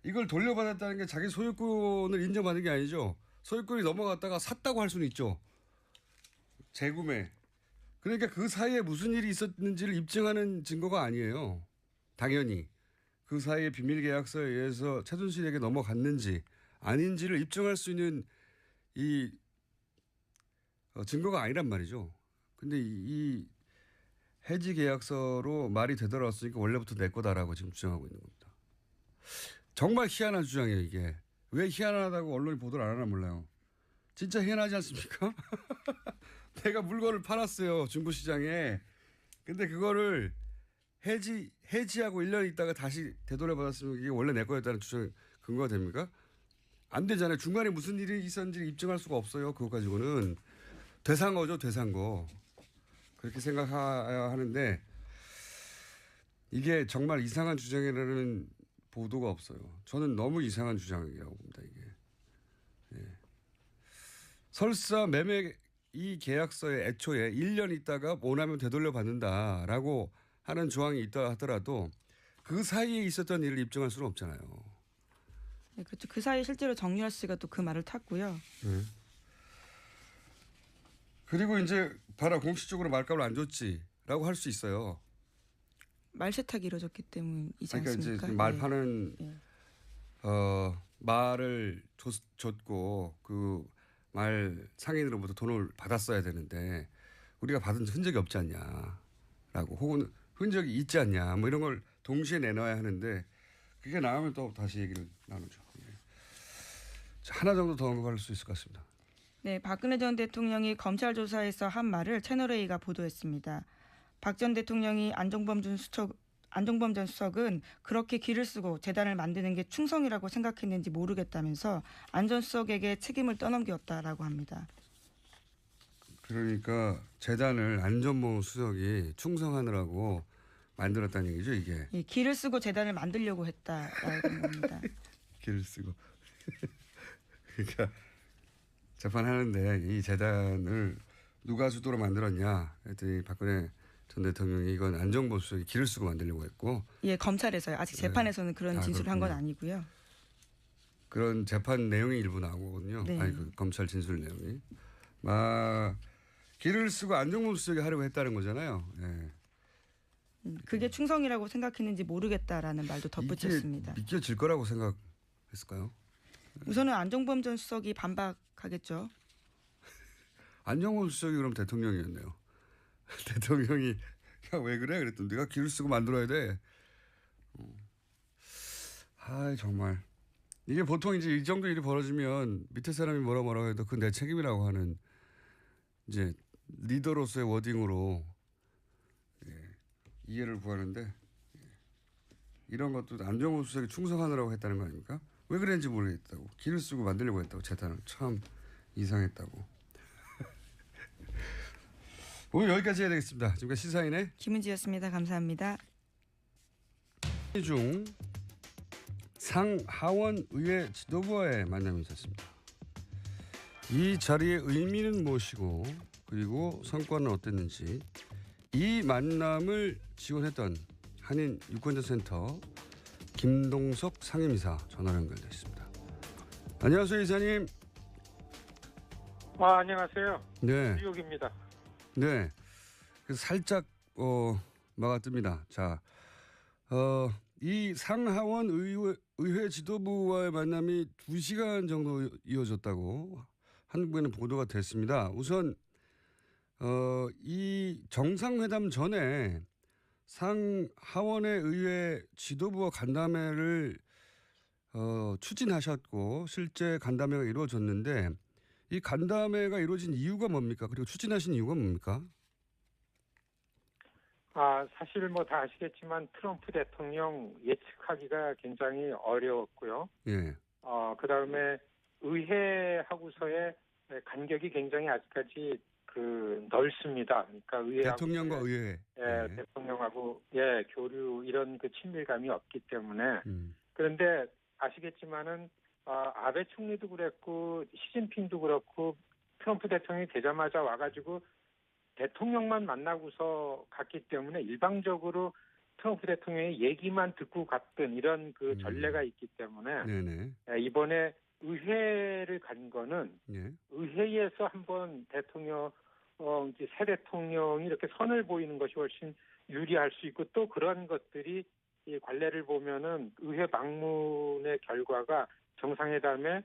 이걸 돌려받았다는 게 자기 소유권을 인정받는 게 아니죠. 소유권이 넘어갔다가 샀다고 할 수는 있죠. 재구매. 그러니까 그 사이에 무슨 일이 있었는지를 입증하는 증거가 아니에요. 당연히. 그 사이에 비밀계약서에 의해서 최순실에게 넘어갔는지 아닌지를 입증할 수 있는 이 증거가 아니란 말이죠. 근데 이 해지 계약서로 말이 되돌아왔으니까 원래부터 내 거다라고 지금 주장하고 있는 겁니다. 정말 희한한 주장이에요 이게. 왜 희한하다고 언론이 보도를 안 하나 몰라요. 진짜 희한하지 않습니까? 내가 물건을 팔았어요 중고시장에. 근데 그거를 해지하고 1년 있다가 다시 되돌려받았으면 이게 원래 내 거였다는 주장 근거가 됩니까? 안 되잖아요. 중간에 무슨 일이 있었는지 입증할 수가 없어요. 그거 가지고는 되산 거죠. 되산 거. 그렇게 생각해야 하는데 이게 정말 이상한 주장이라는 보도가 없어요. 저는 너무 이상한 주장이라고 봅니다. 이게. 예. 설사 매매 이 계약서에 애초에 1년 있다가 원하면 되돌려 받는다라고 하는 조항이 있다 하더라도 그 사이에 있었던 일을 입증할 수는 없잖아요. 네, 그렇죠. 그 사이에 실제로 정유라 씨가 또 그 말을 탔고요. 네. 그리고 이제 봐라 공식적으로 말값을 안 줬지라고 할 수 있어요. 말 세탁이 이루어졌기 때문이지 않습니까? 그러니까 이제 말 예. 파는 예. 말을 줬고 그 말 상인으로부터 돈을 받았어야 되는데 우리가 받은 흔적이 없지 않냐라고 혹은 흔적이 있지 않냐 뭐 이런 걸 동시에 내놔야 하는데 그게 나오면 또 다시 얘기를 나누죠. 예. 하나 정도 더 언급할 수 있을 것 같습니다. 네, 박근혜 전 대통령이 검찰 조사에서 한 말을 채널A가 보도했습니다. 박 전 대통령이 안종범 전 수석은 그렇게 길을 쓰고 재단을 만드는 게 충성이라고 생각했는지 모르겠다면서 안 전 수석에게 책임을 떠넘겼다라고 합니다. 그러니까 재단을 안전모 수석이 충성하느라고 만들었다는 얘기죠, 이게. 예, 길을 쓰고 재단을 만들려고 했다라는 겁니다. 길을 쓰고. 그러니까 재판하는데 이 재단을 누가 주도로 만들었냐 했더니 박근혜 전 대통령이 이건 안정보 수석이 길을 쓰고 만들려고 했고. 예, 검찰에서요. 아직 재판에서는 그런 진술을 한 건 아니고요. 그런 재판 내용이 일부 나오거든요. 네. 아니 그 검찰 진술 내용이. 길을 쓰고 안정보 수석이 하려고 했다는 거잖아요. 예. 그게 충성이라고 생각했는지 모르겠다라는 말도 덧붙였습니다. 이게 믿겨질 거라고 생각했을까요? 우선은 안종범 전 수석이 반박하겠죠. 안종범 수석이 그럼 대통령이었네요. 대통령이 야, 왜 그래? 그랬더니 네가 기를 쓰고 만들어야 돼. 아 정말 이게 보통 이제 이 정도 일이 벌어지면 밑에 사람이 뭐라고 해도 그건 내 책임이라고 하는 이제 리더로서의 워딩으로 이해를 구하는데 이런 것도 안종범 수석이 충성하느라고 했다는 거 아닙니까? 왜 그랬는지 모르겠다고. 기를 쓰고 만들려고 했다고. 재단을 참 이상했다고. 오늘 여기까지 해야 되겠습니다. 지금까지 시사인의 김은지였습니다. 감사합니다. 중 상하원 의회 지도부와의 만남이 있었습니다. 이 자리의 의미는 무엇이고 그리고 성과는 어땠는지 이 만남을 지원했던 한인 유권자센터 김동석 상임이사 전화로 연결되어 있습니다. 안녕하세요, 이사님. 안녕하세요. 네. 뉴욕입니다. 네. 그래서 살짝 막아뜹니다. 자, 이 상하원 의회 지도부와의 만남이 2시간 정도 이어졌다고 한국에는 보도가 됐습니다. 우선 이 정상회담 전에 상하원의 의회 지도부와 간담회를 추진하셨고 실제 간담회가 이루어졌는데 이 간담회가 이루어진 이유가 뭡니까? 그리고 추진하신 이유가 뭡니까? 사실 뭐 다 아시겠지만 트럼프 대통령 예측하기가 굉장히 어려웠고요. 예. 그다음에 의회하고서의 간격이 굉장히 아직까지 넓습니다. 그러니까 대통령과 의회. 예. 대통령하고 교류 이런 친밀감이 없기 때문에 그런데 아시겠지만은 아베 총리도 그랬고 시진핑도 그렇고 트럼프 대통령이 되자마자 와가지고 대통령만 만나고서 갔기 때문에 일방적으로 트럼프 대통령의 얘기만 듣고 갔던 이런 전례가 있기 때문에 네네. 이번에 의회를 간 거는 예. 의회에서 한번 이제 새 대통령이 이렇게 선을 보이는 것이 훨씬 유리할 수 있고 또 그런 것들이 이 관례를 보면은 의회 방문의 결과가 정상회담에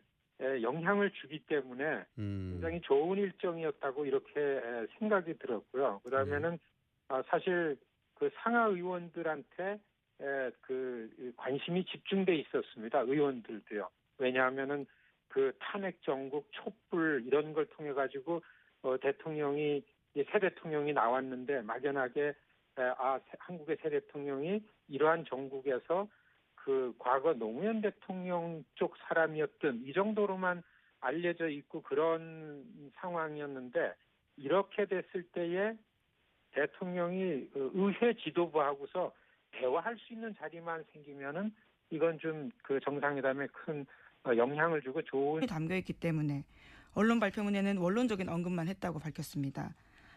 영향을 주기 때문에 굉장히 좋은 일정이었다고 이렇게 생각이 들었고요. 그다음에는 사실 상하 의원들한테 관심이 집중돼 있었습니다. 의원들도요. 왜냐하면은 탄핵 정국 촛불 이런 걸 통해 가지고 새 대통령이 나왔는데 막연하게 한국의 새 대통령이 이러한 정국에서 과거 노무현 대통령 쪽 사람이었던 이 정도로만 알려져 있고 그런 상황이었는데 이렇게 됐을 때에 대통령이 의회 지도부하고서 대화할 수 있는 자리만 생기면은 이건 좀 정상회담에 큰 영향을 주고 좋은 담겨 있기 때문에 언론 발표문에는 원론적인 언급만 했다고 밝혔습니다.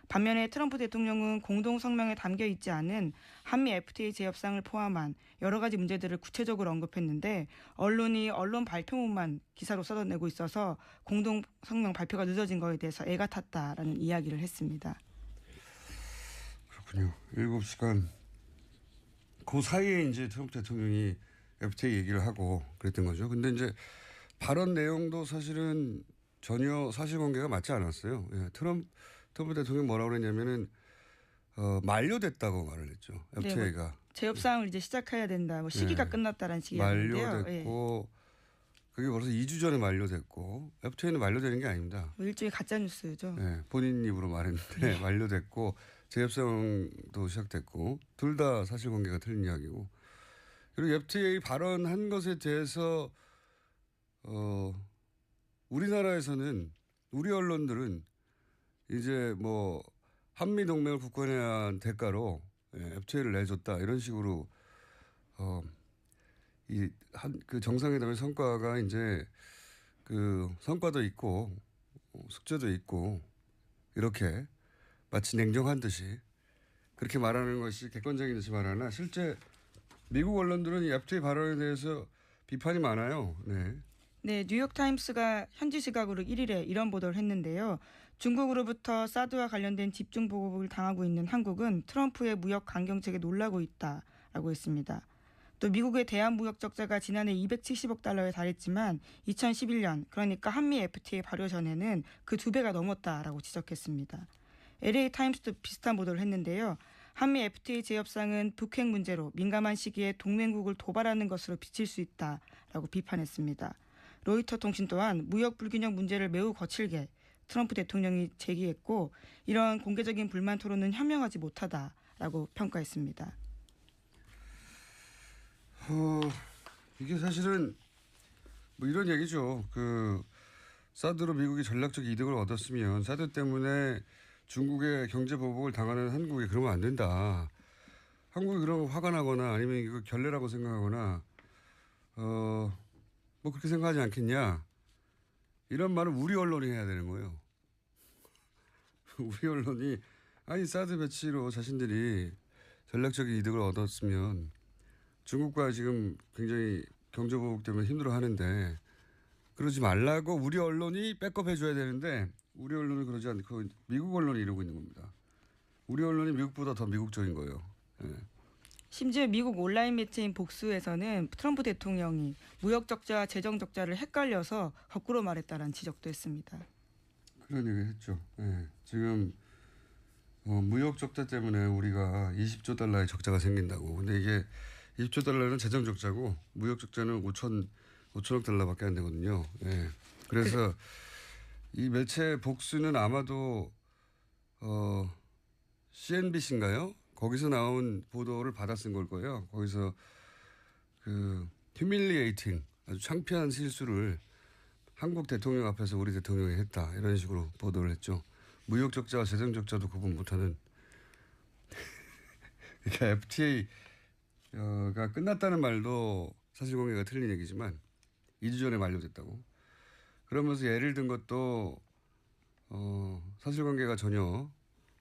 반면에 트럼프 대통령은 공동 성명에 담겨 있지 않은 한미 FTA 재협상을 포함한 여러 가지 문제들을 구체적으로 언급했는데 언론이 언론 발표문만 기사로 쏟아내고 있어서 공동 성명 발표가 늦어진 거에 대해서 애가 탔다라는 이야기를 했습니다. 그렇군요. 7시간 그 사이에 이제 트럼프 대통령이 FTA 얘기를 하고 그랬던 거죠. 근데 이제 발언 내용도 사실은 전혀 사실관계가 맞지 않았어요. 예, 트럼프 대통령이 뭐라고 그랬냐면은 만료됐다고 말을 했죠. FTA가. 네, 재협상을 이제 시작해야 된다. 시기가 끝났다라는 식이었는데요. 만료됐고 그게 벌써 2주 전에 만료됐고 FTA는 만료되는 게 아닙니다. 일종의 가짜 뉴스죠. 본인 입으로 말했는데 만료됐고 재협상도 시작됐고 둘 다 사실관계가 틀린 이야기고 그리고 FTA 발언한 것에 대해서 우리나라에서는 우리 언론들은 이제 뭐 한미 동맹을 굳건해야 한 대가로 FTA를 내줬다 이런 식으로 그 정상회담의 성과가 이제 성과도 있고 숙제도 있고 이렇게 마치 냉정한 듯이 그렇게 말하는 것이 객관적인 듯이 말하나 실제 미국 언론들은 이 FTA 발언에 대해서 비판이 많아요. 네, 뉴욕타임스가 현지 시각으로 1일에 이런 보도를 했는데요. 중국으로부터 사드와 관련된 집중 보복을 당하고 있는 한국은 트럼프의 무역 강경책에 놀라고 있다라고 했습니다. 또 미국의 대한 무역 적자가 지난해 270억 달러에 달했지만 2011년 그러니까 한미 FTA 발효 전에는 그 2배가 넘었다라고 지적했습니다. LA 타임스도 비슷한 보도를 했는데요. 한미 FTA 재협상은 북핵 문제로 민감한 시기에 동맹국을 도발하는 것으로 비칠 수 있다라고 비판했습니다. 로이터 통신 또한 무역 불균형 문제를 매우 거칠게 트럼프 대통령이 제기했고 이런 공개적인 불만 토론은 현명하지 못하다라고 평가했습니다. 이게 사실은 뭐 이런 얘기죠. 사드로 미국이 전략적 이득을 얻었으면 사드 때문에 중국의 경제 보복을 당하는 한국이 그러면 안 된다. 한국이 그러면 화가 나거나 아니면 이거 결례라고 생각하거나 뭐 그렇게 생각하지 않겠냐. 이런 말은 우리 언론이 해야 되는 거예요. 우리 언론이 아니 사드 배치로 자신들이 전략적인 이득을 얻었으면 중국과 지금 굉장히 경제 보복 때문에 힘들어하는데 그러지 말라고 우리 언론이 백업해줘야 되는데 우리 언론은 그러지 않고 미국 언론이 이러고 있는 겁니다. 우리 언론이 미국보다 더 미국적인 거예요. 네. 심지어 미국 온라인 매체인 복수에서는 트럼프 대통령이 무역 적자와 재정 적자를 헷갈려서 거꾸로 말했다라는 지적도 했습니다. 그런 얘기 했죠. 네. 지금 무역 적자 때문에 우리가 20조 달러의 적자가 생긴다고. 근데 이게 20조 달러는 재정 적자고 무역 적자는 5천억 달러밖에 안 되거든요. 네. 그래서 이 매체 복수는 아마도 CNBC인가요? 거기서 나온 보도를 받아 쓴 걸 거예요. 거기서 humiliating 아주 창피한 실수를 한국 대통령 앞에서 우리 대통령이 했다. 이런 식으로 보도를 했죠. 무역 적자와 재정 적자도 구분 못하는. 그러니까 FTA가 끝났다는 말도 사실관계가 틀린 얘기지만 2주 전에 만료됐다고. 그러면서 예를 든 것도 사실관계가 전혀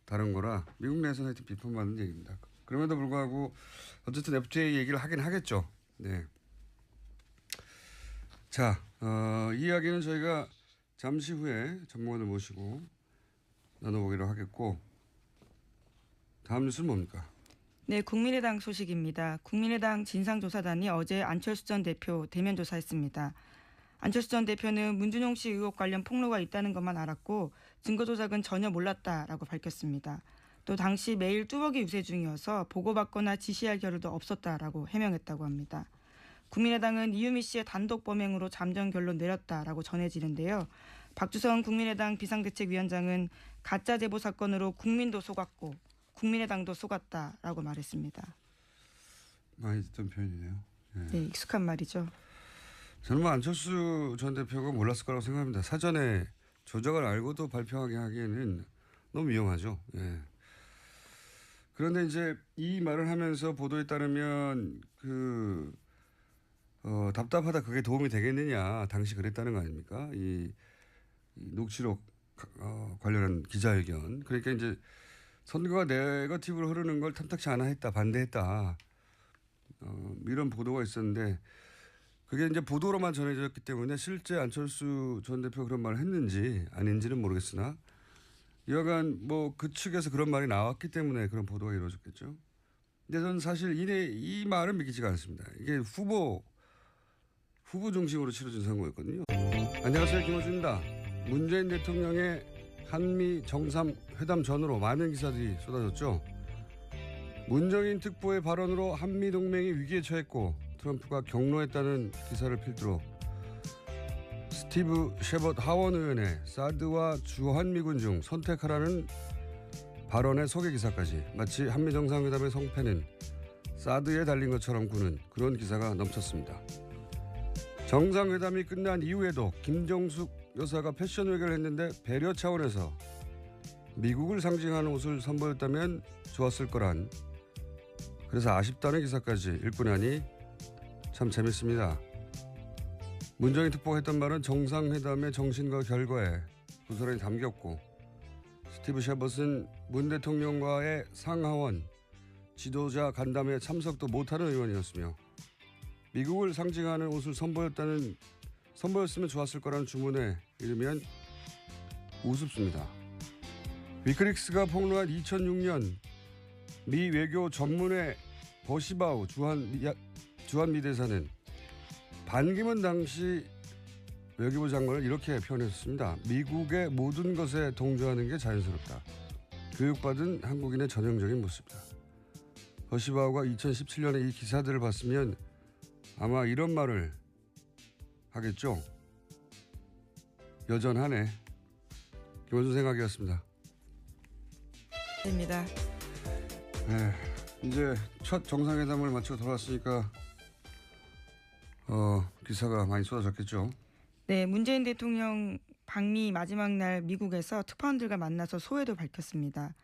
다른 거라 미국 내에서는 하여튼 비판받는 얘기입니다. 그럼에도 불구하고 어쨌든 FTA 얘기를 하긴 하겠죠. 네. 자, 이 이야기는 저희가 잠시 후에 전문가를 모시고 나눠보기로 하겠고 다음 뉴스는 뭡니까? 네, 국민의당 소식입니다. 국민의당 진상조사단이 어제 안철수 전 대표 대면 조사했습니다. 안철수 전 대표는 문준용 씨 의혹 관련 폭로가 있다는 것만 알았고 증거 조작은 전혀 몰랐다라고 밝혔습니다. 또 당시 매일 뚜벅이 유세 중이어서 보고받거나 지시할 겨를도 없었다라고 해명했다고 합니다. 국민의당은 이유미 씨의 단독 범행으로 잠정 결론 내렸다라고 전해지는데요. 박주선 국민의당 비상대책위원장은 가짜 제보 사건으로 국민도 속았고 국민의당도 속았다라고 말했습니다. 많이 듣던 표현이네요. 네, 익숙한 말이죠. 저는 안철수 전 대표가 몰랐을 거라고 생각합니다. 사전에 조작을 알고도 발표하게 하기에는 너무 위험하죠. 예. 그런데 이제 이 말을 하면서 보도에 따르면 답답하다 그게 도움이 되겠느냐 당시 그랬다는 거 아닙니까? 이 녹취록 관련한 기자회견. 그러니까 이제 선거가 네거티브로 흐르는 걸 탐탁치 않아 했다 반대했다 이런 보도가 있었는데 그게 이제 보도로만 전해졌기 때문에 실제 안철수 전 대표가 그런 말을 했는지 아닌지는 모르겠으나 여하간 뭐 그 측에서 그런 말이 나왔기 때문에 그런 보도가 이루어졌겠죠. 근데 저는 사실 이 말은 믿기지가 않습니다. 이게 후보 중심으로 치러진 선거였거든요. 안녕하세요, 김호준입니다. 문재인 대통령의 한미 정상회담 전으로 많은 기사들이 쏟아졌죠. 문정인 특보의 발언으로 한미 동맹이 위기에 처했고 트럼프가 경로했다는 기사를 필두로 스티브 셰벗 하원 의원의 사드와 주한미군 중 선택하라는 발언의 소개 기사까지 마치 한미 정상회담의 성패는 사드에 달린 것처럼 구는 그런 기사가 넘쳤습니다. 정상회담이 끝난 이후에도 김정숙 여사가 패션 외교를 했는데 배려 차원에서 미국을 상징하는 옷을 선보였다면 좋았을 거란 그래서 아쉽다는 기사까지 읽고 나니 참 재밌습니다. 문정인 특보가 했던 말은 정상회담의 정신과 결과에 고스란히 담겼고 스티브 셰벗은 문 대통령과의 상하원 지도자 간담회에 참석도 못하는 의원이었으며 미국을 상징하는 옷을 선보였으면 좋았을 거라는 주문에 이르면 우습습니다. 위크릭스가 폭로한 2006년 미 외교 전문회 버시바우 주한 미 대사는 반기문 당시 외교부 장관을 이렇게 표현했습니다. 미국의 모든 것에 동조하는 게 자연스럽다. 교육받은 한국인의 전형적인 모습이다. 허시바우가 2017년에 이 기사들을 봤으면 아마 이런 말을 하겠죠. 여전하네. 김원준 생각이었습니다. 입니다. 네, 이제 첫 정상회담을 마치고 돌아왔으니까 기사가 많이 쏟아졌겠죠. 네, 문재인 대통령 방미 마지막 날 미국에서 특파원들과 만나서 소회도 밝혔습니다.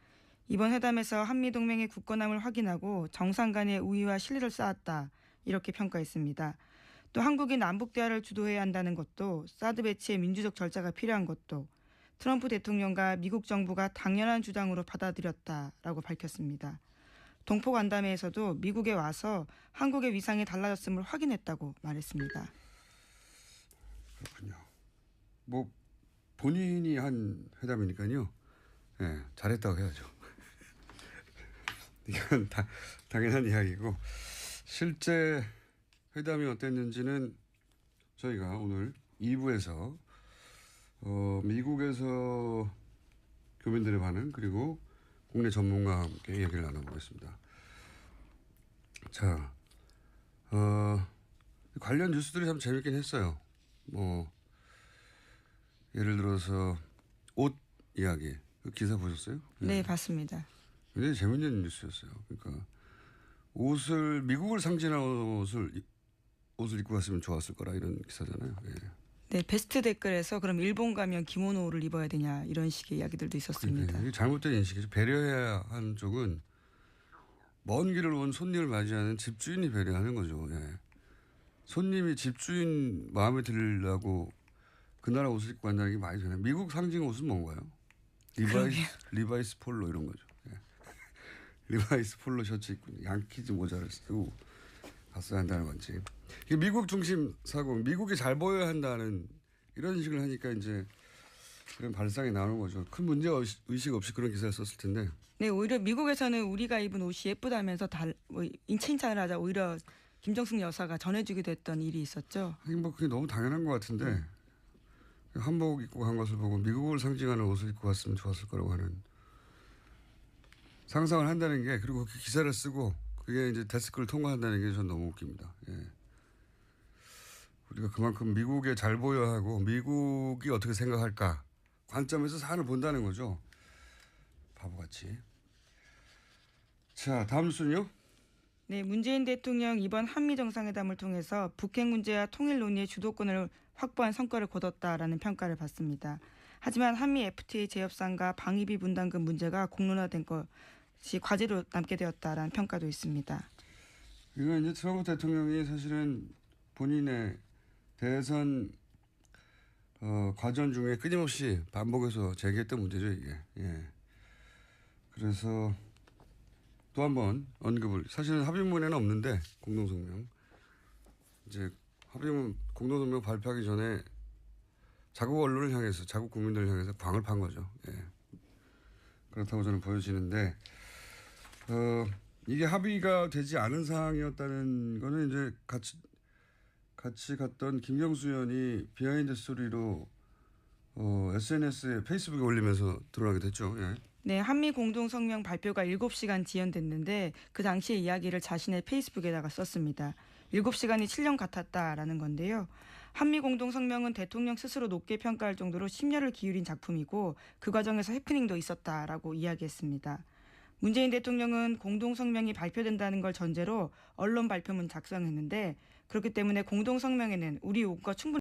이번 회담에서 한미동맹의 굳건함을 확인하고 정상 간의 우위와 신뢰를 쌓았다 이렇게 평가했습니다. 또 한국이 남북 대화를 주도해야 한다는 것도 사드 배치의 민주적 절차가 필요한 것도 트럼프 대통령과 미국 정부가 당연한 주장으로 받아들였다라고 밝혔습니다. 동포 간담회에서도 미국에 와서 한국의 위상이 달라졌음을 확인했다고 말했습니다. 그렇군요. 뭐 본인이 한 회담이니까요. 네, 잘했다고 해야죠. 이건 당연한 이야기고 실제 회담이 어땠는지는 저희가 오늘 2부에서 미국에서 교민들의 반응 그리고 국내 전문가와 함께 얘기를 나눠보겠습니다. 자, 관련 뉴스들이 참 재밌긴 했어요. 뭐 예를 들어서 옷 이야기 그 기사 보셨어요? 네, 봤습니다. 굉장히 재밌는 뉴스였어요. 그러니까 옷을 미국을 상징하는 옷을 입고 갔으면 좋았을 거라 이런 기사잖아요. 예. 네, 베스트 댓글에서 그럼 일본 가면 기모노를 입어야 되냐 이런 식의 이야기들도 있었습니다. 그러니까 이게 잘못된 인식이죠. 배려해야 하는 쪽은 먼 길을 온 손님을 맞이하는 집주인이 배려하는 거죠. 예. 손님이 집주인 마음에 들려고 그 나라 옷을 입고 간다는 게 말이 되나요? 미국 상징 옷은 뭔가요? 리바이스 폴로 이런 거죠. 예. 리바이스 폴로 셔츠 입고 양키즈 모자를 쓰고 갔어야 한다는 건지. 이게 미국 중심 사고, 미국이 잘 보여야 한다는 이런 식을 하니까 이제 그런 발상이 나오는 거죠. 큰 문제 의식 없이 그런 기사를 썼을 텐데. 네, 오히려 미국에서는 우리가 입은 옷이 예쁘다면서 칭찬을 하자 오히려 김정숙 여사가 전해주기도 했던 일이 있었죠. 뭐 그게 너무 당연한 것 같은데 한복 입고 간 것을 보고 미국을 상징하는 옷을 입고 갔으면 좋았을 거라고 하는 상상을 한다는 게 그리고 그 기사를 쓰고 그게 이제 데스크를 통과한다는 게 전 너무 웃깁니다. 예. 우리가 그만큼 미국에 잘 보여야 하고 미국이 어떻게 생각할까 관점에서 사안을 본다는 거죠. 바보같이. 자, 다음 뉴스는요. 네, 문재인 대통령 이번 한미 정상회담을 통해서 북핵 문제와 통일 논의의 주도권을 확보한 성과를 거뒀다라는 평가를 받습니다. 하지만 한미 FTA 재협상과 방위비 분담금 문제가 공론화된 것이 과제로 남게 되었다라는 평가도 있습니다. 이건 이제 트럼프 대통령이 사실은 본인의 대선 과정 중에 끊임없이 반복해서 제기했던 문제죠, 이게. 예. 그래서 또 한 번 언급을 사실은 합의문에는 없는데 공동성명 이제 합의문 공동성명 발표하기 전에 자국 언론을 향해서 자국 국민들을 향해서 광을 판 거죠. 예. 그렇다고 저는 보여지는데 이게 합의가 되지 않은 사항이었다는 거는 이제 같이 갔던 김경수 의원이 비하인드 스토리로 SNS에 페이스북에 올리면서 드러나게 됐죠. 예. 네, 한미 공동성명 발표가 7시간 지연됐는데 그 당시의 이야기를 자신의 페이스북에다가 썼습니다. 7시간이 7년 같았다라는 건데요. 한미 공동성명은 대통령 스스로 높게 평가할 정도로 심려를 기울인 작품이고 그 과정에서 해프닝도 있었다라고 이야기했습니다. 문재인 대통령은 공동성명이 발표된다는 걸 전제로 언론 발표문 작성했는데 그렇기 때문에 공동성명에는 우리 요구가 충분히